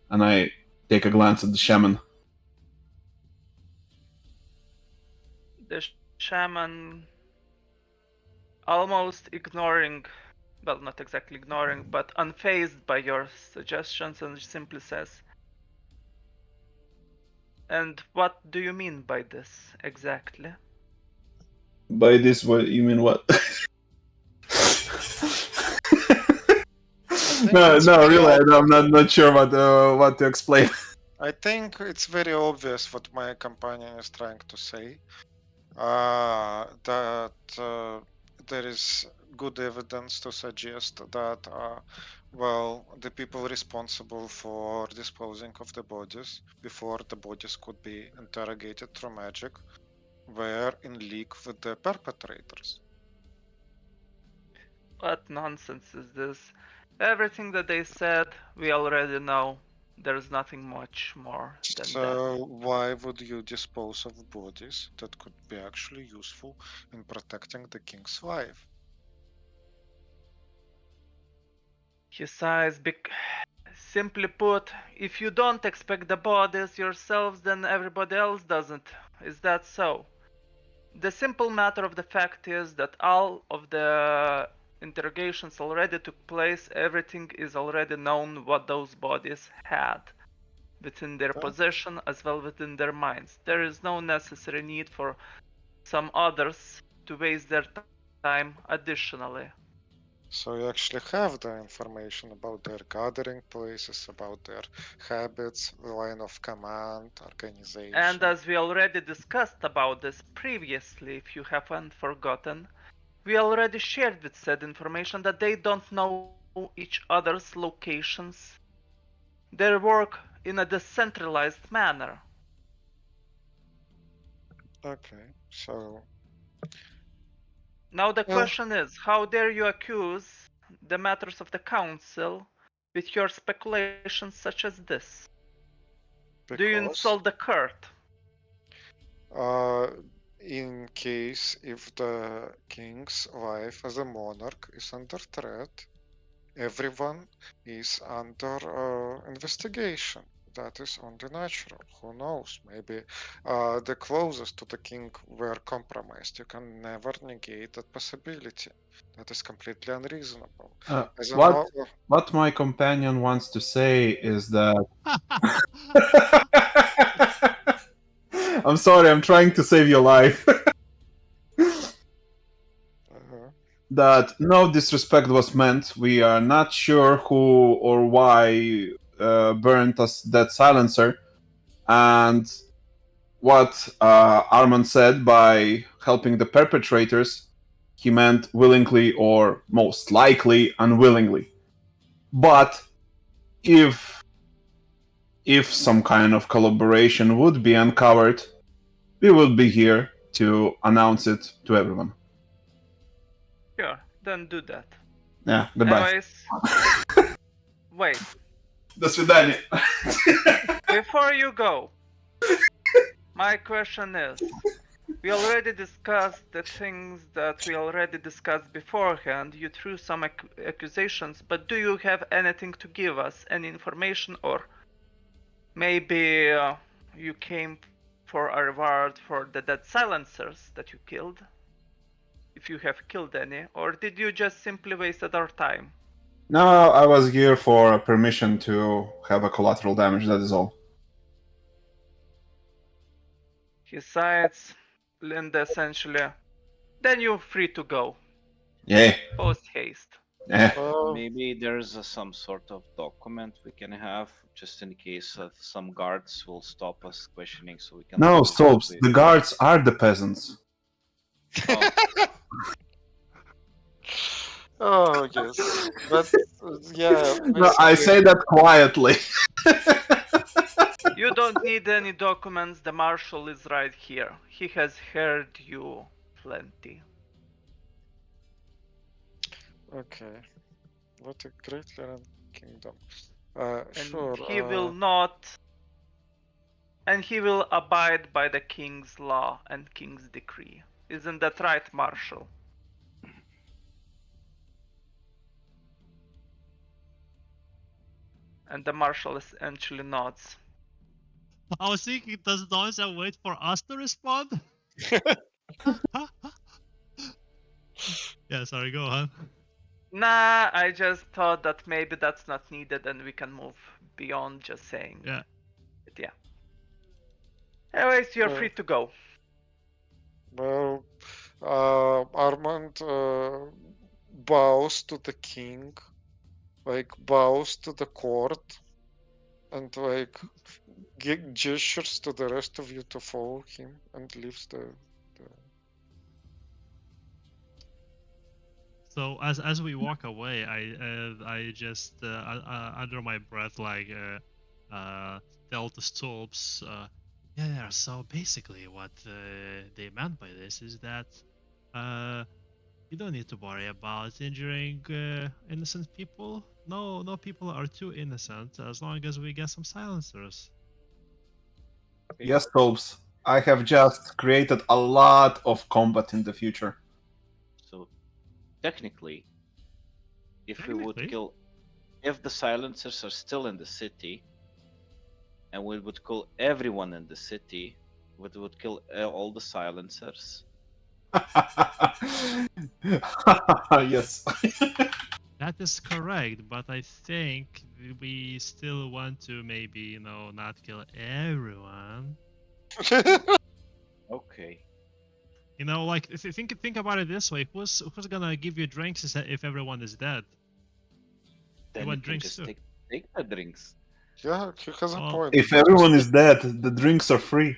And I take a glance at the shaman. The shaman, almost ignoring, well, not exactly ignoring, but unfazed by your suggestions, and simply says, and what do you mean by this exactly? By this, what you mean? What? No, really, I'm not sure what to explain. I think it's very obvious what my companion is trying to say. that there is good evidence to suggest that, well, the people responsible for disposing of the bodies before the bodies could be interrogated through magic were in league with the perpetrators. What nonsense is this? Everything that they said, we already know. There's nothing much more than that. So why would you dispose of bodies that could be actually useful in protecting the king's wife? He sighs. Simply put, if you don't expect the bodies yourselves, then everybody else doesn't. Is that so? The simple matter of the fact is that all of the interrogations already took place, everything is already known what those bodies had within their Okay. possession as well within their minds. There is no necessary need for some others to waste their time additionally. So you actually have the information about their gathering places, about their habits, the line of command, organization. And as we already discussed about this previously, if you haven't forgotten, we already shared with said information that they don't know each other's locations. They work in a decentralized manner. Okay, so Now the well, question is, how dare you accuse the matters of the council with your speculations such as this? Do you because insult the court? in case if the king's wife as a monarch is under threat, everyone is under investigation. That is only natural. Who knows? Maybe the closest to the king were compromised. You can never negate that possibility. That is completely unreasonable. As a What no- what my companion wants to say is that I'm sorry, I'm trying to save your life. That no disrespect was meant. We are not sure who or why burned us that silencer, and what Armand said by helping the perpetrators, he meant willingly or most likely unwillingly. But if some kind of collaboration would be uncovered, we would be here to announce it to everyone. Sure, then do that. Yeah, goodbye. Anyways, wait. До свидания. Before you go, my question is, we already discussed the things that we already discussed beforehand. You threw some accusations, but do you have anything to give us? Any information, or maybe you came for a reward for the dead silencers that you killed? If you have killed any, or did you just simply wasted our time? No, I was here for permission to have a collateral damage, that is all. He sighs, Linda essentially. Then you're free to go. Yeah. Post haste. Yeah. Maybe there's some sort of document we can have, just in case some guards will stop us questioning, so we can. No, discuss Stolps, with- the guards are the peasants. Oh, Oh yes, but yeah. No, I basically- say that quietly. You don't need any documents, the marshal is right here. He has heard you plenty. Okay, what a great little kingdom. And Sure. he will not. And he will abide by the king's law and king's decree. Isn't that right, marshal? And the marshal essentially nods. I was thinking, does Noisa wait for us to respond? Yeah, sorry, go on. Nah, I just thought that maybe that's not needed and we can move beyond just saying. Yeah. But yeah. Anyways, you're free to go. Well, Armand bows to the king, like bows to the court, and like gestures to the rest of you to follow him, and leaves the So as we walk away, I just under my breath tell the Stolps, yeah. So basically, what they meant by this is that you don't need to worry about injuring innocent people. No people are too innocent as long as we get some silencers. Yes, Tobes. I have just created a lot of combat in the future. So technically, if we would Technically. kill, if the silencers are still in the city, and we would kill everyone in the city, we would kill all the silencers. Yes. That is correct, but I think we still want to maybe, not kill everyone. Okay. Like think about it this way: who's gonna give you drinks if everyone is dead? Then you want can drinks just too. take the drinks. Yeah, he has a Well, point. If everyone is dead, the drinks are free.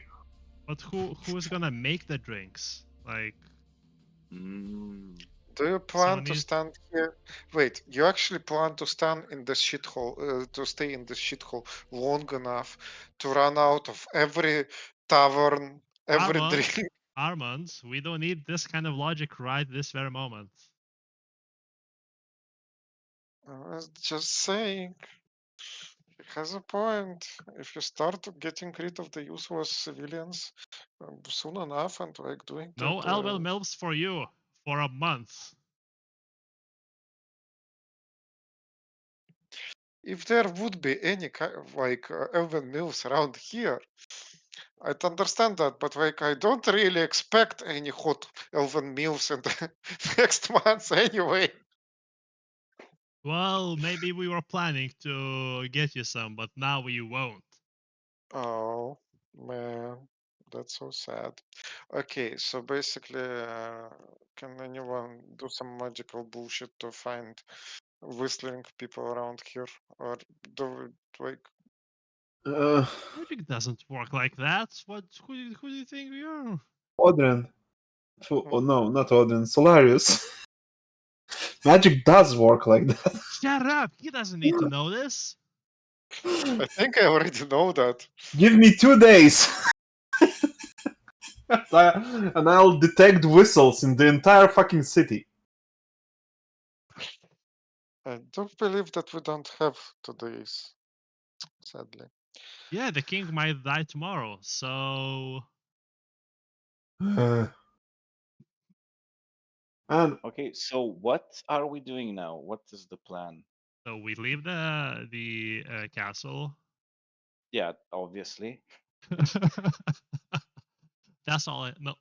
But who's gonna make the drinks? Like, Do you plan Someone to needs- stand here? Wait, you actually plan to stand in the shithole, to stay in the shithole long enough to run out of every tavern, every Armand, drink? Armand, we don't need this kind of logic right this very moment. Just saying, he has a point. If you start getting rid of the useless civilians soon enough and like doing No that, Elvel Mills for you for a month. if there would be any kind of like elven mills around here, I'd understand that, but like I don't really expect any hot elven mills in the next months anyway. Well, maybe we were planning to get you some, but now we won't. Oh man, that's so sad. Okay, so basically, can anyone do some magical bullshit to find whistling people around here, or do like? Magic doesn't work like that. Who do you think we are? Odrin. Oh no, not Odrin. Solarius. Magic does work like that. Shut up! He doesn't need to know this. I think I already know that. Give me 2 days. And I'll detect whistles in the entire fucking city. I don't believe that we don't have today's, sadly. Yeah, the king might die tomorrow, so And Okay, so what are we doing now? What is the plan? we leave the castle. Yeah, obviously. That's all. No.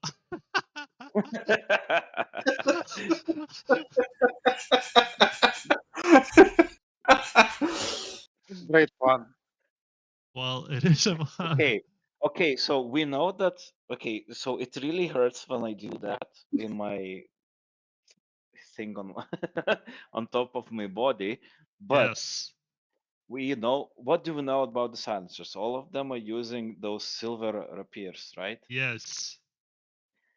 Great plan. Well, it is a Okay, so we know that. Okay, so it really hurts when I do that in my thing on on top of my body, but Yes. we know, what do we know about the silencers? All of them are using those silver rapiers, right? Yes.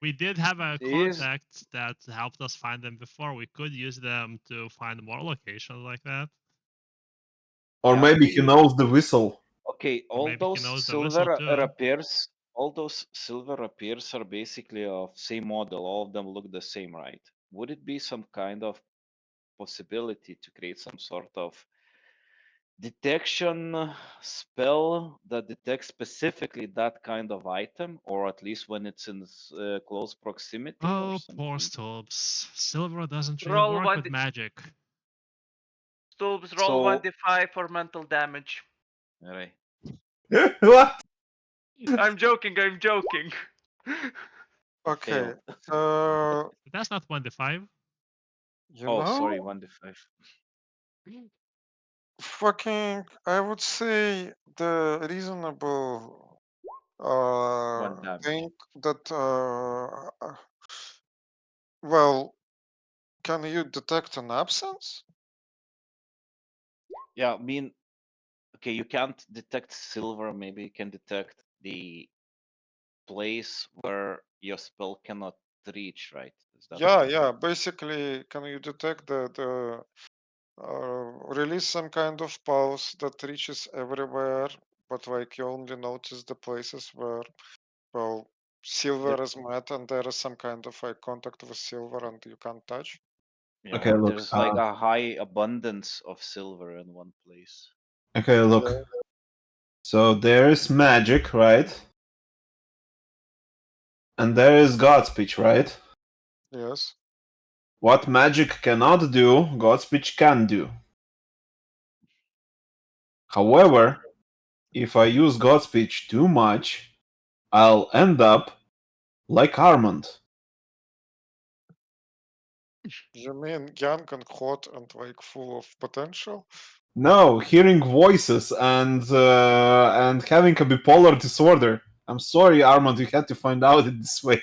We did have a Is contact that helped us find them before. We could use them to find more locations like that. or yeah, maybe he knows the whistle. okay, Or all maybe he those knows the whistle silver too. rapiers, all those silver rapiers are basically of same model. All of them look the same, right? Would it be some kind of possibility to create some sort of detection spell that detects specifically that kind of item, or at least when it's in close proximity or Oh, poor something? Stolps. Silver doesn't really Roll work one. with magic. Stoops, roll So, 1d5 for mental damage. right. What? I'm joking, I'm joking. Okay, Failed. so But that's not 1d5. you Oh, sorry, know, 1d5. fucking, I would say the reasonable One damage. thing that well, can you detect an absence? Yeah, I mean, okay, you can't detect silver. Maybe you can detect the place where your spell cannot reach, right? Is that Yeah, right? yeah. Basically, can you detect the release some kind of pulse that reaches everywhere, but like you only notice the places where, well, silver There, is met and there is some kind of like contact with silver and you can't touch. yeah, Okay, or look. there's like a high abundance of silver in one place. Okay, look. Yeah. So there's magic, right? And there is God speech, right? Yes. What magic cannot do, God speech can do. However, if I use God speech too much, I'll end up like Armand. You mean young and hot and like full of potential? No, hearing voices and having a bipolar disorder. I'm sorry, Armand, you had to find out it this way.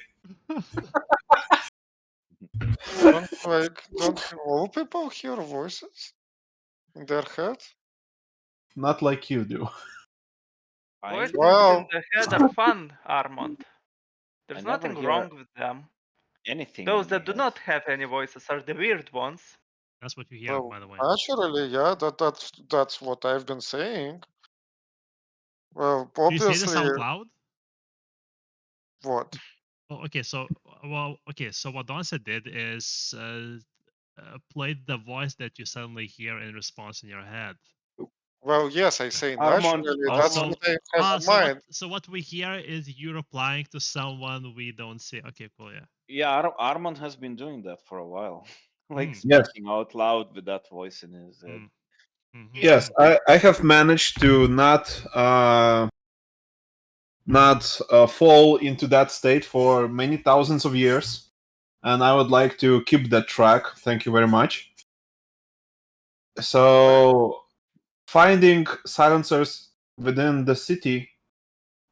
Don't all people hear voices in their head? Not like you do. I Voices in Well, the head are fun, Armand. I There's never nothing hear wrong with them. anything Those in my that do head. not have any voices are the weird ones. That's what you hear, well, by the way. naturally, yeah, that's what I've been saying. Well, Do you say this obviously, out loud? what? Well, okay, so so what Donsa did is played the voice that you suddenly hear in response in your head. Well, yes, I say Armand, naturally. That's Also, what I have in mind. so what we hear is you replying to someone we don't see. Okay, cool, yeah. Yeah, Armand has been doing that for a while, like Mm, Yes, speaking out loud with that voice in his head. mm, mm-hmm, yes, mm-hmm. I have managed to not fall into that state for many thousands of years, and I would like to keep that track. Thank you very much. So, finding silencers within the city,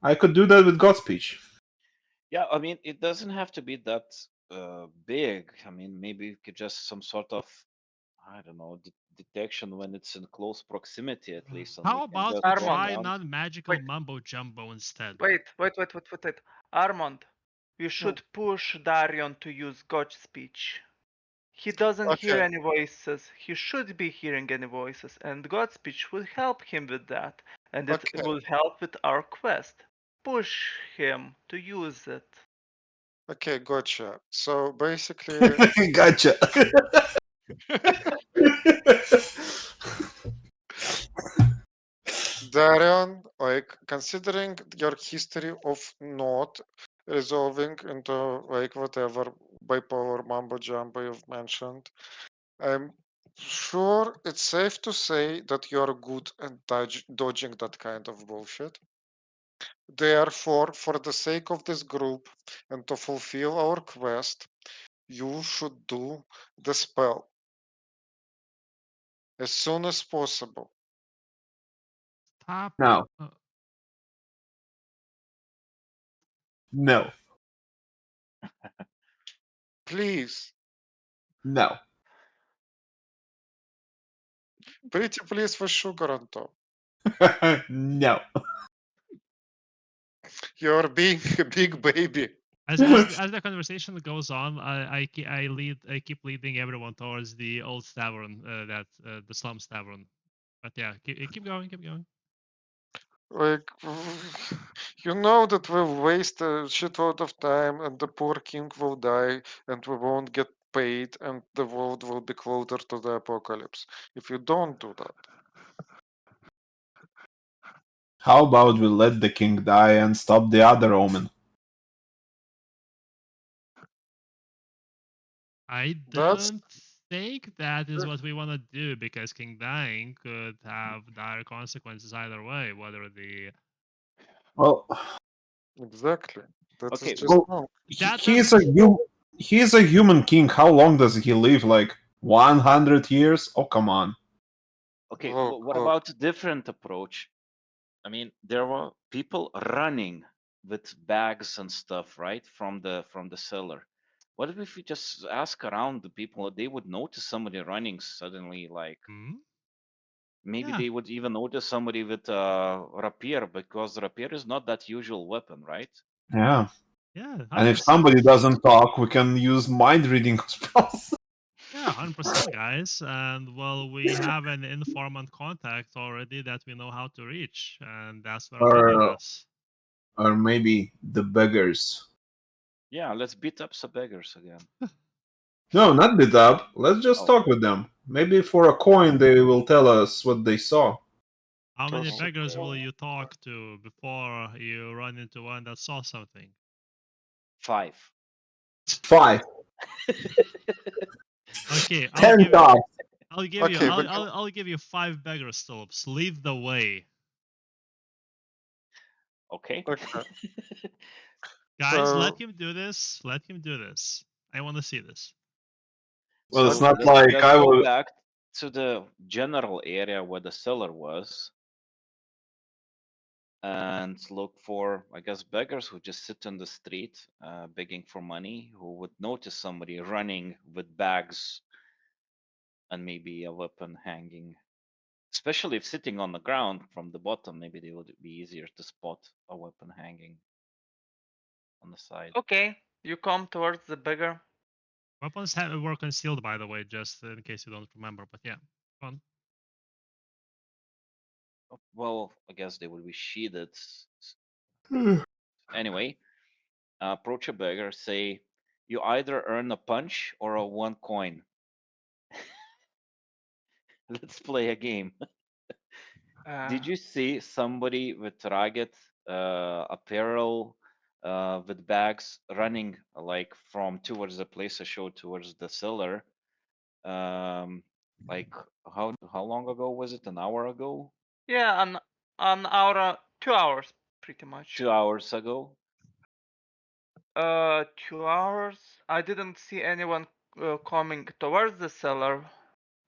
I could do that with God speech. Yeah, I mean, it doesn't have to be that big. I mean, maybe you could just some sort of, I don't know, detection when it's in close proximity at least, and we How can about just we walk Armand, try around. non-magical wait, mumbo jumbo instead? wait. Armand, you No, should push Darion to use God speech. He doesn't hear Okay, any voices. He should be hearing any voices, and God speech will help him with that, and it okay, will help with our quest. Push him to use it. okay, gotcha. So basically, Gotcha. Darion, like considering your history of not resolving into like whatever bipolar mumbo jumbo you've mentioned, I'm sure it's safe to say that you're good at dodging that kind of bullshit. Therefore, for the sake of this group and to fulfill our quest, you should do the spell as soon as possible. Stop. No, Uh, no, Please, no. pretty please with sugar on top. No. You're being a big baby. as the conversation goes on, I keep leading everyone towards the old tavern, the slums tavern. But yeah, keep going, keep going. Like, you know that we'll waste a shitload of time and the poor king will die and we won't get paid and the world will be closer to the apocalypse if you don't do that. How about we let the king die and stop the other omen? I That's don't think that is what we want to do because King dying could have dire consequences either way, whether the Well, exactly. That is okay, just well, wrong. that he's a doesn't he's a human king. How long does he live? Like 100 years? Oh, come on. okay. What Look, about a different approach? I mean, there were people running with bags and stuff, right, from the cellar. What if we just ask around the people? They would notice somebody running suddenly, like hmm? maybe Yeah. they would even notice somebody with rapier because rapier is not that usual weapon, right? Yeah. Yeah, 100%. And if somebody doesn't talk, we can use mind reading spells. Yeah, 100%, guys. And well, we have an informant contact already that we know how to reach, and that's where leading or, us. or maybe the beggars. Yeah, let's beat up some beggars again. No, not beat up. Let's just Oh. talk with them. Maybe for a coin they will tell us what they saw. How many Because, beggars will you talk to before you run into one that saw something? 5. 5. Okay, I'll 10 give you. talks. I'll give you. Okay, but I'll give you 5 beggar stulps. Lead the way, Okay. okay. guys. So Let him do this. Let him do this. I want to see this. Well, it's So not like let's I go will. back to the general area where the cellar was and look for, I guess, beggars who just sit on the street begging for money, who would notice somebody running with bags and maybe a weapon hanging. Especially if sitting on the ground from the bottom, maybe they would be easier to spot a weapon hanging on the side. Okay, you come towards the beggar. Weapons were concealed, by the way, just in case you don't remember. But yeah, fun. Well, I guess they would be sheathed. Anyway, approach a beggar, say, you either earn a punch or a 1 coin. Let's play a game. Did you see somebody with ragged apparel with bags running like from towards the place I showed towards the cellar? Like how long ago was it? An hour ago? Yeah, an hour, 2 hours, pretty much. 2 hours ago? 2 hours. I didn't see anyone coming towards the cellar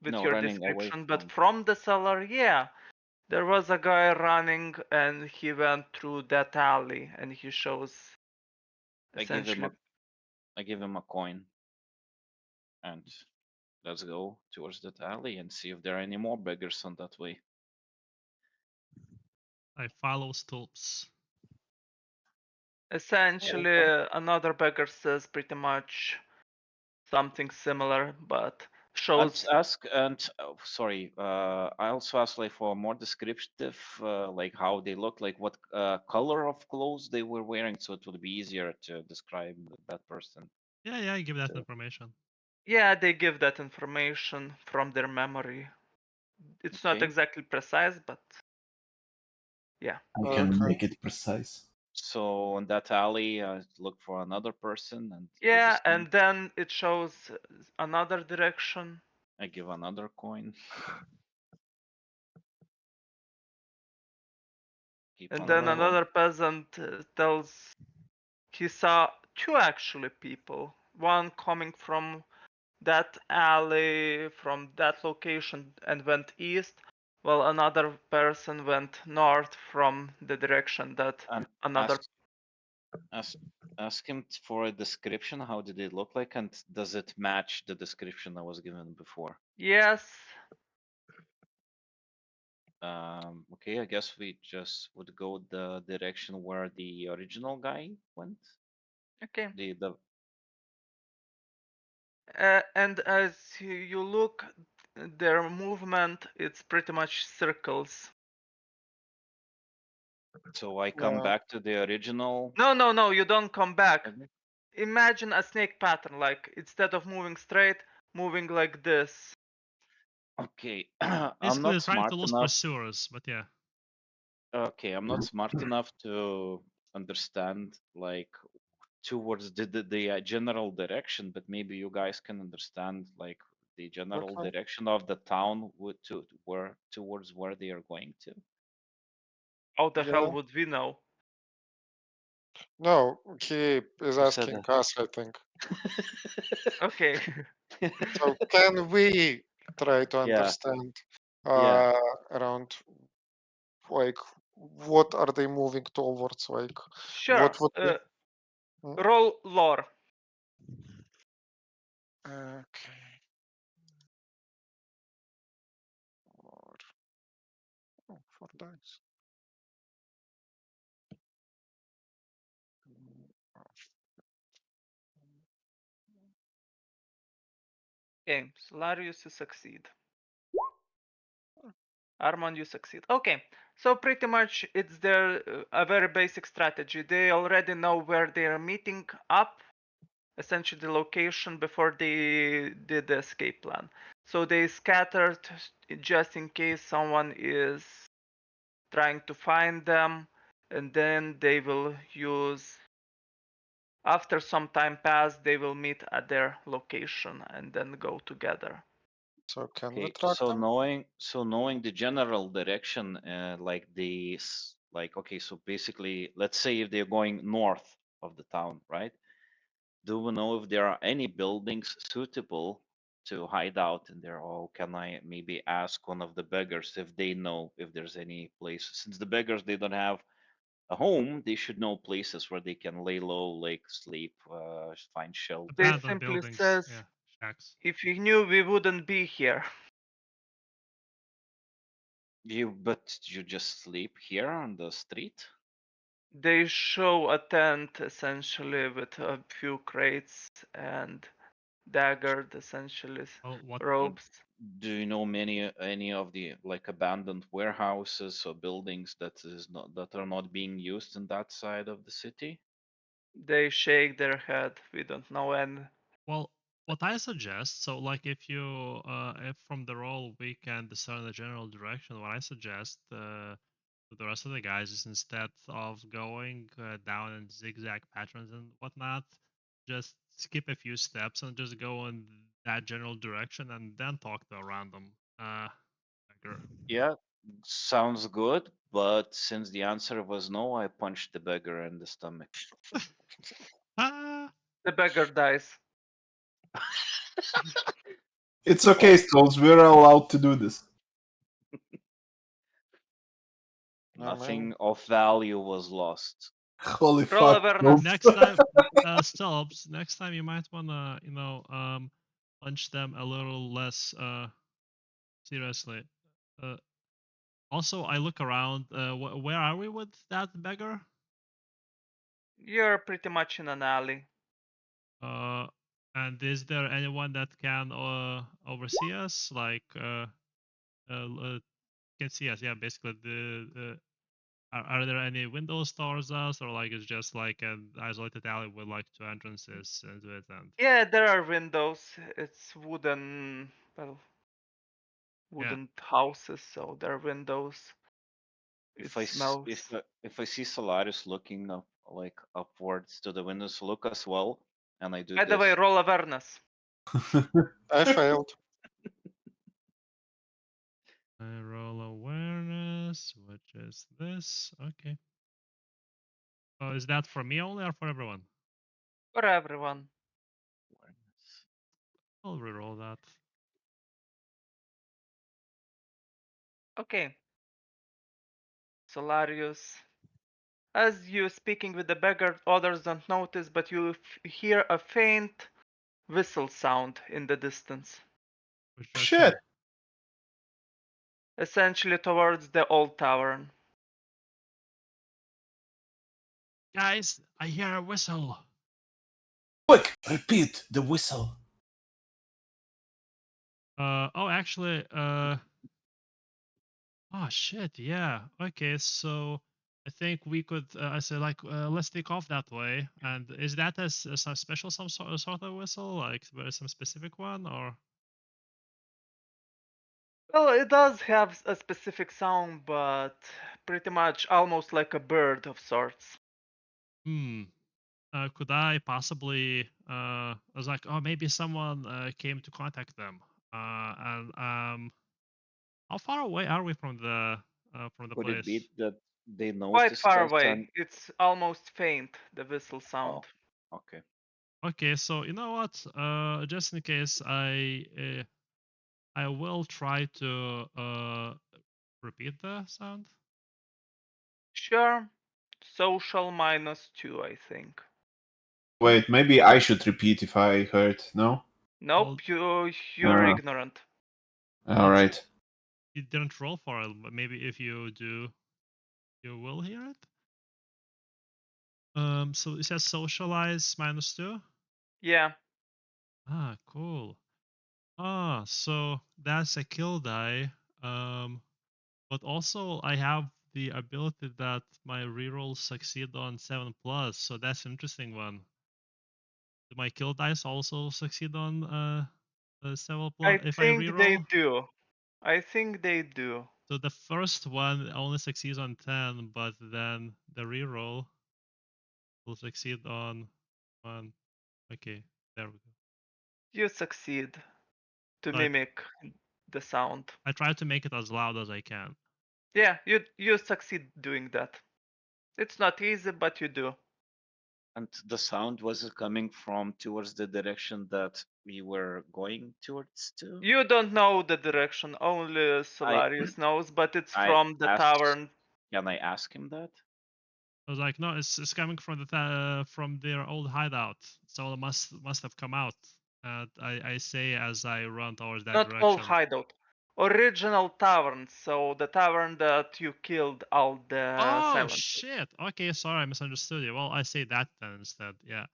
with No, your running away description, but from. from the cellar, yeah, there was a guy running, and he went through that alley, and he shows I give him essentially. I give him a coin, and let's go towards that alley and see if there are any more beggars on that way. I follow stulps. Essentially, another beggar says pretty much something similar, but And shows. ask and sorry, I also asked like for more descriptive, like how they look, like what color of clothes they were wearing, so it would be easier to describe that person. Yeah, I give that So- information. Yeah, they give that information from their memory. It's not Okay. exactly precise, but yeah. I can Okay. make it precise. So in that alley, look for another person and do the Yeah, same. and then it shows another direction. I give another coin. Keep And on then going. another peasant tells he saw two actually people. One coming from that alley, from that location, and went east, while another person went north from the direction that And another. ask him for a description. How did it look like, and does it match the description that was given before? Yes. Okay, I guess we just would go the direction where the original guy went. Okay. The And as you look, their movement, it's pretty much circles. So I come Yeah. back to the original. No, you don't come back. Okay. Imagine a snake pattern, like instead of moving straight, moving like this. Okay, I'm Basically, not trying smart to lose enough. pursuers, but yeah. Okay, I'm not smart enough to understand like towards the general direction, but maybe you guys can understand like the general Okay. direction of the town to where towards where they are going to. How the hell Yeah. would we know? No, he is You said asking us, I think. Okay. So can we try to Yeah, understand yeah. around like what are they moving towards? Like Sure. what would be? Hmm? Roll lore. Okay. Or, oh, 4 dice. Okay, Solarius, you succeed. Armand, you succeed. Okay, so pretty much it's their a very basic strategy. They already know where they are meeting up, essentially the location before they did the escape plan. So they scattered just in case someone is trying to find them, and then they will use. After some time passed, they will meet at their location and then go together. So can we Okay, track them? knowing the general direction, like okay, so basically, let's say if they're going north of the town, right? Do we know if there are any buildings suitable to hide out in there, or can I maybe ask one of the beggars if they know if there's any place? Since the beggars they don't have a home, they should know places where they can lay low, like sleep, find They shelter. Abandoned simply buildings. says, Yeah, shacks. if you knew, we wouldn't be here. But you just sleep here on the street? They show a tent essentially with a few crates and daggered essentially Oh, what? robes. Do you know any of the like abandoned warehouses or buildings that are not being used in that side of the city? They shake their head. We don't know any. Well, what I suggest, so like if from the roll we can discern the general direction, what I suggest to the rest of the guys is instead of going down in zigzag patterns and whatnot, just skip a few steps and just go in that general direction and then talk to a random beggar. Yeah, sounds good, but since the answer was no, I punched the beggar in the stomach. Ah, The beggar dies. It's okay, Skulls. We're allowed to do this. Nothing of value was lost. Holy Roll fuck. awareness. next time, Stelps, next time you might wanna, punch them a little less seriously. Uh, Also, I look around. Where are we with that beggar? You're pretty much in an alley. Uh, and is there anyone that can oversee us? Like, can see us? Yeah, basically. Are there any windows towards us, or like it's just like an isolated alley with like two entrances into it? And Yeah, there are windows. It's wooden, well, yeah, wooden houses, so there are windows. It smells. If I see Solaris looking up like upwards to the windows, look as well, and I do By the way, this. roll awareness. I failed. I roll awareness, which is this. Okay. Oh, is that for me only or for everyone? For everyone. I'll reroll that. Okay. Solarius. As you speaking with the beggar, others don't notice, but you hear a faint whistle sound in the distance. Which Shit. direction? Essentially towards the old tavern. Guys, I hear a whistle. Quick, repeat the whistle. Actually, oh shit, yeah. Okay, so I think we could. I said like, let's take off that way. And is that some special, some sort of whistle, like some specific one, or? Well, it does have a specific sound, but pretty much almost like a bird of sorts. Hmm. Could I possibly? I was like, oh, maybe someone came to contact them. And how far away are we from the Could it be place? that they Quite noticed far us and away. It's almost faint, the whistle oh, sound. okay. Okay, so you know what? Just in case, I will try to repeat the sound. Sure. Social -2, I think. Wait, maybe I should repeat if I heard. No? Nope, Well, you're ignorant. Alright. you didn't roll for it, but maybe if you do, you will hear it. So it says socialize -2. Yeah. Ah, cool. Ah, so that's a kill die. But also I have the ability that my rerolls succeed on 7+, so that's an interesting one. Do my kill dice also succeed on 7+? I If I think they reroll? do. I think they do. So the first one only succeeds on 10, but then the reroll will succeed on 1. Okay, there we go. You succeed to So mimic the sound. I try to make it as loud as I can. Yeah, you succeed doing that. It's not easy, but you do. And the sound was coming from towards the direction that we were going towards too. You don't know the direction, only I Solarius knows, but it's I from the asked. tavern. Can I ask him that? I was like, no, it's coming from from their old hideout, so it must have come out. I say as I run towards that Not all direction. hideout. Original tavern, so the tavern that you killed all the Oh silencers. shit! Okay, sorry, I misunderstood you. Well, I say that then instead. Yeah.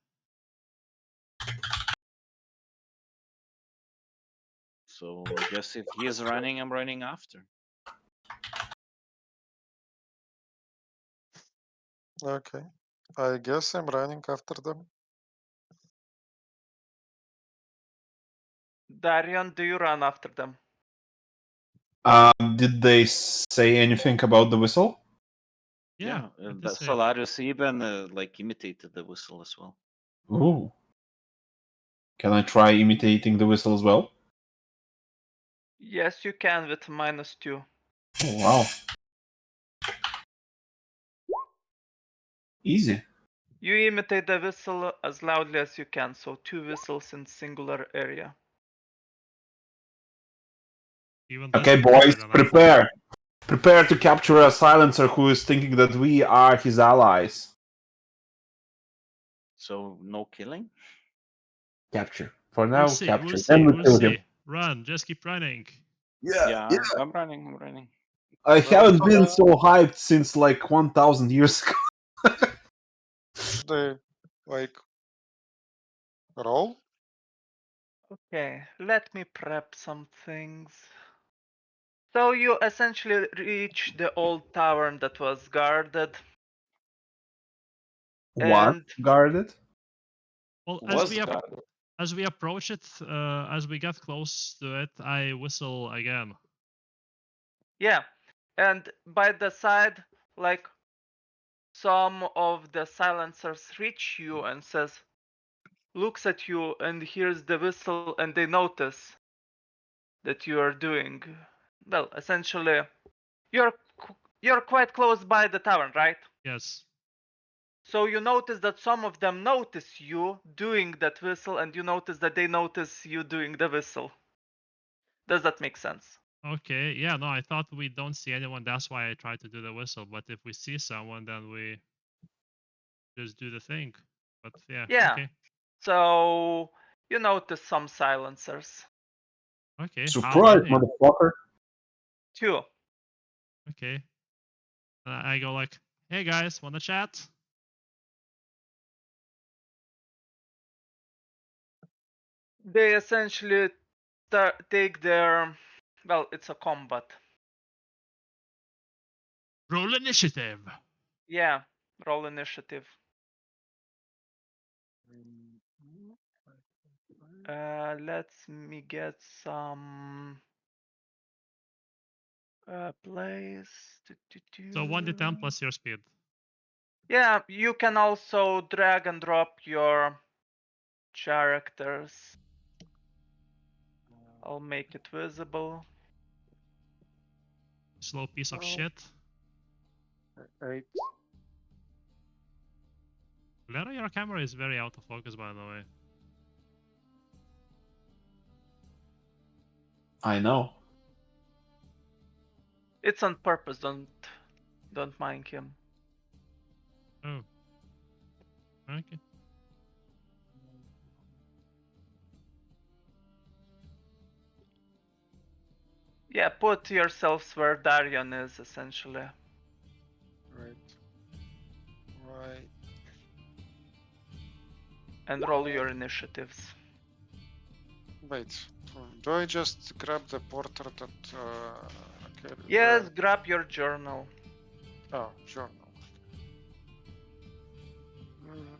So I guess if he is running, I'm running after. Okay. I guess I'm running after them. Darian, do you run after them? Did they say anything about the whistle? Yeah. The Solarius even like imitated the whistle as well. Ooh. Can I try imitating the whistle as well? Yes, you can with -2. Oh, wow. Easy. You imitate the whistle as loudly as you can, so 2 whistles in singular area. Even Okay, boys, prepare. Prepare to capture a silencer who is thinking that we are his allies. So no killing? Capture. For now, We'll see. capture. We'll Then see. we We'll kill see. him. Run. Just keep running. Yeah, I'm running. I'm running. I haven't Also, been so hyped since like 1,000 years ago. They like roll. okay, let me prep some things. So you essentially reach the old tavern that was guarded. What? And Guarded? Well, Was as we approach it, as we get close to it, I whistle again. yeah, and by the side, like some of the silencers reach you and says, looks at you and hears the whistle, and they notice that you are doing well. Essentially, you're you're quite close by the tavern, right? Yes. So you notice that some of them notice you doing that whistle, and you notice that they notice you doing the whistle. Does that make sense? Okay. Yeah. No, I thought we don't see anyone. That's why I tried to do the whistle. But if we see someone, then we just do the thing. But yeah. Yeah. Okay. So you notice some silencers. Okay. How Surprise, many? motherfucker. 2. Okay. I go like, hey guys, wanna chat? They essentially take their, well, it's a combat. Roll initiative. Yeah, roll initiative. Let me get some place. So 1d10 plus your speed. Yeah, you can also drag and drop your characters. I'll make it visible. Slow piece of shit. 8. Lera, your camera is very out of focus, by the way. I know. It's on purpose. Don't mind him. Oh. Okay. Yeah, put yourselves where Darian is, essentially. Right. Right. And roll your initiatives. Wait. Do I just grab the portrait that? Okay, Yes, grab your journal. Oh, journal. Mm,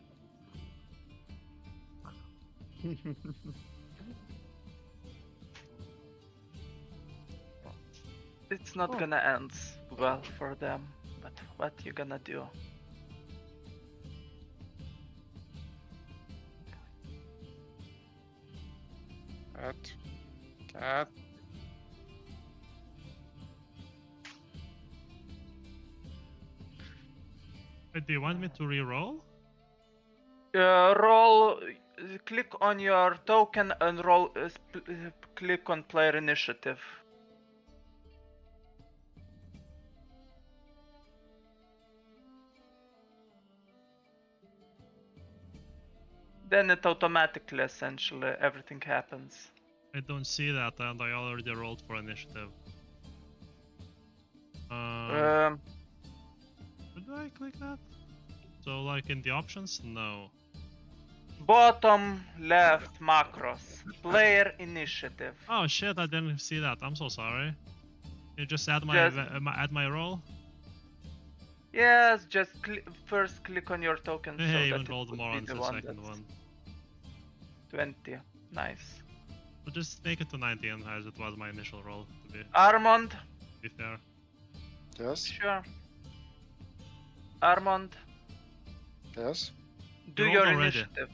It's not Oh. gonna end well for them, but what you gonna do? Cat. Wait, do you want me to re-roll? Roll. Click on your token and roll. Click on player initiative. Then it automatically, essentially, everything happens. I don't see that, and I already rolled for initiative. Did I click that? So, like in the options? No. Bottom left macros. Player initiative. Oh shit! I didn't see that. I'm so sorry. You just add my Just- add my roll. Yes, just first click on your token Hey, so I that even it rolled would more be on the the one second that's one. 20. Nice. So just make it to 19 as it was my initial roll, to Armand, be fair. Yes. sure. Armand, Yes. do rolled your already. initiative.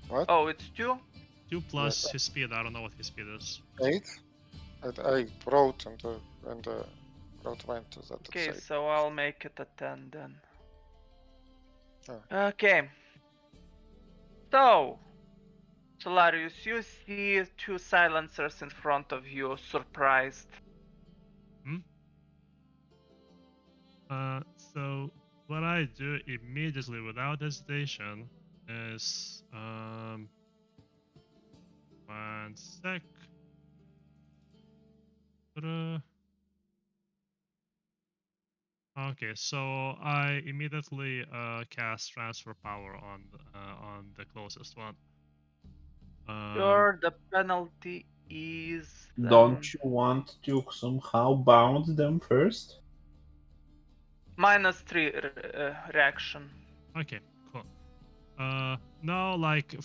What? Oh, it's 2? 2 plus his speed. I don't know what his speed is. 8. I wrote and wrote went to that. Okay, side. so I'll make it a 10 then. Oh. Okay. So, Solarius, you see 2 silencers in front of you, surprised. So what I do immediately without hesitation is 1 sec. Okay, so I immediately cast transfer power on the closest one. Sure, the penalty is... Don't you want to somehow bound them first? -3 reaction. Okay, cool. No, like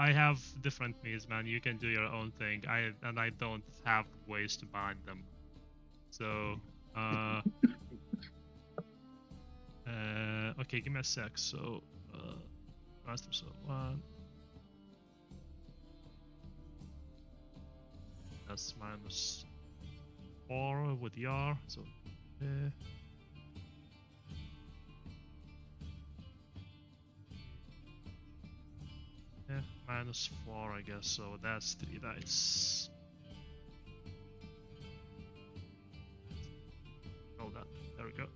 I have different needs, man. You can do your own thing. I don't have ways to bind them. So, okay, give me a sec. So, master so 1. That's -4 with ER. So, yeah, -4, I guess. So that's 3 dice. Roll that. There we go.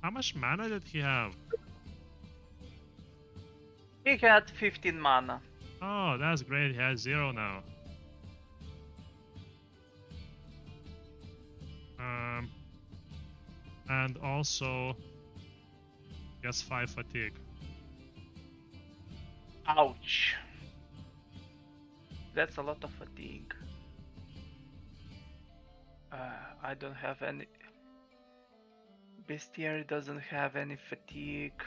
How much mana did he have? He had 15 mana. Oh, that's great. He has 0 now. And also gets 5 fatigue. Ouch. That's a lot of fatigue. I don't have any... Bestiary doesn't have any fatigue.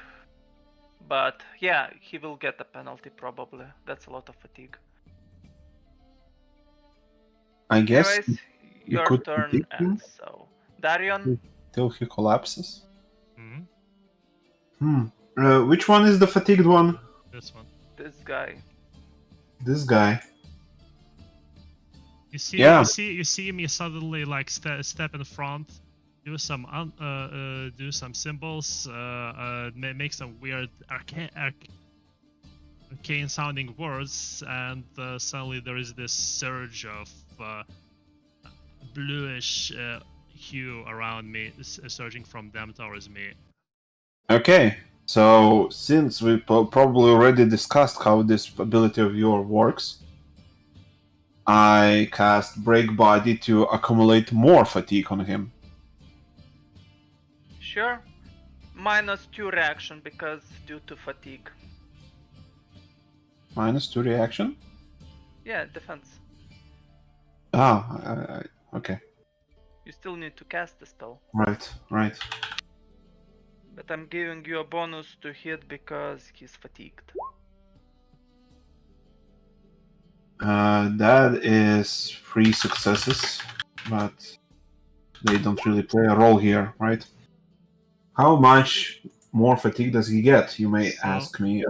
But yeah, he will get a penalty probably. That's a lot of fatigue. I guess Anyways, you your could turn predict him. ends, so... Darion? Till he collapses. Mm-hmm. Which one is the fatigued one? This one. This guy. This guy. You see, Yeah. you see me suddenly like step in front, do some symbols, make some weird arcane sounding words, and suddenly there is this surge of bluish hue around me, surging from them towards me. Okay, so since we probably already discussed how this ability of yours works, I cast Break Body to accumulate more fatigue on him. Sure. -2 reaction because due to fatigue. -2 reaction? Yeah, defense. Okay. You still need to cast the spell. Right. But I'm giving you a bonus to hit because he's fatigued. That is 3 successes, but they don't really play a role here, right? How much more fatigue does he get, you may So, ask me.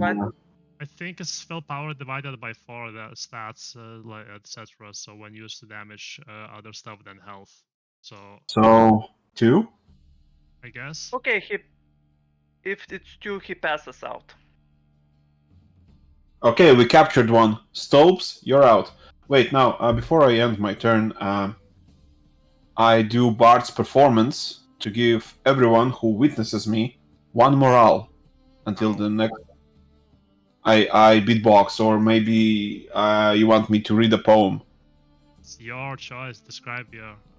I think it's spell power divided by 4, the stats, like etc. So when used to damage other stuff than health. So 2? I guess. Okay, if it's 2, he passes out. Okay, we captured one. Stolps, you're out. Wait, now, before I end my turn, I do Bard's performance to give everyone who witnesses me 1 morale until the next. I beatbox, or maybe you want me to read a poem. It's your choice. Describe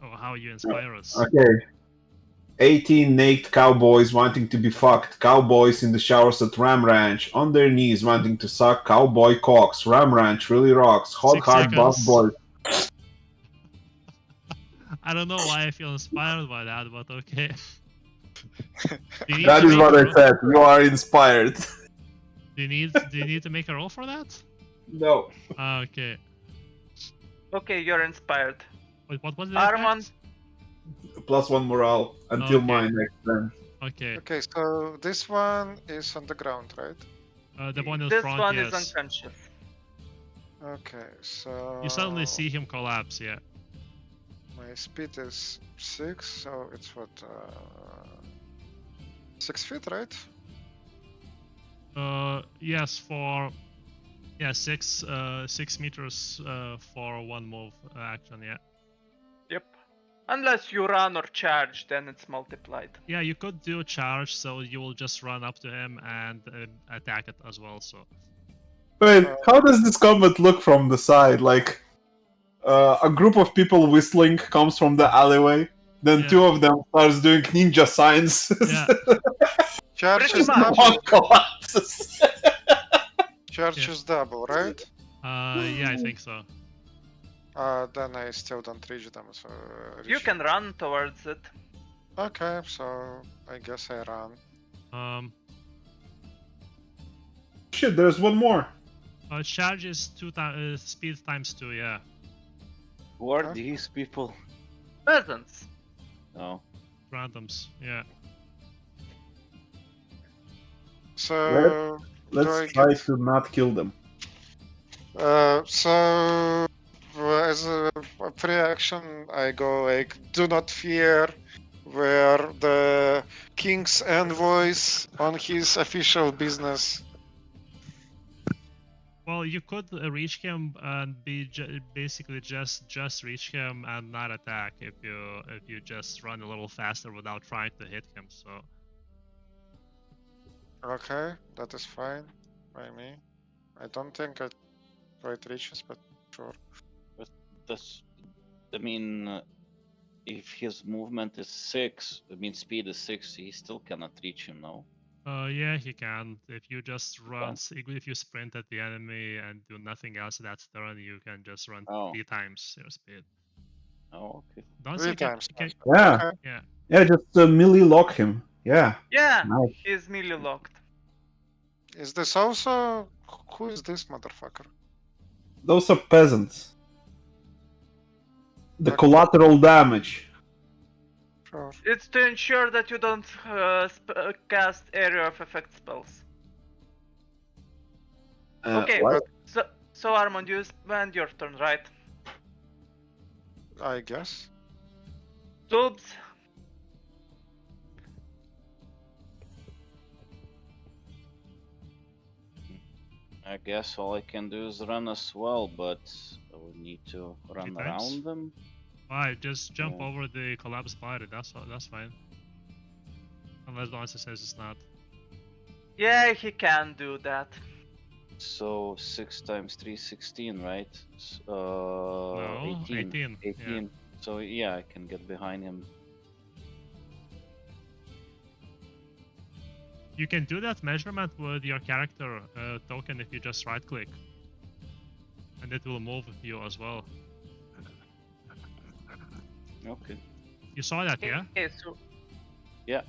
how you inspire us. Okay. 18 naked cowboys wanting to be fucked. Cowboys in the showers at Ram Ranch. On their knees wanting to suck cowboy cocks. Ram Ranch really rocks. Hot 6 hard buff seconds. boys. I don't know why I feel inspired by that, but okay. That is what I said. You are inspired. Do you need to make a roll for that? No. Okay. Okay, you're inspired. Wait, what was the Armand? effect? +1 morale until Okay. my next turn. Okay. Okay, so this one is on the ground, right? The one in This front, one yes. is unconscious. Okay, so You suddenly see him collapse, yeah. my speed is 6, so it's what 6 feet, right? Yes, for 6 meters for one move action, yeah. Yep. Unless you run or charge, then it's multiplied. Yeah, you could do charge, so you will just run up to him and attack it as well. So Wait, how does this combat look from the side? Like, a group of people whistling comes from the alleyway, then Yeah. 2 of them starts doing ninja signs. yeah, Charge Pretty is much. One double. collapses. Charge Yeah. is double, right? yeah, I think so. Then I still don't reach them. So You can run towards it. Okay, so I guess I run. Shit, there's one more. Charge is speed times 2, yeah. Who are Huh? these people? Peasants. Oh. Randoms, yeah. So Let's do I try get- to not kill them. So as a pre-action, I go like, "Do not fear." Where the king's envoys on his official business. Well, you could reach him and basically just reach him and not attack if you just run a little faster without trying to hit him. So Okay, that is fine by me. I don't think it quite reaches, but sure. That's, I mean, if his movement is 6, I mean speed is 6, he still cannot reach him, no? yeah, he can. If you just run, Okay. if you sprint at the enemy and do nothing else that's turn, you can just run Oh. 3 times your speed. Oh, okay. Don't 3 you get, times. Yeah, Okay. yeah. yeah, just melee lock him. Yeah. Yeah, Nice. he's melee locked. Is this also? Who is this motherfucker? Those are peasants. The Okay. collateral damage. Sure. It's to ensure that you don't cast area of effect spells. Okay, What? so Armand, you spend your turn, right? I guess. Zoobs. I guess all I can do is run as well, but I would need to run times? around them. Why? Just jump Yeah. over the collapsed body. That's fine. Unless Lancer says it's not. Yeah, he can do that. So 6 times 3, 16, right? No, 18. 18. Yeah. So yeah, I can get behind him. You can do that measurement with your character token if you just right click. and it will move you as well. Okay. You saw that, yeah? Okay, so Yeah.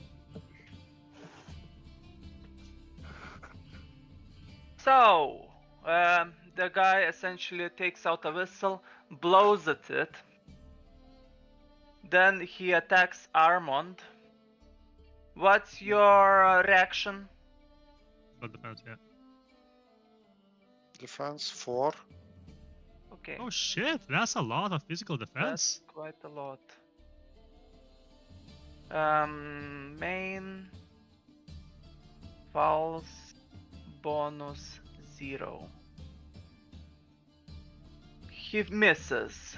So, the guy essentially takes out a whistle, blows at it. Then he attacks Armand. What's your reaction? That depends, yeah. Defense 4. Okay, Oh shit, that's a lot of physical that's defense. quite a lot. Main false bonus 0. He misses.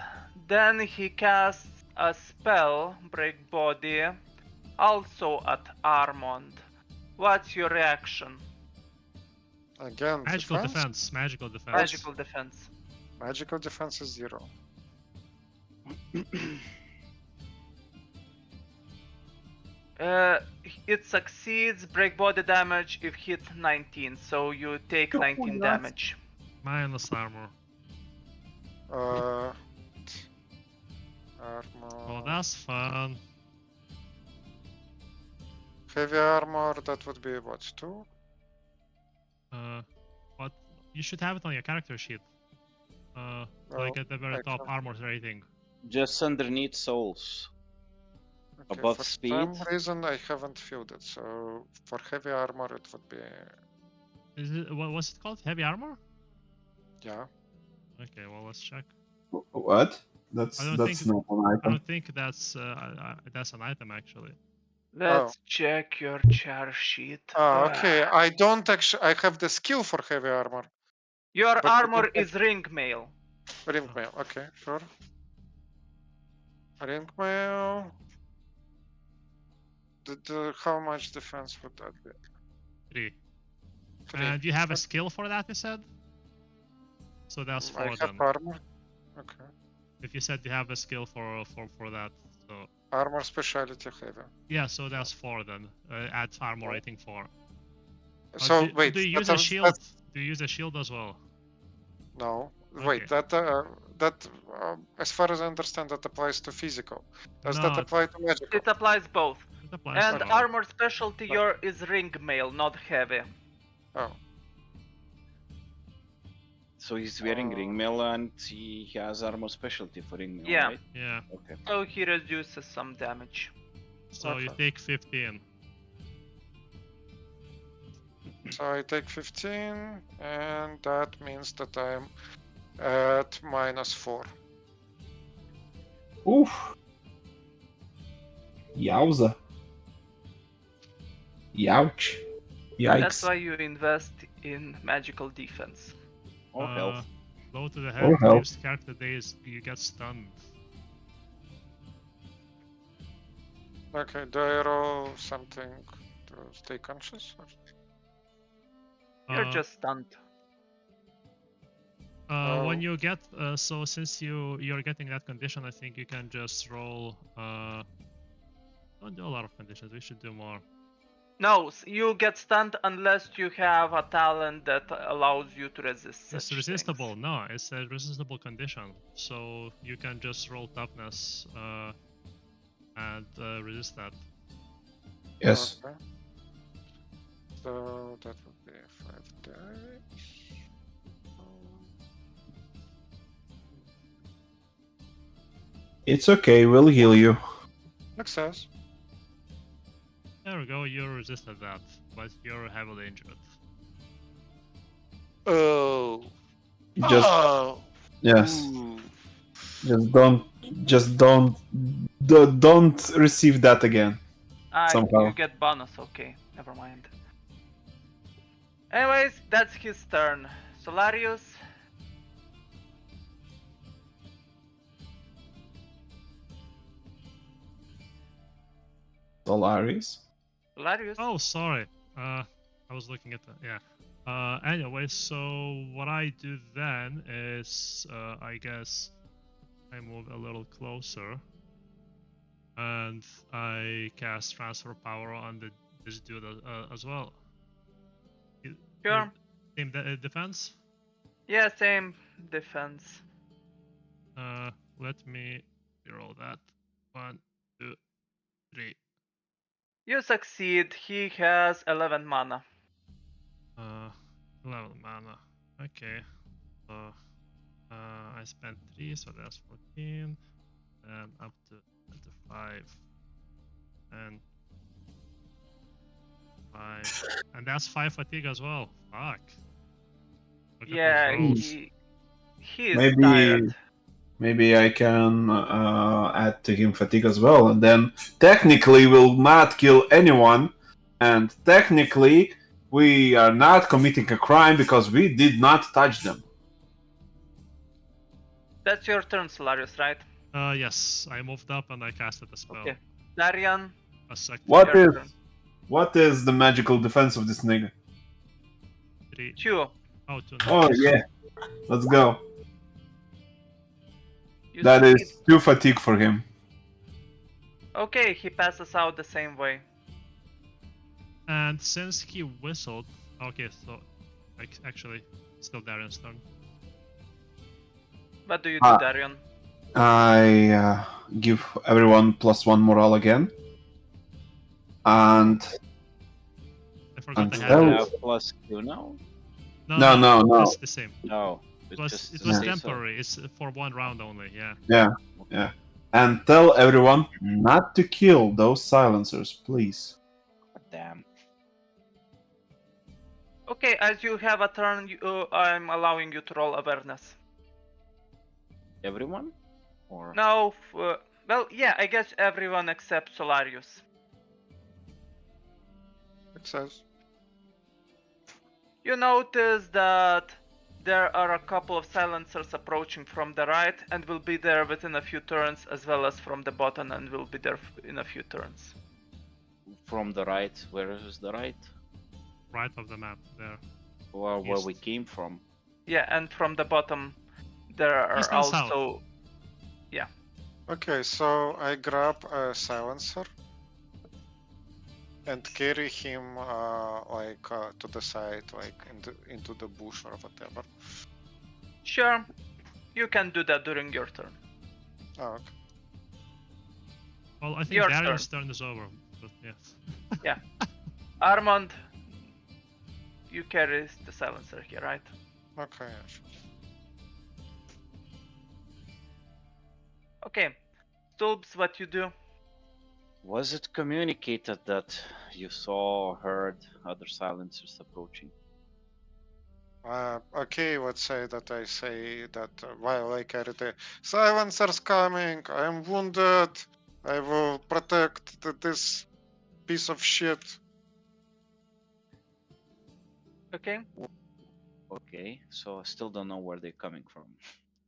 Then he casts a spell, Break Body, also at Armand. What's your reaction? Again, Magical defense. defense, magical defense. Magical defense. Magical defense is 0. It succeeds, break body damage if hit 19, so you take 19 damage. Minus armor. Armor. Oh, that's fun. Heavy armor, that would be what, 2? What? You should have it on your character sheet. Like Well, at the very top, actually- armor rating. Just underneath souls. Okay, Above for speed? some reason I haven't filled it, so for heavy armor it would be, Is it, what was it called? Heavy armor? yeah. Okay, well let's check. What? That's I don't that's think- not an I item. don't think that's an item actually. Let's check your char sheet. Okay, I don't actually, I have the skill for heavy armor. Your but you armor don't have- is ring mail. Ring mail, okay, sure. Ring mail. How much defense would that be? 3. 3. And you have a skill for that, you said? So that's 4 I have then. armor. Okay. If you said you have a skill for that, so Armor specialty heavy. yeah, so that's 4 then. Add armor rating 4. So wait, do you use a shield? Do you use a shield as well? No, Okay. wait. That as far as I understand, that applies to physical. Does No, that apply to magical? It applies both. It applies And to all. armor specialty your is ring mail, not heavy. Oh, So he's wearing ring mail and he has armor specialty for ring mail, Yeah. right? Yeah. Okay. So he reduces some damage. So you Okay. take 15. so I take 15, and that means that I'm at -4. Oof. Yowza. Youch. Yikes. That's why you invest in magical defense. Or health. Blow to the Or head health. leaves character days. You get stunned. Okay, do I roll something to stay conscious? Or- You're just stunned. When Oh. you get so since you're getting that condition, I think you can just roll. Don't do a lot of conditions. We should do more. No, you get stunned unless you have a talent that allows you to resist. It's such resistible. things. No, it's a resistible condition. So you can just roll toughness and resist that. Yes. Okay. So that would be 5 dice. It's okay, we'll heal you. Success. There we go. You resisted that, but you're heavily injured. Oh. Just Oh. yes. Ooh. Just don't receive that again. Somehow. You get bonus. Okay, never mind. Anyways, that's his turn. Solarius. Solaris. Solarius. Oh, sorry. I was looking at that. Yeah. Anyway, so what I do then is, I guess, I move a little closer, and I cast transfer power on this dude as well. Sure. Same defense. Yeah, same defense. Let me roll that. 1, 2, 3. You succeed. He has 11 mana. 11 mana. Okay. So I spent 3, so that's 14. And up to 25. And 5. And that's 5 fatigue as well. Fuck. Look at Yeah, those rolls. he is Maybe tired. maybe I can add to him fatigue as well, and then technically will not kill anyone, and technically we are not committing a crime because we did not touch them. That's your turn, Solarius, right? Yes, I moved up and I casted a spell. Okay. Darian, A second. What is the magical defense of this nigga? 3. 2. Oh, 2. Oh yeah, let's go. You That succeed. is 2 fatigue for him. Okay, he passes out the same way. And since he whistled, okay, so actually, still Darren's turn. What do you do, Darian? I give everyone +1 morale again, and I forgot And I that had We that. have +2 now? No. It's the same. No. It was just it was say so. temporary. It's for 1 round only. Yeah. Yeah. And tell everyone not to kill those silencers, please. Damn. Okay, as you have a turn, I'm allowing you to roll awareness. Everyone? Or No, well, yeah, I guess everyone except Solarius. It says. You notice that there are a couple of silencers approaching from the right and will be there within a few turns, as well as from the bottom and will be there in a few turns. from the right? Where is the right? Right of the map there. Or where East. we came from? Yeah, and from the bottom there are East and south. also... Okay, so I grab a silencer and carry him to the side, like into the bush or whatever. Sure, you can do that during your turn. Oh, okay. Well, I think Your Darren's turn is over. But yeah. Armand, you carry the silencer here, right? Okay, yeah, sure. Okay, Stulbs, what you do? Was it communicated that you saw or heard other silencers approaching? Okay, let's say that I say that while I carry the silencers coming, I am wounded. I will protect this piece of shit. Okay. Okay, so I still don't know where they're coming from.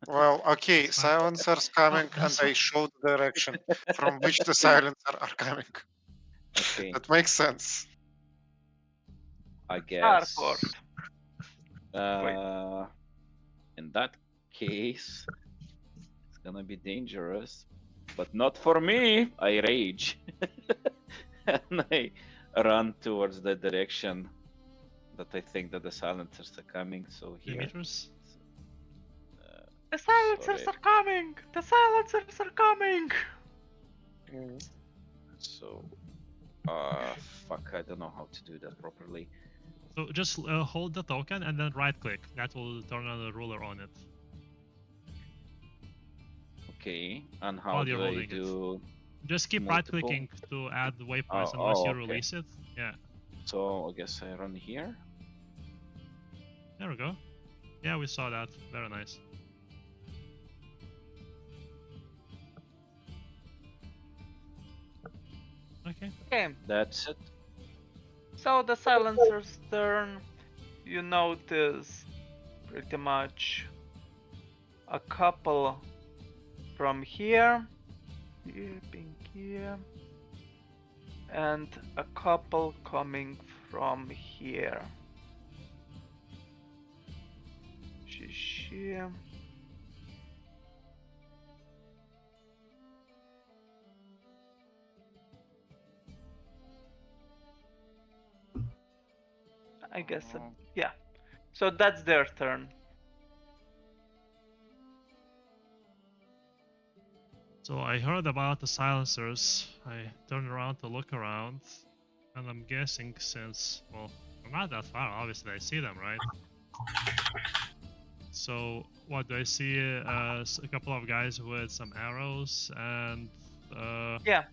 Well, okay, It's fine. silencers coming, and that's I fine. show the direction from which the silencer are coming. Okay, That makes sense. I guess. Starport. In that case, it's gonna be dangerous, but not for me. I rage and I run towards the direction that I think that the silencers are coming. So 3 here, meters. The silencers sorry. are coming! The silencers are coming! So, fuck, I don't know how to do that properly. So just hold the token and then right click. That will turn on the ruler on it. Okay, and how While you're do I holding it. do? Just keep Multiple? right clicking to add the waypoints Oh, unless you okay. release it. Yeah, So I guess I run here. there we go. Yeah, we saw that. Very nice. Okay. Okay, That's it. so the silencer's turn. You notice pretty much a couple from here, here, and a couple coming from here. Here. I guess, yeah. So that's their turn. So I heard about the silencers. I turned around to look around, and I'm guessing since, well, we're not that far, obviously I see them, right? So what do I see? A couple of guys with some arrows, and Yeah,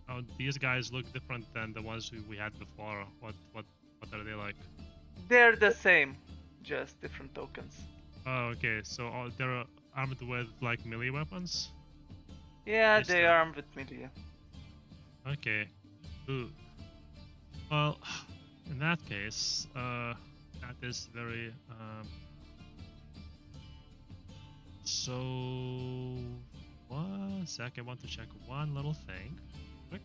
oh, these guys look different than the ones we had before. What are they like? they're the same, just different tokens. Oh, okay. So they're armed with like melee weapons. Yeah, Nice they then. are armed with melee. Okay. Ooh. Well, in that case, that is very. So, 1 sec. I want to check one little thing. Quick.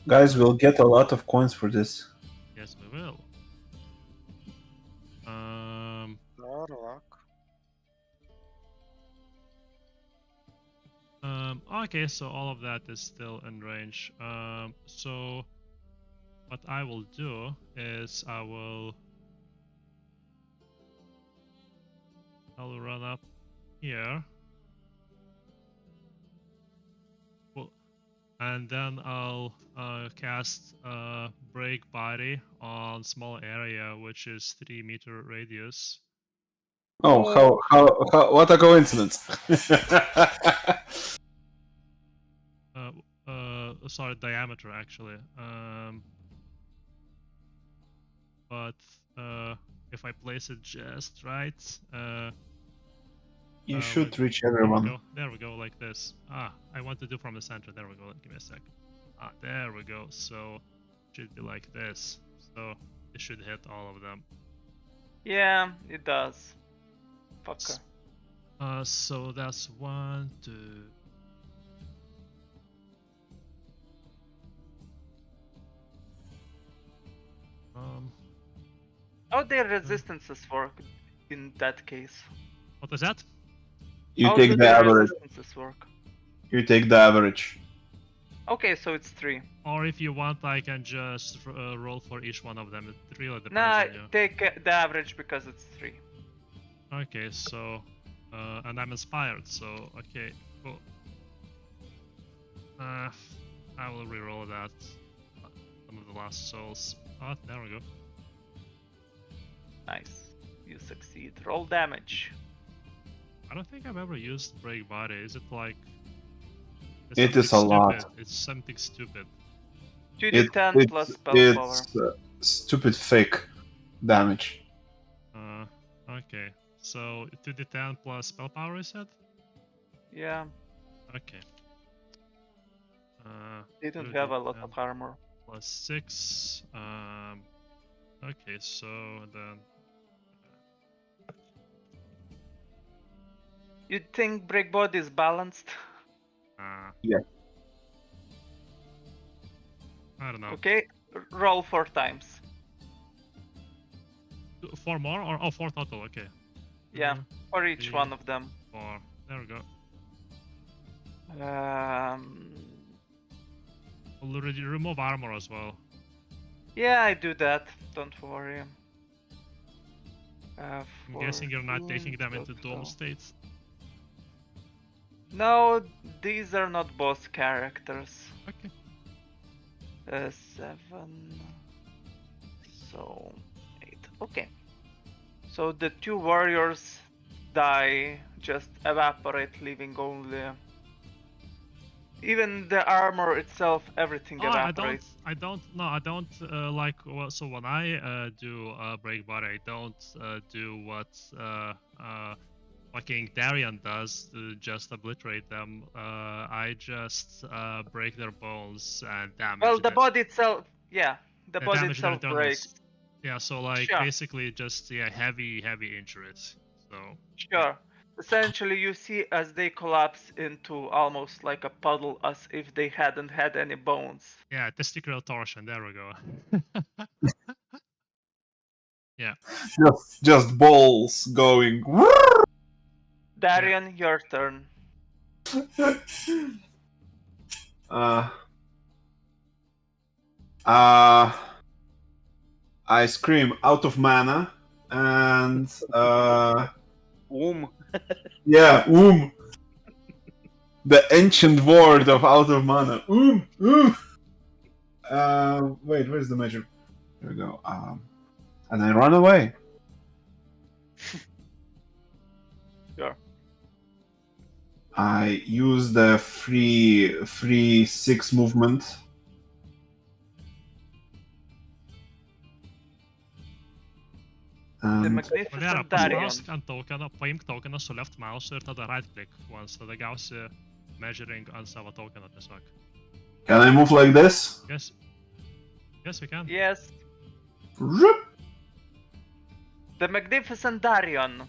Guys, we'll get a lot of coins for this. Yes, we will. More luck. Okay, so all of that is still in range. So what I will do is I'll run up here. Well, and then I'll cast break body on small area, which is 3-meter radius. Oh, how what a coincidence. Sorry, diameter actually. But if I place it just right, You should reach everyone. There we go, like this. I want to do from the center. There we go. Give me a second. There we go. So it should be like this. So it should hit all of them. Yeah, it does. Fucker. So that's 1, 2. How their resistances work in that case? What is that? You How take do the their average. resistances work? You take the average. Okay, so it's 3. Or if you want, I can just roll for each one of them. It really depends Nah, on you. take the average because it's 3. Okay, so and I'm inspired, so okay, cool. I will reroll that. Some of the last souls. There we go. Nice. You succeed. Roll damage. I don't think I've ever used break body. Is it like? It is a something lot. stupid? It's something stupid. 2d10 plus spell power. It's stupid fake damage. Okay. So 2d10 plus spell power, is it? Yeah, Okay. they don't have a lot 2d10 of armor. plus 6. Okay, so then. You think break body is balanced? Yeah. I don't know. Okay, roll 4 times. 4 more or 4 total? Okay. Yeah, for each 3, one of them. 4. There we go. We'll remove armor as well. Yeah, I do that. Don't worry. I'm guessing you're not taking them into dome states. No, these are not boss characters. Okay. 7. So 8. Okay. So the 2 warriors die, just evaporate, leaving only. Even the armor itself, everything evaporates. I don't like. Well, so when I do break body, I don't do what fucking Darian does to just obliterate them. I just break their bones and damage. Well, the body itself, yeah, the body damage their itself internals. breaks. Yeah, so like Sure. basically just heavy injuries. So Sure. Essentially, you see as they collapse into almost like a puddle, as if they hadn't had any bones. yeah, testicular torsion. There we go. Yeah. Just balls going. Darian, your turn. I scream out of mana and Yeah. yeah, The ancient word of out of mana. Wait, where's the measure? There we go. And I run away. Sure. I use the free 6 movement. The And Magnificent Valera, Darian. paspausk ant tokeną, paimk tokeną su left mouse ir tada right click once, tada gausi measuring ant savo tokeną tiesiog. can I move like this? Yes. Yes, you can. Yes. Zoop. The Magnificent Darian.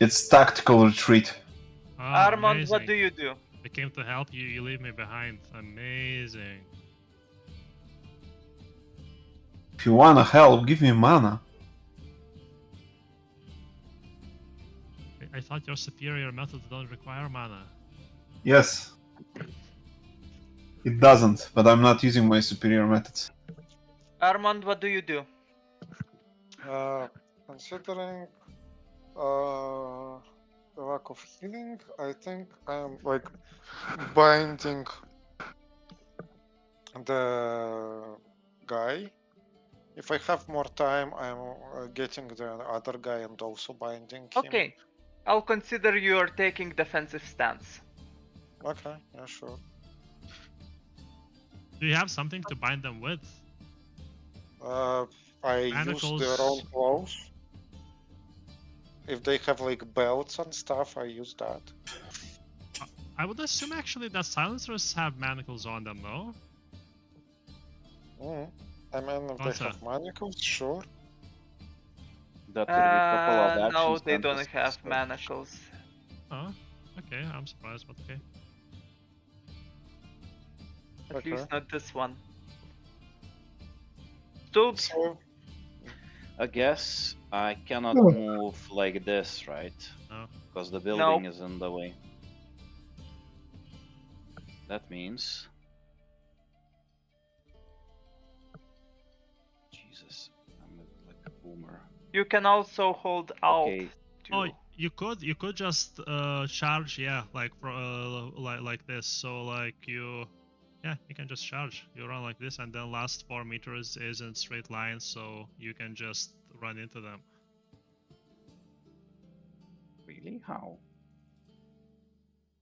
It's tactical retreat. Ah, Armand, what amazing. do you do? I came to help you, you leave me behind. Amazing. If you wanna help, give me mana. I thought your superior methods don't require mana. Yes. It doesn't, but I'm not using my superior methods. Armand, what do you do? Considering the lack of healing, I think I'm like binding the guy. If I have more time, I'm getting the other guy and also binding him. Okay. I'll consider you are taking defensive stance. Okay, yeah, sure. Do you have something to bind them with? I use Manacles. their own clothes. If they have like belts and stuff, I use that. I would assume actually that silencers have manacles on them, no? I mean, if they Okay. have manacles, sure. That would be a couple of actions. No, they then don't just- have manacles. Oh, okay, I'm surprised, but okay. At Okay. least not this one. Stoop, So, I guess I cannot move like this, right? No. Because the building is in the way. That means... Jesus, I'm like a boomer. you can also hold out. Okay, Oh, you could just charge, yeah, like like this. So like you can just charge. You run like this, and then last 4 meters is in straight line, so you can just run into them. really? How?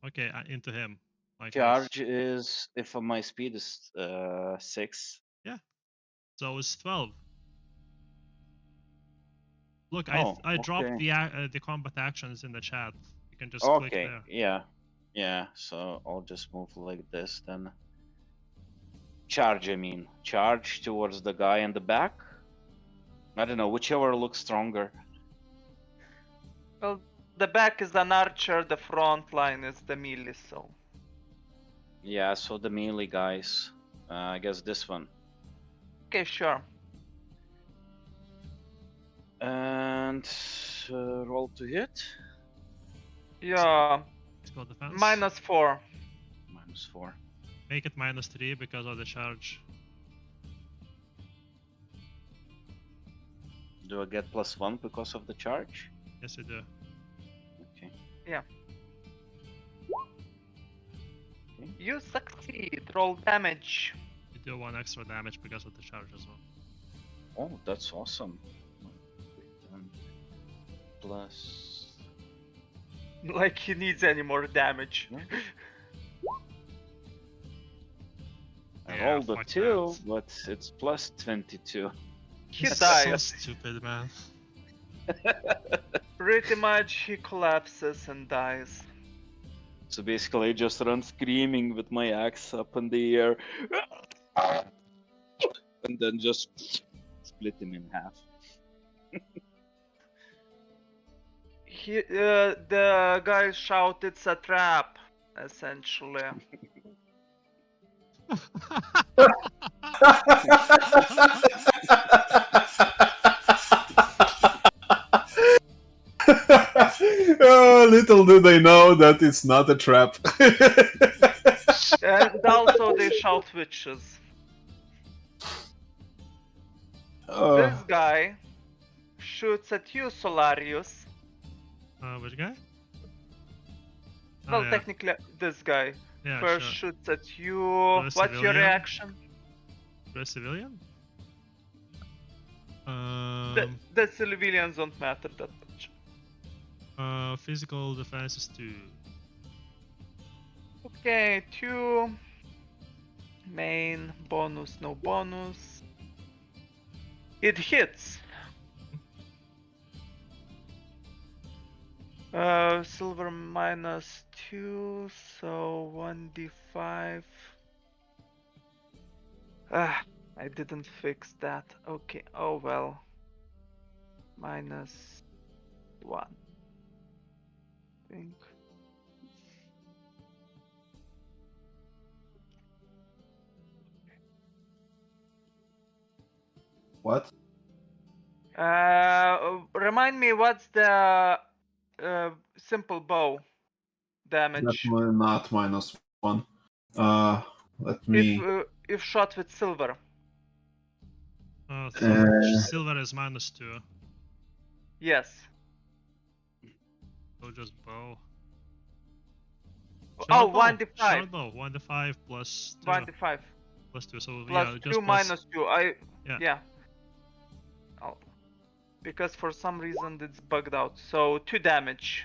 Okay, into him. Like this. Charge is if my speed is 6. So it's 12. Look, Oh, I dropped okay. the combat actions in the chat. You can just click Okay, there. yeah. So I'll just move like this then. Charge, I mean, charge towards the guy in the back. I don't know, whichever looks stronger. Well, the back is an archer, the front line is the melee, so. Yeah, so the melee guys. I guess this one. Okay, sure. And roll to hit. Yeah, Let's go defense. -4. -4. Make it -3 because of the charge. Do I get +1 because of the charge? Yes, you do. Okay. You succeed. Roll damage. You do 1 extra damage because of the charge as well. Oh, that's awesome. Plus... Like he needs any more damage. I Yeah, rolled a fuck 2, that. but it's +22. He This is so dies. stupid, man. Pretty much he collapses and dies. So basically I just run screaming with my axe up in the air. And then just split him in half. The guy shouted, "It's a trap!" Essentially. Oh, little do they know that it's not a trap. And also they shout witches. This guy shoots at you, Solarius. Which guy? Well, yeah. technically, this guy Yeah, first sure. shoots at you. a What's your civilian? reaction? To a civilian? The civilians don't matter that much. Physical defense is 2. Okay, 2. Main, bonus, no bonus. It hits. Silver minus 2, so 1d5. Ah, I didn't fix that. Okay, oh well. Minus 1. Think. What? Remind me what's the simple bow damage Definitely not -1. Let me. if shot with silver? Silver is -2. Yes. So just bow. Oh, Short bow. 1d5. Short bow. 1d5 plus 2. 1d5 Plus 2. So plus yeah, 2 just plus. minus 2. Yeah. Yeah. Oh. Because for some reason it's bugged out. So 2 damage.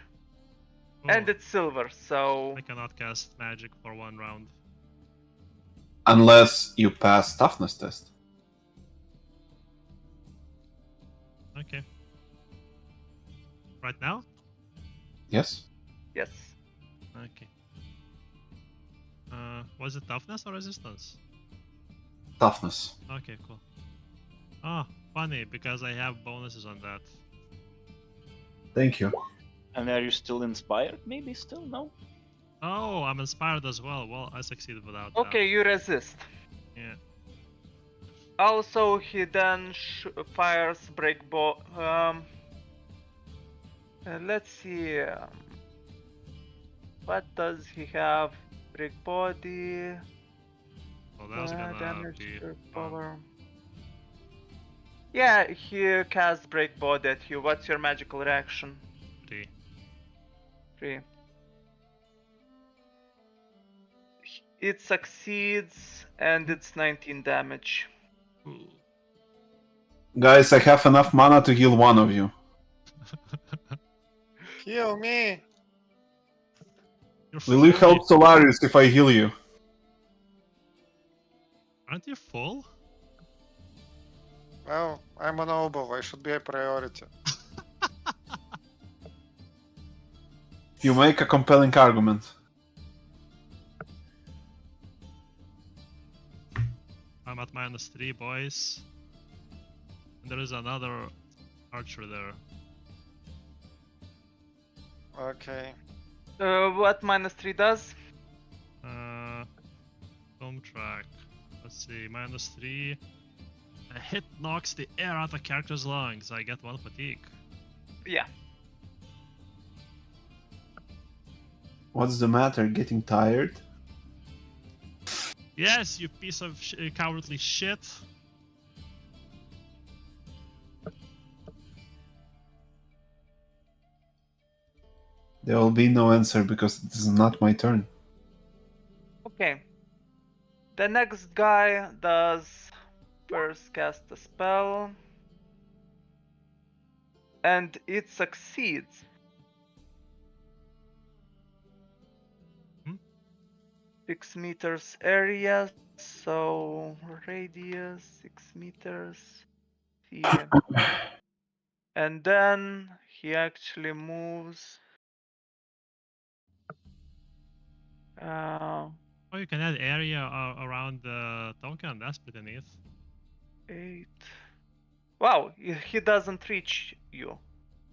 Oh, And it's silver, so I cannot cast magic for 1 round. Unless you pass toughness test. Okay. Right now? Yes. yes. Okay. Was it toughness or resistance? Toughness. Okay, cool. Oh, funny, because I have bonuses on that. Thank you. And are you still inspired? Maybe still? No? Oh, I'm inspired as well. Well, I succeeded without Okay, you resist. that. Yeah. Also, he then fires break ball. Let's see. What does he have? Break body. Well, that's gonna Damage be to fun. power. Yeah, he casts break body at you. What's your magical reaction? 3. 3. It succeeds, and it's 19 damage. Ooh. Guys, I have enough mana to heal one of you. Heal me. You're Will you fully- help Solaris if I heal you? Aren't you full? Well, I'm a noble. I should be a priority. You make a compelling argument. I'm at -3, boys. And there is another archer there. Okay. What -3 does? Home track. Let's see, -3. A hit knocks the air out of character's lungs. I get 1 fatigue. Yeah. What's the matter? Getting tired? Yes, you piece of cowardly shit. There will be no answer because it is not my turn. Okay. The next guy does first cast a spell. And it succeeds. Hmm? 6 meters area, so radius 6 meters. Yeah. And then he actually moves. Oh, you can add area around the token. That's pretty neat. 8. Wow, he doesn't reach you.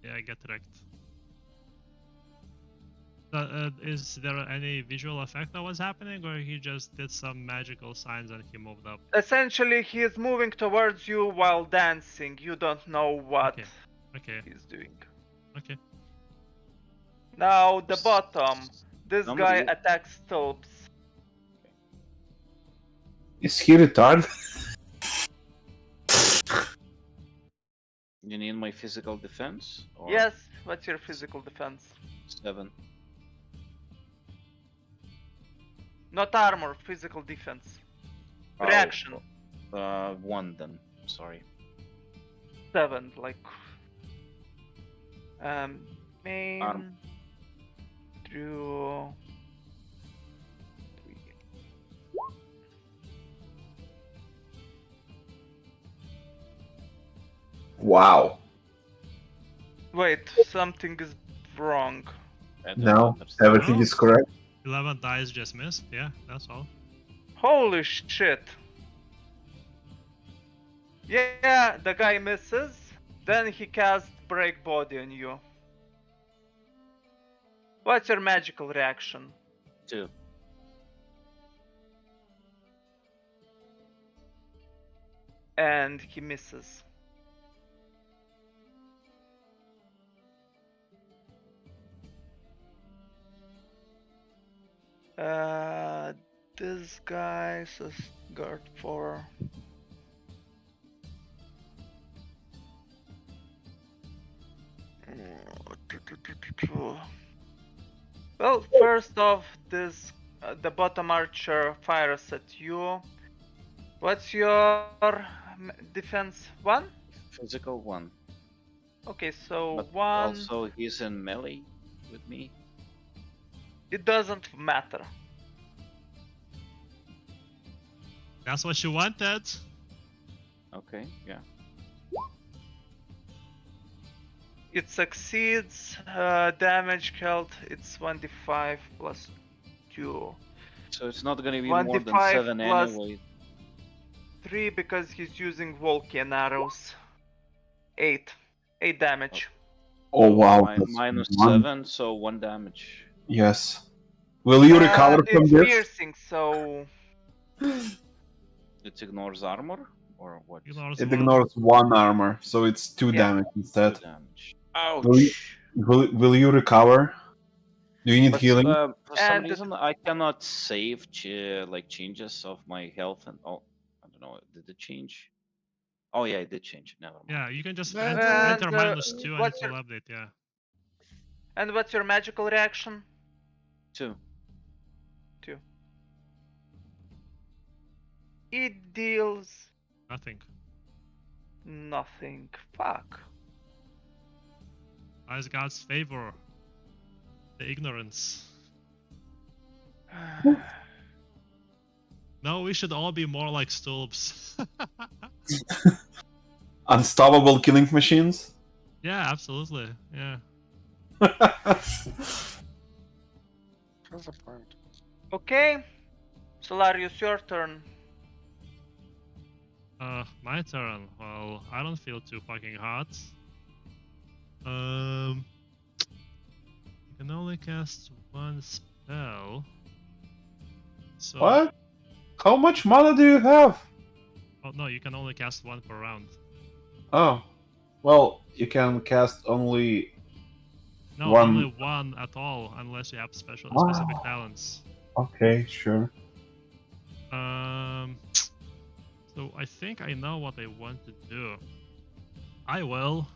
Yeah, I get wrecked. Is there any visual effect that was happening, or he just did some magical signs and he moved up? Essentially, he is moving towards you while dancing. You don't know what Okay. he's doing. Okay. Now, the bottom. This Number guy you- attacks Stolps. Is he retarded? You need my physical defense? Or Yes, what's your physical defense? 7. Not armor, physical defense. Oh, Reaction. 1 then. Sorry. 7, like main Arm. through 3. Wow. Wait, something is wrong. I don't No, understand. everything No. is correct. 11 dice just missed. Yeah, that's all. Holy shit. Yeah, the guy misses. Then he casts break body on you. What's your magical reaction? 2. And he misses. This guy says guard 4. Well, first off, this the bottom archer fires at you. What's your defense? 1? Physical 1. Okay, so But 1. also he's in melee with me. It doesn't matter. That's what you wanted. Okay, yeah. It succeeds. Damage dealt. It's 1d5 plus 2. So it's not gonna be 1d5 more than 7 plus anyway. 3 because he's using Volkian arrows. 8. 8 damage. Oh wow. that's Minus 1. 7, so 1 damage. Yes. Will you recover from It's this? piercing, so It ignores armor? Or what? Ignores It one. ignores 1 armor, so it's 2 Yeah. damage 2 instead. damage. Will you, Ouch! will you recover? Do you need But healing? for some And- reason, I cannot save like changes of my health and I don't know. Did it change? Oh yeah, it did change. Never mind. Yeah, you can just And, enter uh, -2 and what's it will your- update, yeah. And what's your magical reaction? 2. 2. It deals Nothing. nothing. Fuck. Eyes God's favor. The ignorance. No, we should all be more like Stulbs. Unstoppable killing machines? Yeah, absolutely. Yeah. Has a point. Okay. Solarius, your turn. My turn. Well, I don't feel too fucking hot. You can only cast 1 spell. So, What? How much mana do you have? Oh no, you can only cast 1 per round. Oh. Well, you can cast only... No, One- only 1 at all, unless you have specific Wow. talents. Okay, sure. So I think I know what I want to do. I will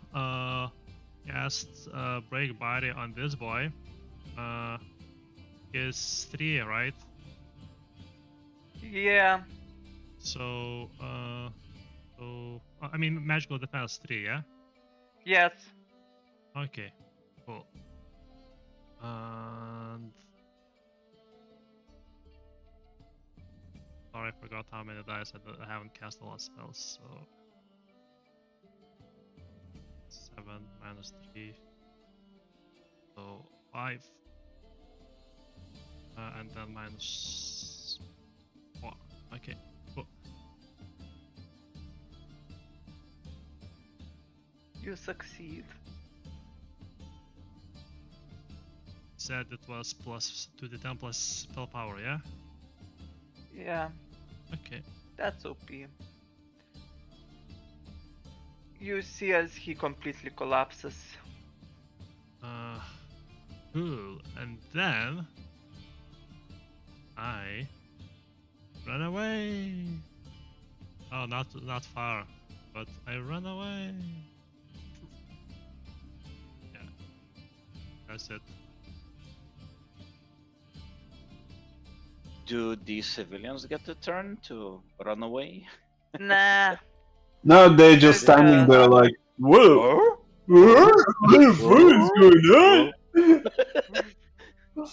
cast break body on this boy. Is 3, right? Yeah. So I mean magical defense 3, yeah? Yes. Okay, cool. And sorry, I forgot how many dice I haven't cast a lot of spells. So 7 minus 3, so 5, and then minus 4. Okay, cool. You succeed. Said it was plus 2d10 plus spell power, yeah? Yeah. Okay. That's OP. You see as he completely collapses. Cool. And then I run away. Oh, not far, but I run away. Yeah, that's it. Do these civilians get a turn to run away? Nah. No, they're just standing there like, whoa, what the fuck is going on?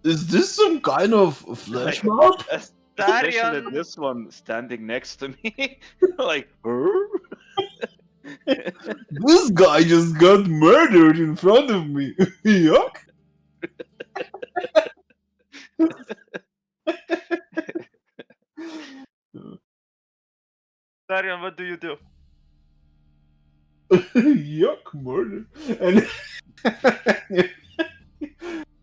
Is this some kind of flash mob? Especially Darian. this one standing next to me, like, "Huh?" This guy just got murdered in front of me. Yuck. Darian, what do you do? Yuck, murder. And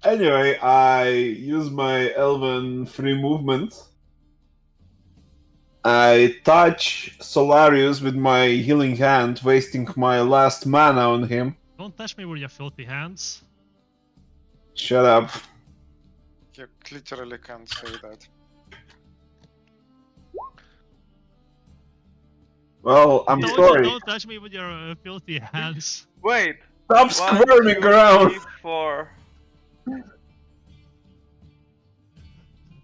anyway, I use my elven free movement. I touch Solarius with my healing hand, wasting my last mana on him. Don't touch me with your filthy hands. Shut up. You literally can't say that. Well, I'm Don't, sorry. don't touch me with your filthy hands. Wait. Stop 1, squirming 2, around. 3, 4.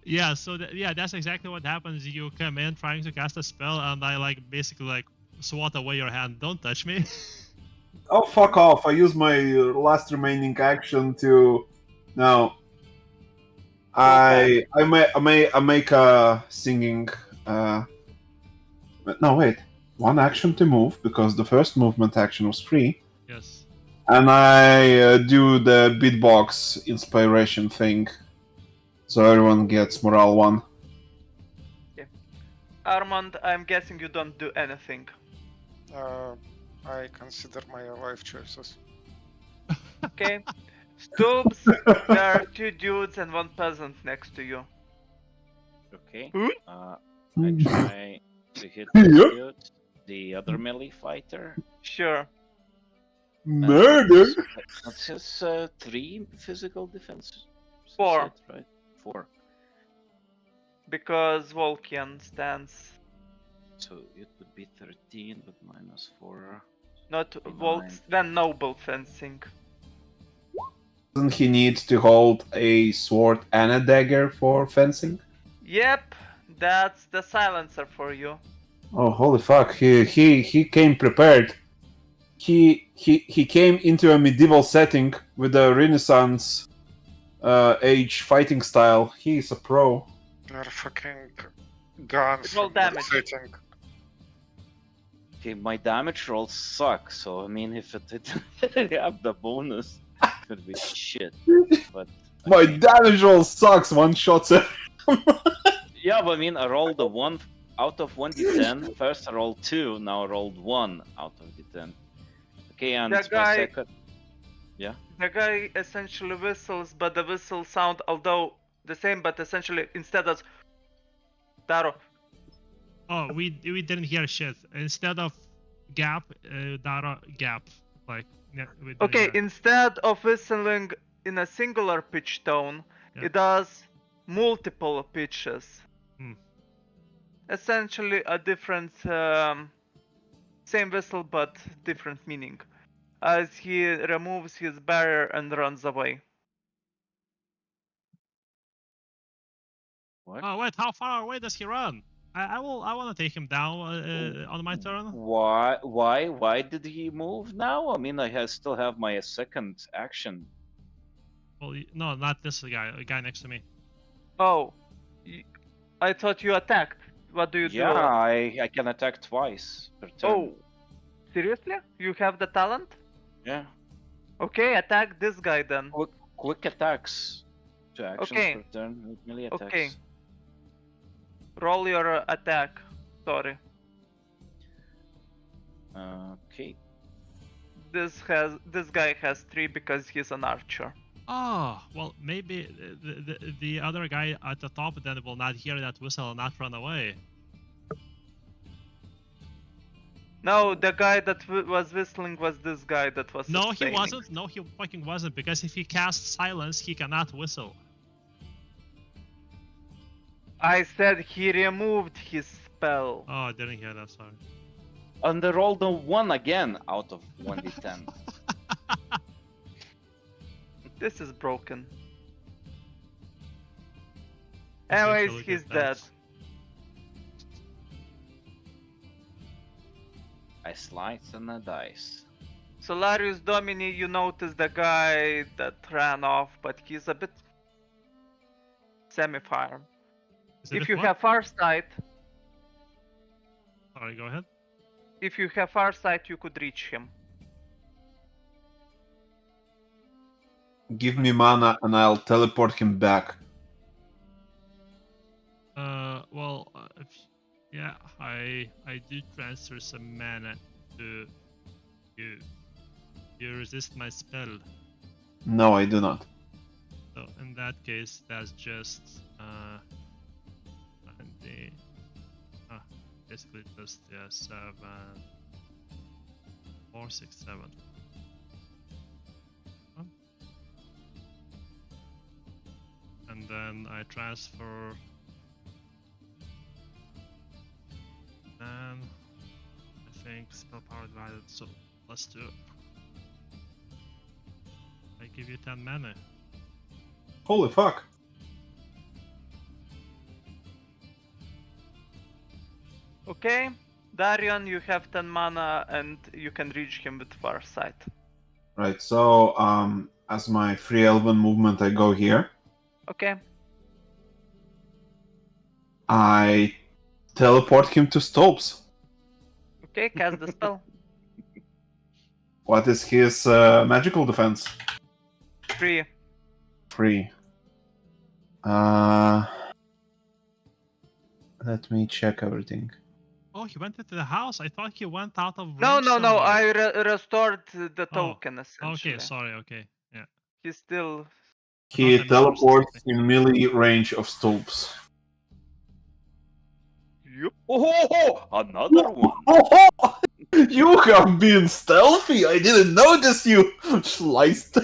Yeah, so yeah, that's exactly what happens. You come in trying to cast a spell, and I like basically like swat away your hand. Don't touch me. Oh, fuck off. I use my last remaining action to... No. I make a singing... No, wait. One action to move, because the first movement action was free. Yes. And I do the beatbox inspiration thing. So everyone gets morale 1. Armand, I'm guessing you don't do anything. I consider my life choices. Okay. Stoops, there are 2 dudes and 1 peasant next to you. Okay. Hmm? I try to hit this Yep. dude, the other melee fighter. Sure. Murder! What's his 3 physical defense? 4. Set, right? 4. Because Volkian stands. So it would be 13, but minus 4. Not 9. Volks, then noble fencing. Doesn't he need to hold a sword and a dagger for fencing? Yep, that's the silencer for you. Oh, holy fuck! He came prepared. He came into a medieval setting with a Renaissance age fighting style. He's a pro. They're fucking guns Roll in that damage. setting. Okay, my damage rolls suck, so I mean, if it didn't have the bonus, it could be shit. But My okay. damage roll sucks. One shot. Yeah, but I mean, I rolled a 1 out of 1d10. First I rolled 2, now I rolled 1 out of d10. Okay, and That my guy- second... The guy essentially whistles, but the whistle sound, although the same, but essentially instead of Daro. Oh, we didn't hear shit. Instead of gap, Dara gap. Like yeah, we didn't Okay, hear. instead of whistling in a singular pitch tone, Yeah. it does multiple pitches. Hmm. Essentially a different, same whistle but different meaning. As he removes his barrier and runs away. What? Oh wait, how far away does he run? I want to take him down on my turn. Why did he move now? I mean, still have my second action. Well, no, not this guy. A guy next to me. Oh, I thought you attacked. What do you Yeah, do? I can attack twice per turn. Oh, seriously? You have the talent? Yeah. Okay, attack this guy then. Quick attacks. 2 actions Okay. per turn with melee attacks. Okay. Roll your attack. Sorry. Okay. This guy has 3 because he's an archer. Oh, well, maybe the other guy at the top then will not hear that whistle and not run away. No, the guy that was whistling was this guy that was No, he sustaining. wasn't. No, he fucking wasn't. Because if he casts silence, he cannot whistle. I said he removed his spell. Oh, I didn't hear that. Sorry. And I rolled a 1 again out of 1d10. This is broken. Take a Anyways, look he's at that. dead. I slice on the dice. Solarius Domini, you notice the guy that ran off, but he's a bit semi-farm. Is it If a you what? have farsight, Sorry, go ahead. if you have farsight, you could reach him. Give me mana and I'll teleport him back. Well, yeah, I do transfer some mana to you. You resist my spell. No, I do not. So in that case, that's just basically just 7, 4, 6, 7. And then I transfer. And I think spell power divided. So let's do it. I give you 10 mana. Holy fuck. Okay, Darion, you have 10 mana and you can reach him with farsight. Right, so as my free elven movement, I go here. Okay, I teleport him to Stolps. okay, cast the spell. What is his magical defense? 3. 3. Let me check everything. Oh, he went into the house. I thought he went out of range No, somewhere. I restored the Oh, token essentially. Okay, sorry. Okay, yeah. He's still. He I teleports misunderstood. in melee range of Stolps. Yup. Oh, another one. Oh, you have been stealthy. I didn't notice you. Sliced.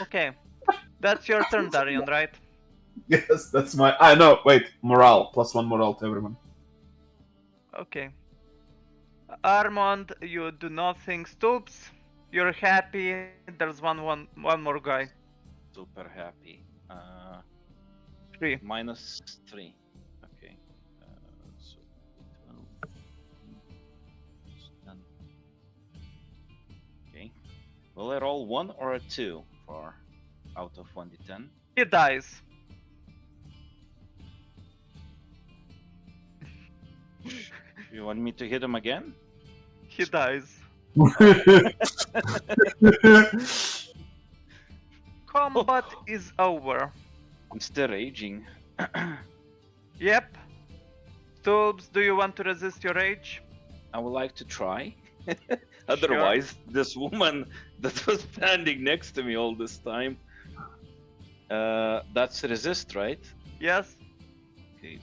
Okay, that's your turn, Darion, right? Yes, that's my. I know. Wait, morale +1 morale to everyone. Okay. Armand, you do nothing. Stoops, you're happy. There's one more guy. Super happy. 3. -3. Okay. So 12. 10. Okay. Will I roll 1 or a 2 for out of 1d10? He dies. You want me to hit him again? He dies. Combat is over. I'm still raging. Yep. Stoops, do you want to resist your rage? I would like to try. Otherwise, this woman that was standing next to me all this time. That's resist, right? Yes. Okay.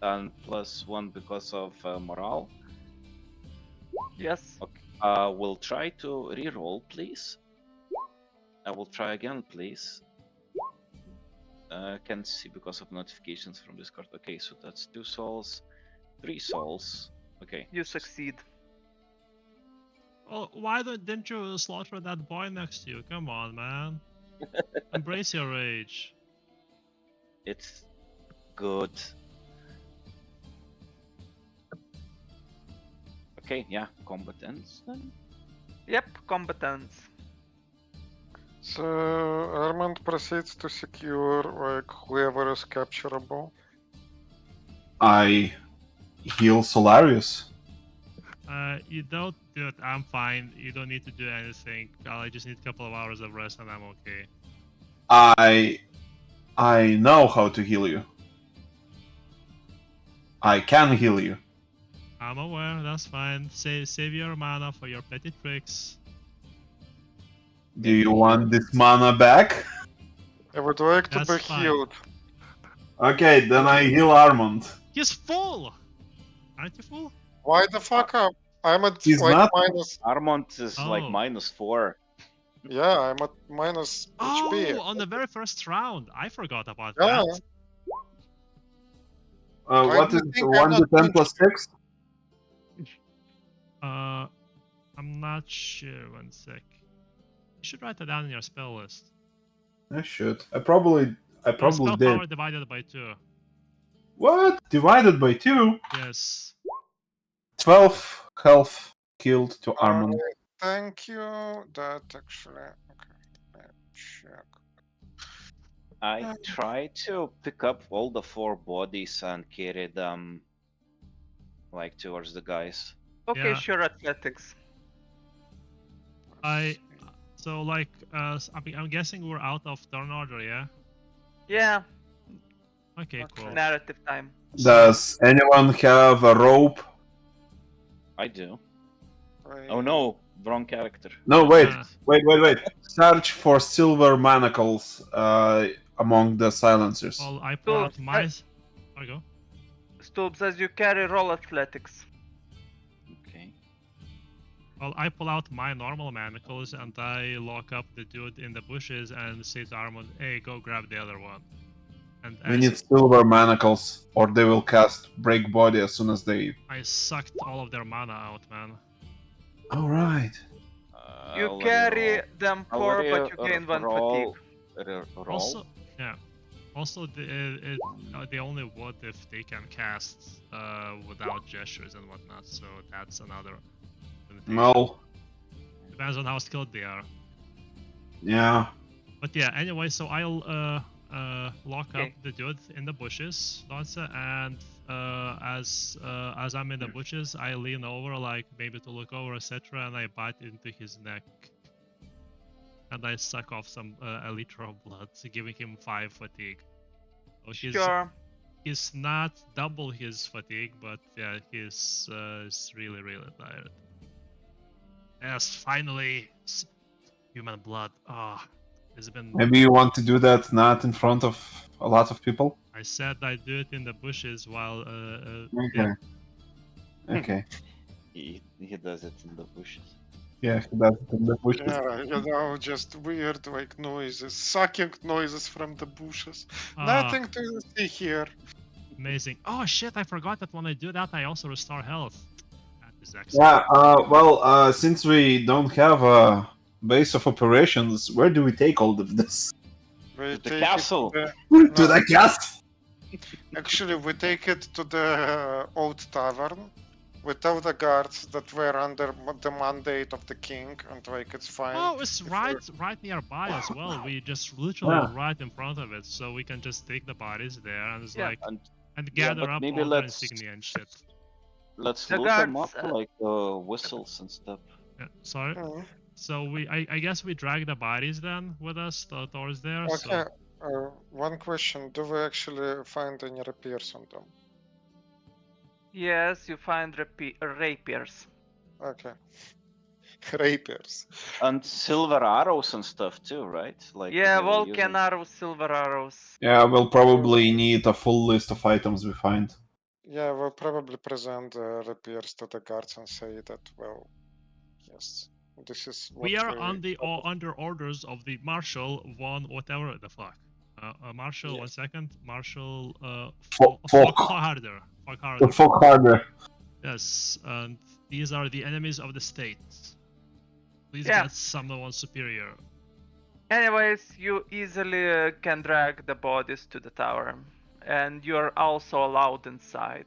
And +1 because of morale. Yes. Okay. We'll try to re-roll, please. I will try again, please. Can't see because of notifications from Discord. Okay, so that's 2 souls, 3 souls. Okay. You succeed. Well, why didn't you slaughter that boy next to you? Come on, man. Embrace your rage. It's good. Okay, yeah, combat ends then. Yep, combatants. So Armand proceeds to secure like whoever is capturable. I heal Solarius. You don't do it. I'm fine. You don't need to do anything. I just need a couple of hours of rest and I'm okay. I know how to heal you. I can heal you. I'm aware. That's fine. Save your mana for your petty tricks. Do you want this mana back? I would like to That's be fine. healed. Okay, then I heal Armand. He's full. Aren't you full? Why the fuck up? I'm at He's like not. minus. Armand is like Oh. -4. Yeah, I'm at minus HP. Oh, on the very first round. I forgot about Yeah. that. Why What do is you think I'm 1 to not 10 plus 6? I'm not sure. 1 sec. You should write it down in your spell list. I should. I probably. I probably spell did. power divided by 2. What? Divided by 2? Yes. 12 health killed to Armand. Thank you. That actually. Okay. Check. I try to pick up all the 4 bodies and carry them like towards the guys. Okay, Yeah. sure, athletics. So like I'm guessing we're out of turn order, yeah? Yeah. Okay, cool. Narrative time. Does anyone have a rope? I do. Oh no, wrong character. No, wait. Ah. Wait. Search for silver manacles among the silencers. Well, I pull out my... There you go. Stoops, as you carry, roll athletics. Okay. Well, I pull out my normal manacles and I lock up the dude in the bushes and say to Armand, hey, go grab the other one. And We need silver manacles, or they will cast break body as soon as they... I sucked all of their mana out, man. Alright. You carry them 4, but you gain 1 fatigue. Also, yeah. Also, they only would if they can cast without gestures and whatnot, so that's another limitation. Well... Depends on how skilled they are. Yeah. But yeah, anyway, so I'll lock up the dude in the bushes, and as I'm in the bushes, I lean over, like maybe to look over, etc., and I bite into his neck, and I suck off some a liter of blood, giving him 5 fatigue. So he's not double his fatigue, but yeah, he's really tired. Yes, finally, human blood. Ah. It's been... Maybe you want to do that not in front of a lot of people? I said I'd do it in the bushes while... Okay. Yeah. Okay. He does it in the bushes. Yeah, he does it in the bushes. Yeah, just weird like noises, sucking noises from the bushes. Nothing to see here. Amazing. Oh shit, I forgot that when I do that, I also restore health. That is excellent. Yeah, since we don't have a base of operations, where do we take all of this? We The take castle! To the castle! Actually, we take it to the old tavern. We tell the guards that we're under the mandate of the king, and like it's fine. Oh, it's right nearby as well. We just literally right in front of it, so we can just take the bodies there and it's like and gather up all their insignia and shit. Let's The loot them guards, up like whistles and stuff. Yeah, sorry. So I guess we drag the bodies then with us towards there. Okay. So... one question: do we actually find any repairs on them? Yes, you find rapiers. Okay. Rapiers. And silver arrows and stuff too, right? Like Yeah, they were Vulcan using- arrows, silver arrows. Yeah, we'll probably need a full list of items we find. Yeah, we'll probably present the repairs to the guards and say that, well, yes, this is what we are under orders of the Marshal von whatever the fuck. Marshal, 1 second. Marshal Fockharder. The Fockharder. Yes, and these are the enemies of the state. Please Yeah. get someone superior. Anyways, you easily can drag the bodies to the tower. And you're also allowed inside.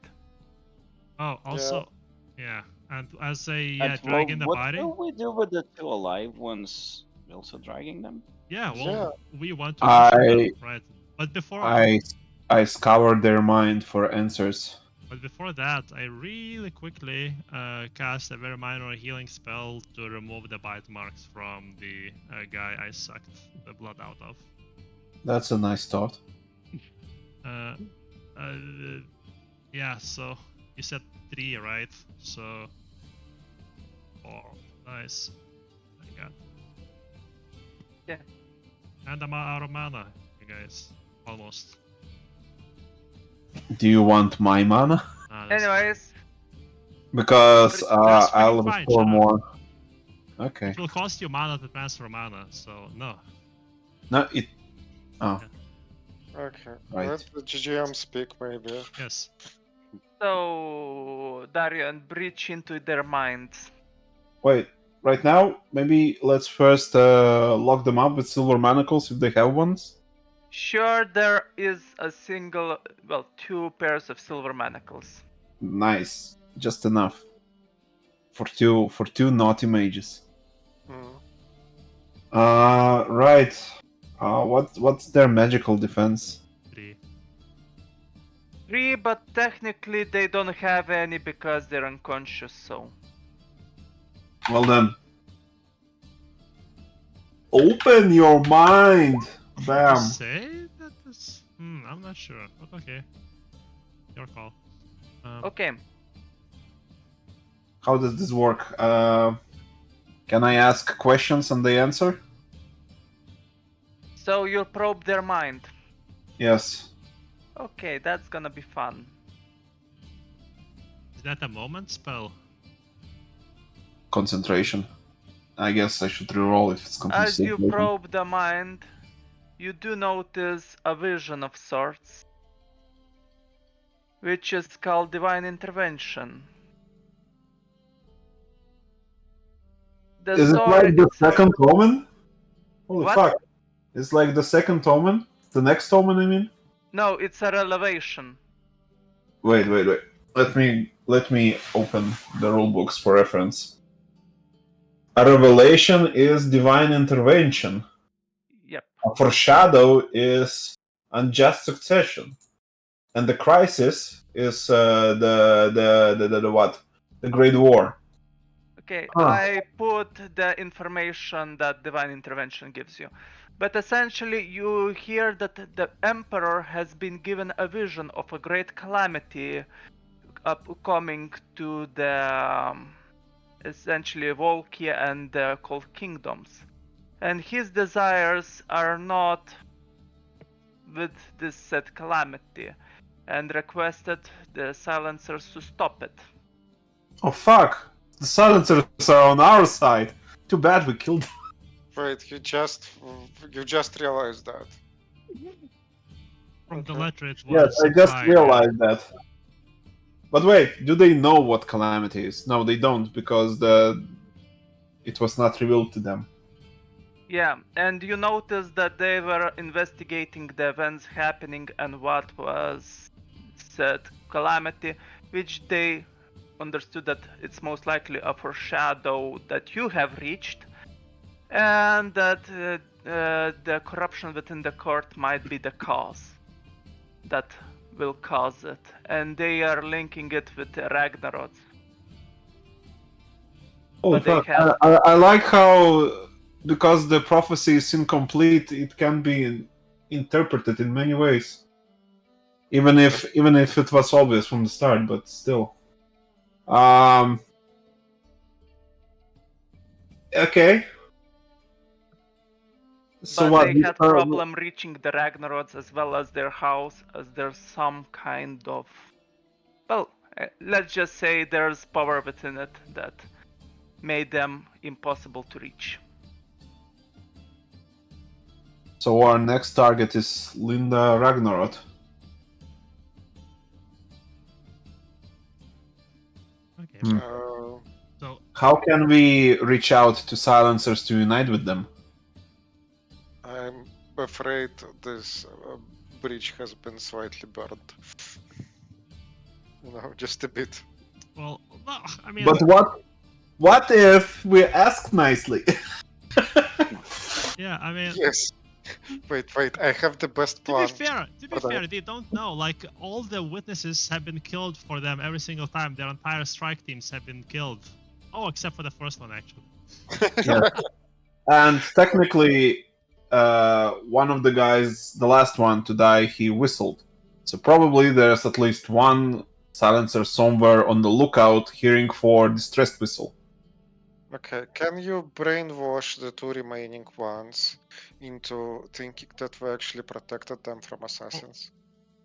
Oh, also, yeah. And as a And dragging the what body. will we do with the 2 alive ones? We also dragging them? Yeah, well, we want to I- them, right? But before I scoured their mind for answers. But before that, I really quickly cast a very minor healing spell to remove the bite marks from the guy I sucked the blood out of. That's a nice thought. Yeah, so you said 3, right? So 4. Nice. I got. Yeah. And I'm out of mana, you guys. Almost. Do you want my mana? Anyways. Because that's I'll fine, restore shut up. more. Okay. It will cost you mana to transfer mana, so no. No, it... Oh. Okay, Right. let the GM speak maybe. Yes. So, Darian, breach into their minds. Wait, right now, maybe let's first lock them up with silver manacles if they have ones. Sure, there is a single, well, 2 pairs of silver manacles. Nice, just enough for two naughty mages. Mm. Right. What's their magical defense? 3. 3, but technically they don't have any because they're unconscious, so. Well then, open your mind. You Bam. say that is... I'm not sure, but okay. Your call. Okay, How does this work? Can I ask questions and they answer? so you'll probe their mind. Yes. Okay, that's gonna be fun. Is that a moment spell? Concentration. I guess I should reroll if it's As you concentration. probe the mind, you do notice a vision of sorts, which is called Divine Intervention. The Is it story like the itself- second omen? Holy What? fuck. It's like the second omen? The next omen, I mean? No, it's a revelation. Wait. Let me open the rulebooks for reference. A revelation is divine intervention. Yep. A foreshadow is unjust succession. And the crisis is the what? The Great War. Okay, Huh. I put the information that Divine Intervention gives you. But essentially, you hear that the Emperor has been given a vision of a great calamity upcoming to the essentially Volkia and the Cold Kingdoms. And his desires are not with this said calamity, and requested the silencers to stop it. Oh fuck! The silencers are on our side. Too bad we killed them. Wait, you just realized that. From the Okay. letter it was... Yes, I just implied, realized that. But wait, do they know what calamity is? No, they don't, because it was not revealed to them. Yeah, and you notice that they were investigating the events happening and what was said calamity, which they understood that it's most likely a foreshadow that you have reached, and that the corruption within the court might be the cause that will cause it, and they are linking it with Ragnarok. Oh But they fuck! have- I like how, because the prophecy is incomplete, it can be interpreted in many ways. Even if it was obvious from the start, but still. Okay. So but what? they had problem reaching the Ragnarods as well as their house, as there's some kind of, well, let's just say there's power within it that made them impossible to reach. So our next target is Linda Ragnarok. Okay. Hmm. So How can we reach out to silencers to unite with them? I'm afraid this bridge has been slightly burned. Just a bit. well, no, I mean, But what if we ask nicely? yeah, I mean, Yes. Wait, I have the best to plan. be fair, they don't know. Like, all the witnesses have been killed for them every single time. Their entire strike teams have been killed. Oh, except for the first one, actually. Yeah. And technically, one of the guys, the last one to die, he whistled. So probably there's at least one silencer somewhere on the lookout, hearing for distress whistle. Okay, can you brainwash the 2 remaining ones into thinking that we actually protected them from assassins?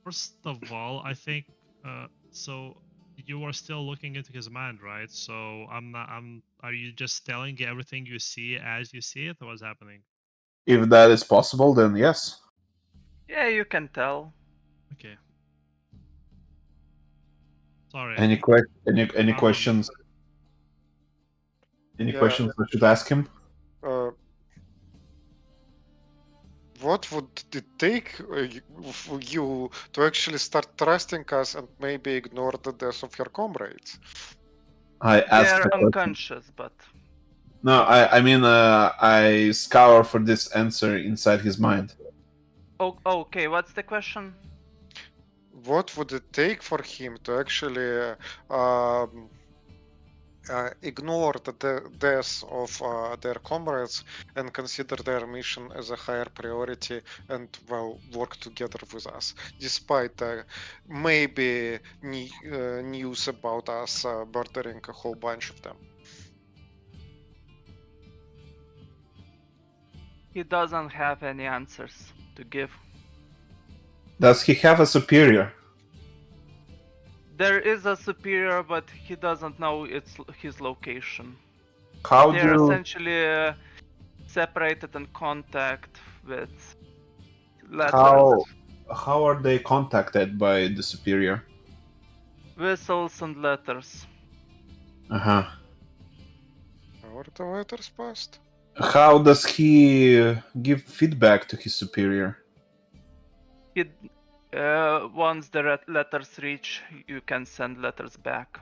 First of all, I think so. You are still looking into his mind, right? So I'm not. Are you just telling everything you see as you see it, or what's happening? If that is possible, then yes. Yeah, you can tell. Okay. Sorry. Any questions? Any Yeah. questions I should ask him? What would it take for you to actually start trusting us and maybe ignore the death of your comrades? I ask They're the question. unconscious, but No, I mean, I scour for this answer inside his mind. okay. What's the question? What would it take for him to actually ignore the death of their comrades and consider their mission as a higher priority and well work together with us, despite maybe news about us murdering a whole bunch of them? He doesn't have any answers to give. Does he have a superior? There is a superior, but he doesn't know his location. How They're do essentially separated in contact with letters, how are they contacted by the superior? whistles, and letters. Uh-huh. How are the letters passed? How does he give feedback to his superior? He, once the letters reach, you can send letters back.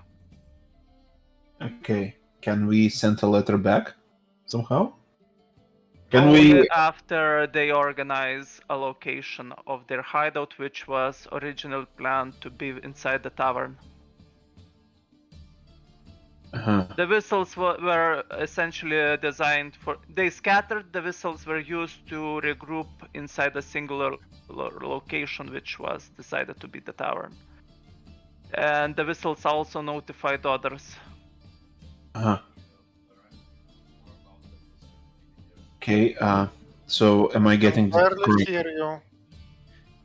Okay. Can we send a letter back somehow? Can Only we? after they organize a location of their hideout, which was originally planned to be inside the tavern. Uh-huh. The whistles were essentially designed for. They scattered. The whistles were used to regroup inside a singular location, which was decided to be the tavern. And the whistles also notified others. Uh-huh. Okay. So am I getting this Barely correct? hear you.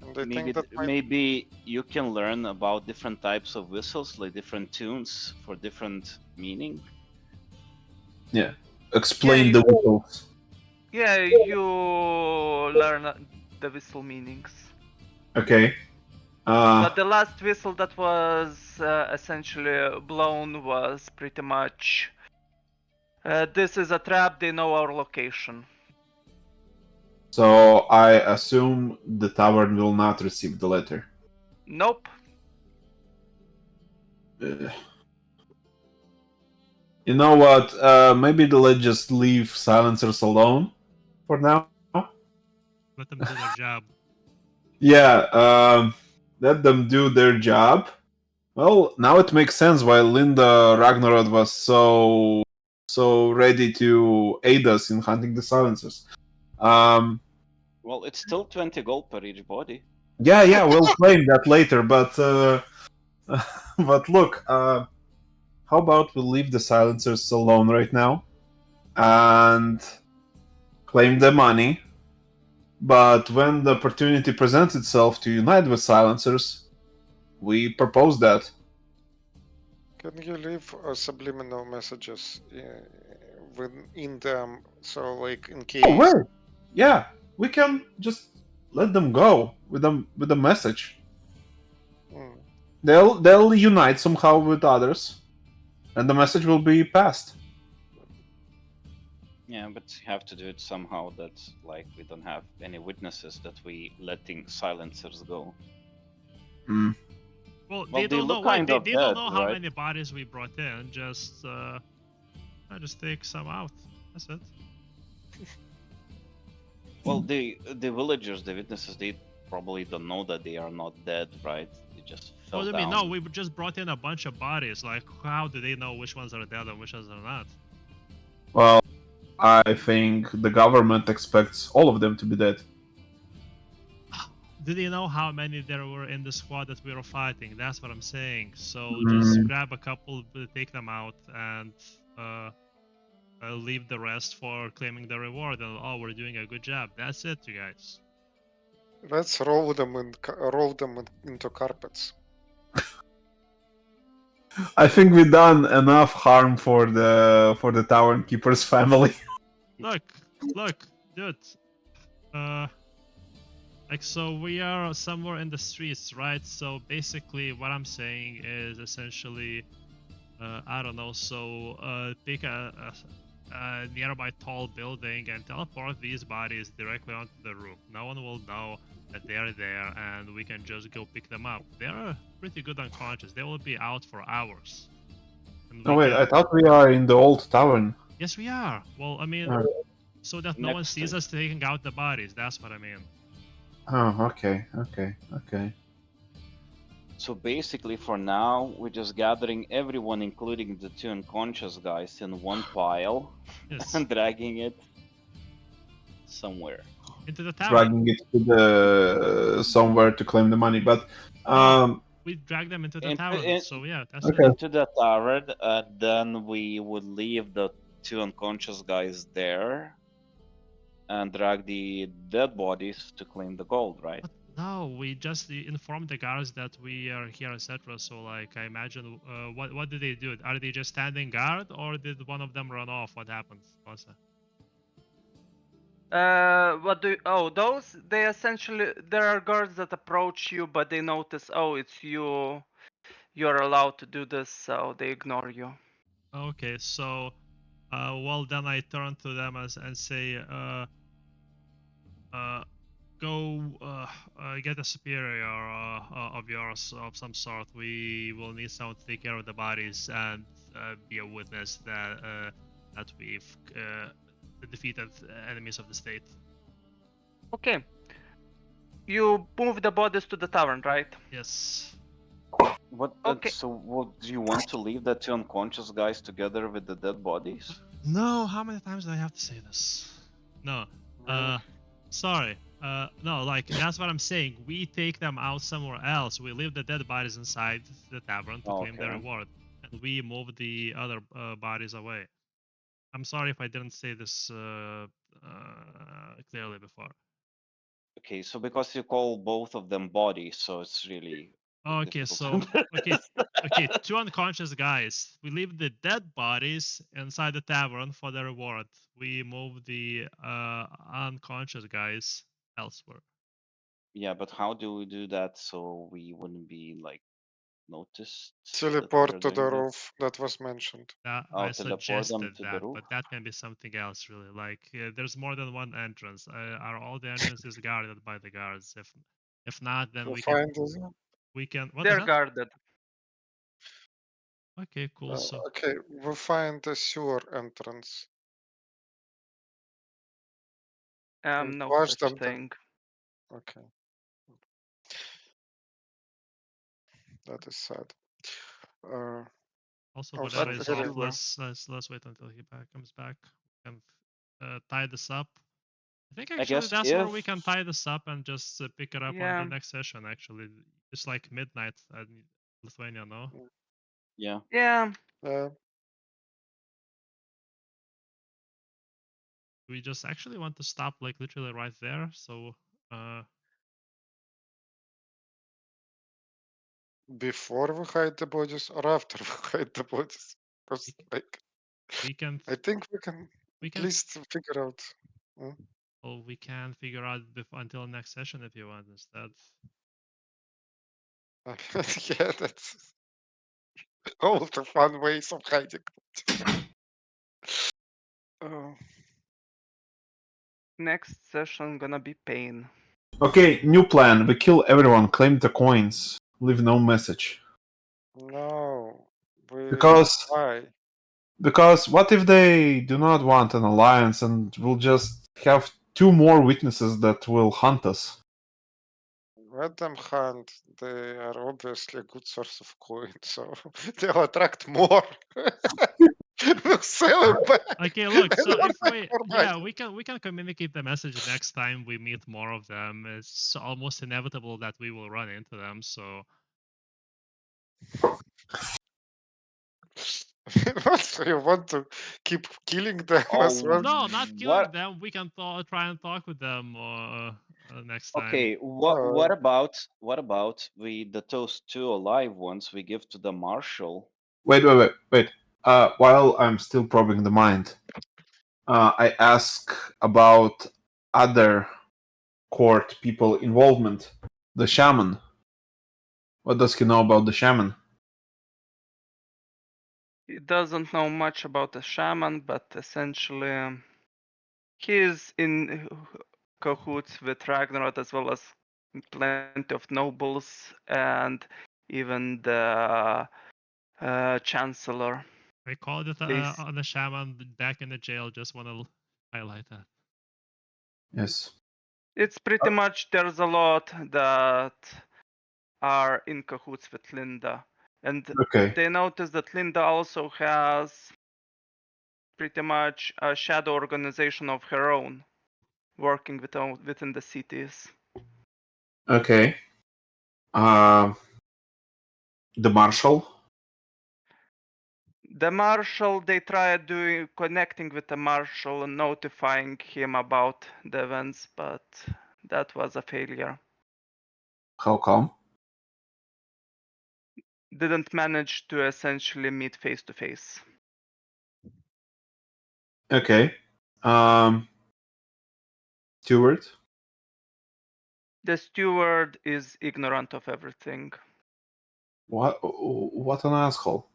And I Maybe think that might maybe you can learn about different types of whistles, like different tunes for different meaning. Explain Yeah, the whistles. Yeah, you learn the whistle meanings. Okay. But the last whistle that was essentially blown was pretty much. This is a trap. They know our location. So I assume the tavern will not receive the letter. Nope. You know what? Maybe let's just leave silencers alone for now. Let them do their job. Yeah, let them do their job. Well, now it makes sense why Linda Ragnarod was so ready to aid us in hunting the silencers. Well, it's still 20 gold per each body. Yeah, we'll claim that later, but but look, how about we leave the silencers alone right now and claim the money? But when the opportunity presents itself to unite with silencers, we propose that. Can you leave subliminal messages within them? So, like, in case. Oh, wait. Yeah, we can just let them go with the message. Hmm. They'll unite somehow with others, and the message will be passed. Yeah, but you have to do it somehow that, like, we don't have any witnesses that we letting silencers go. Mm. Well, Well, they they don't know. look kind of They don't dead, know how right? many bodies we brought in. Just take some out. That's it. Well, the villagers, the witnesses, they probably don't know that they are not dead, right? They just fell What do you down. mean? No, we just brought in a bunch of bodies. Like, how do they know which ones are dead and which ones are not? Well, I think the government expects all of them to be dead. Do they know how many there were in the squad that we were fighting? That's what I'm saying. So just grab a couple, take them out, and leave the rest for claiming the reward. And oh, we're doing a good job. That's it, you guys. Let's roll them into carpets. I think we've done enough harm for the Tavern Keeper's family. Look, dude. Like, so we are somewhere in the streets, right? So basically what I'm saying is essentially, I don't know, so pick nearby tall building and teleport these bodies directly onto the roof. No one will know that they're there, and we can just go pick them up. They're pretty good unconscious. They will be out for hours. And No, we wait, can... I thought we are in the old tavern. Yes, we are. Well, I mean, so that no one Next sees to- us taking out the bodies. That's what I mean. Oh, okay. So basically, for now, we're just gathering everyone, including the 2 unconscious guys, in one pile Yes. and dragging it somewhere. Into the tavern. Dragging it to the somewhere to claim the money, but We drag them into the Into- tavern. in- So yeah, that's Okay. it. Into the tavern, then we would leave the 2 unconscious guys there and drag the dead bodies to claim the gold, right? But no, we just inform the guards that we are here, etc. So like, I imagine, what did they do? Are they just standing guard, or did one of them run off? What happens, Kosa? What do you, oh, those, they essentially, there are guards that approach you, but they notice, oh, it's you, you're allowed to do this, so they ignore you. Okay, so, well then I turn to them and say, go get a superior of yours of some sort. We will need someone to take care of the bodies and be a witness that we've defeated enemies of the state. Okay. You move the bodies to the tavern, right? Yes. What? Okay. So, what do you want to leave the 2 unconscious guys together with the dead bodies? No, how many times do I have to say this? No. Sorry. No, like, that's what I'm saying. We take them out somewhere else. We leave the dead bodies inside the tavern to claim the Okay. reward. And we move the other bodies away. I'm sorry if I didn't say this clearly before. Okay, so because you call both of them bodies, so it's really Okay, difficult so to okay, 2 unconscious guys. We leave the dead bodies inside the tavern for the reward. We move the unconscious guys elsewhere. Yeah, but how do we do that so we wouldn't be like noticed? that Teleport we're to the doing this? roof that was mentioned. That I'll I teleport them suggested to the that, roof. but that can be something else, really. Like, there's more than one entrance. Are all the entrances guarded by the guards? If not, then You we can find this? What is They're that? guarded. Okay, cool. So Okay, we find a sewer entrance. And No watch such them. thing. Okay, that is sad. also, Oh, whatever so is really, off, let's wait until he comes back. We can tie this up. I think I actually guess that's where if we can tie this up and just pick it up on the Yeah. next session. Actually, it's like midnight in Lithuania, no? yeah, Yeah. We just actually want to stop like literally right there. So before we hide the bodies or after we hide the bodies? Because, like, we can I think we can we at can least figure out. well, we can figure out until next session if you want instead. Yeah, that's all the fun ways of hiding. Uh, Next session gonna be pain. Okay, new plan. We kill everyone, claim the coins, leave no message. no, we Because why? because what if they do not want an alliance and we'll just have 2 more witnesses that will hunt us? Let them hunt. They are obviously a good source of coin, so they'll attract more. We'll sell it back. Okay, look. So They'll if attract more yeah, money. we can communicate the message next time we meet more of them. It's almost inevitable that we will run into them. So So you want to keep killing them as well? no, not killing what? them. We can try and talk with them next time. Okay, what about we those 2 alive ones we give to the marshal? Wait. While I'm still probing the mind, I ask about other court people involvement. The shaman. What does he know about the shaman? He doesn't know much about the shaman, but essentially he is in cahoots with Ragnarok as well as plenty of nobles and even the chancellor. I called it This- on the shaman back in the jail. Just want to highlight that. Yes. It's pretty much there's a lot that are in cahoots with Linda, and Okay. they notice that Linda also has pretty much a shadow organization of her own, working within the cities. Okay. The marshal. The marshal, they tried connecting with the marshal and notifying him about the events, but that was a failure. How come? Didn't manage to essentially meet face to face. Okay. Stewart. The steward is ignorant of everything. What? What an asshole.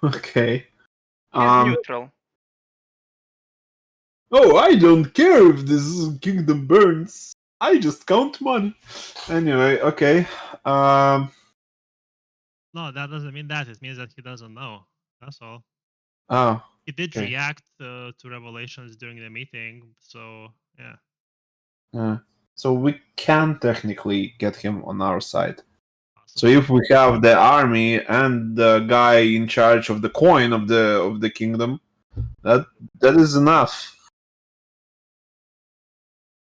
Okay. He's neutral. Oh, I don't care if this kingdom burns. I just count money. Anyway, okay. No, that doesn't mean that. It means that he doesn't know. That's all. Oh, He did okay. react to revelations during the meeting, so yeah. So we can technically get him on our side. So Possibly. if we have the army and the guy in charge of the coin of the kingdom, that is enough.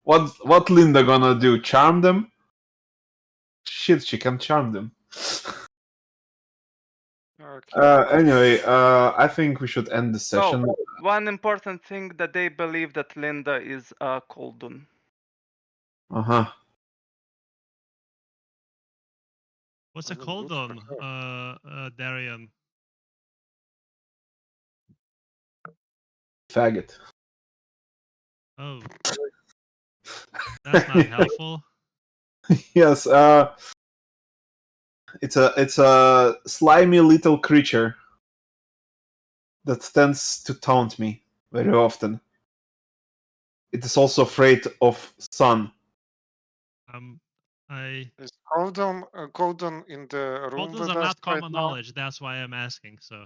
What Linda gonna do? Charm them? Shit, she can charm them. Okay. Anyway, I think we should end the session. One important thing that they believe that Linda is a Koldun. Uh-huh. What's it Well, called good for on Darian? Faggot. Oh. That's not helpful. Yes, it's a slimy little creature that tends to taunt me very often. It is also afraid of sun. Is Golden in the room Koldans with are us not right common now? knowledge. That's why I'm asking. So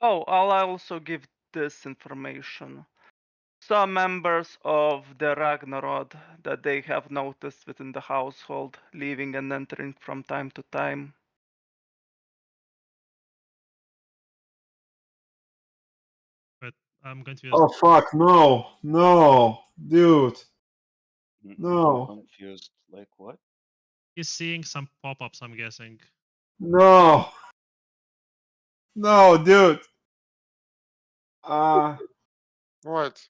Oh, I'll also give this information. Some members of the Ragnarod that they have noticed within the household, leaving and entering from time to time. but I'm confused. Oh fuck! No, dude. No. I'm confused. Like what? He's seeing some pop-ups, I'm guessing. No, dude. What?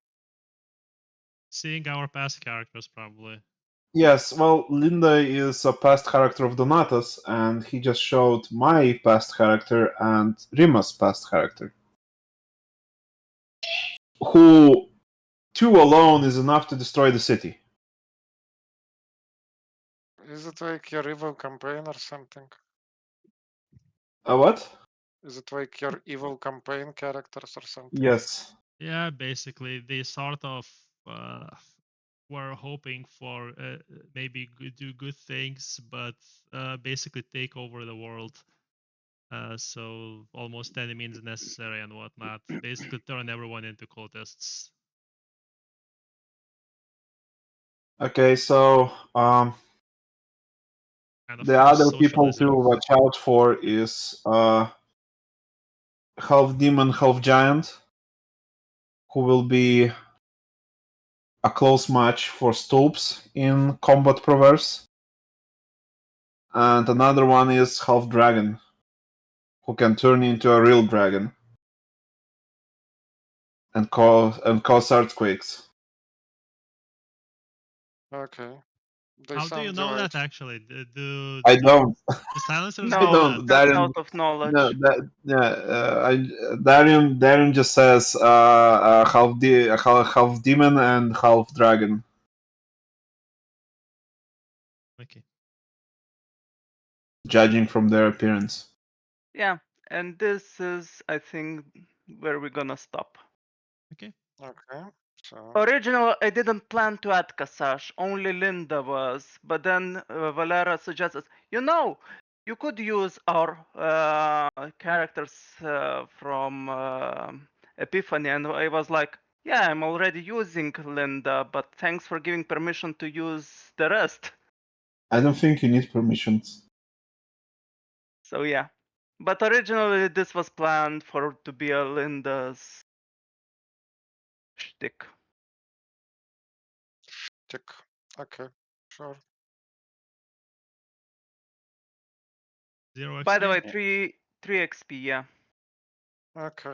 Seeing our past characters, probably. Yes. Well, Linda is a past character of Donatus, and he just showed my past character and Rima's past character, who two alone is enough to destroy the city. Is it like your evil campaign or something? What? Is it like your evil campaign characters or something? Yes. Yeah, basically, they sort of were hoping for maybe do good things, but basically take over the world. So almost any means necessary and whatnot. Basically, turn everyone into cultists. Okay, so Kind of the forced other people socialism. to watch out for is half demon, half giant, who will be a close match for Stolps in Combat Proverse. And another one is half dragon, who can turn into a real dragon and cause earthquakes. Okay. They How do you sound know that delightful. actually? Do I don't. the silencers I know No, that? don't. that's Darren. out of knowledge. No, Darren just says half demon and half dragon. Okay. Judging from their appearance. Yeah, and this is, I think, where we're gonna stop. Okay. Okay. So Originally, I didn't plan to add Kasash, only Linda was, but then Valera suggested, you could use our characters from Epiphany, and I was like, yeah, I'm already using Linda, but thanks for giving permission to use the rest. I don't think you need permissions. So yeah, but originally this was planned for to be a Linda's shtick. tick. Okay. Sure. 0 XP. By the way, Yeah. 3 XP, yeah. Okay.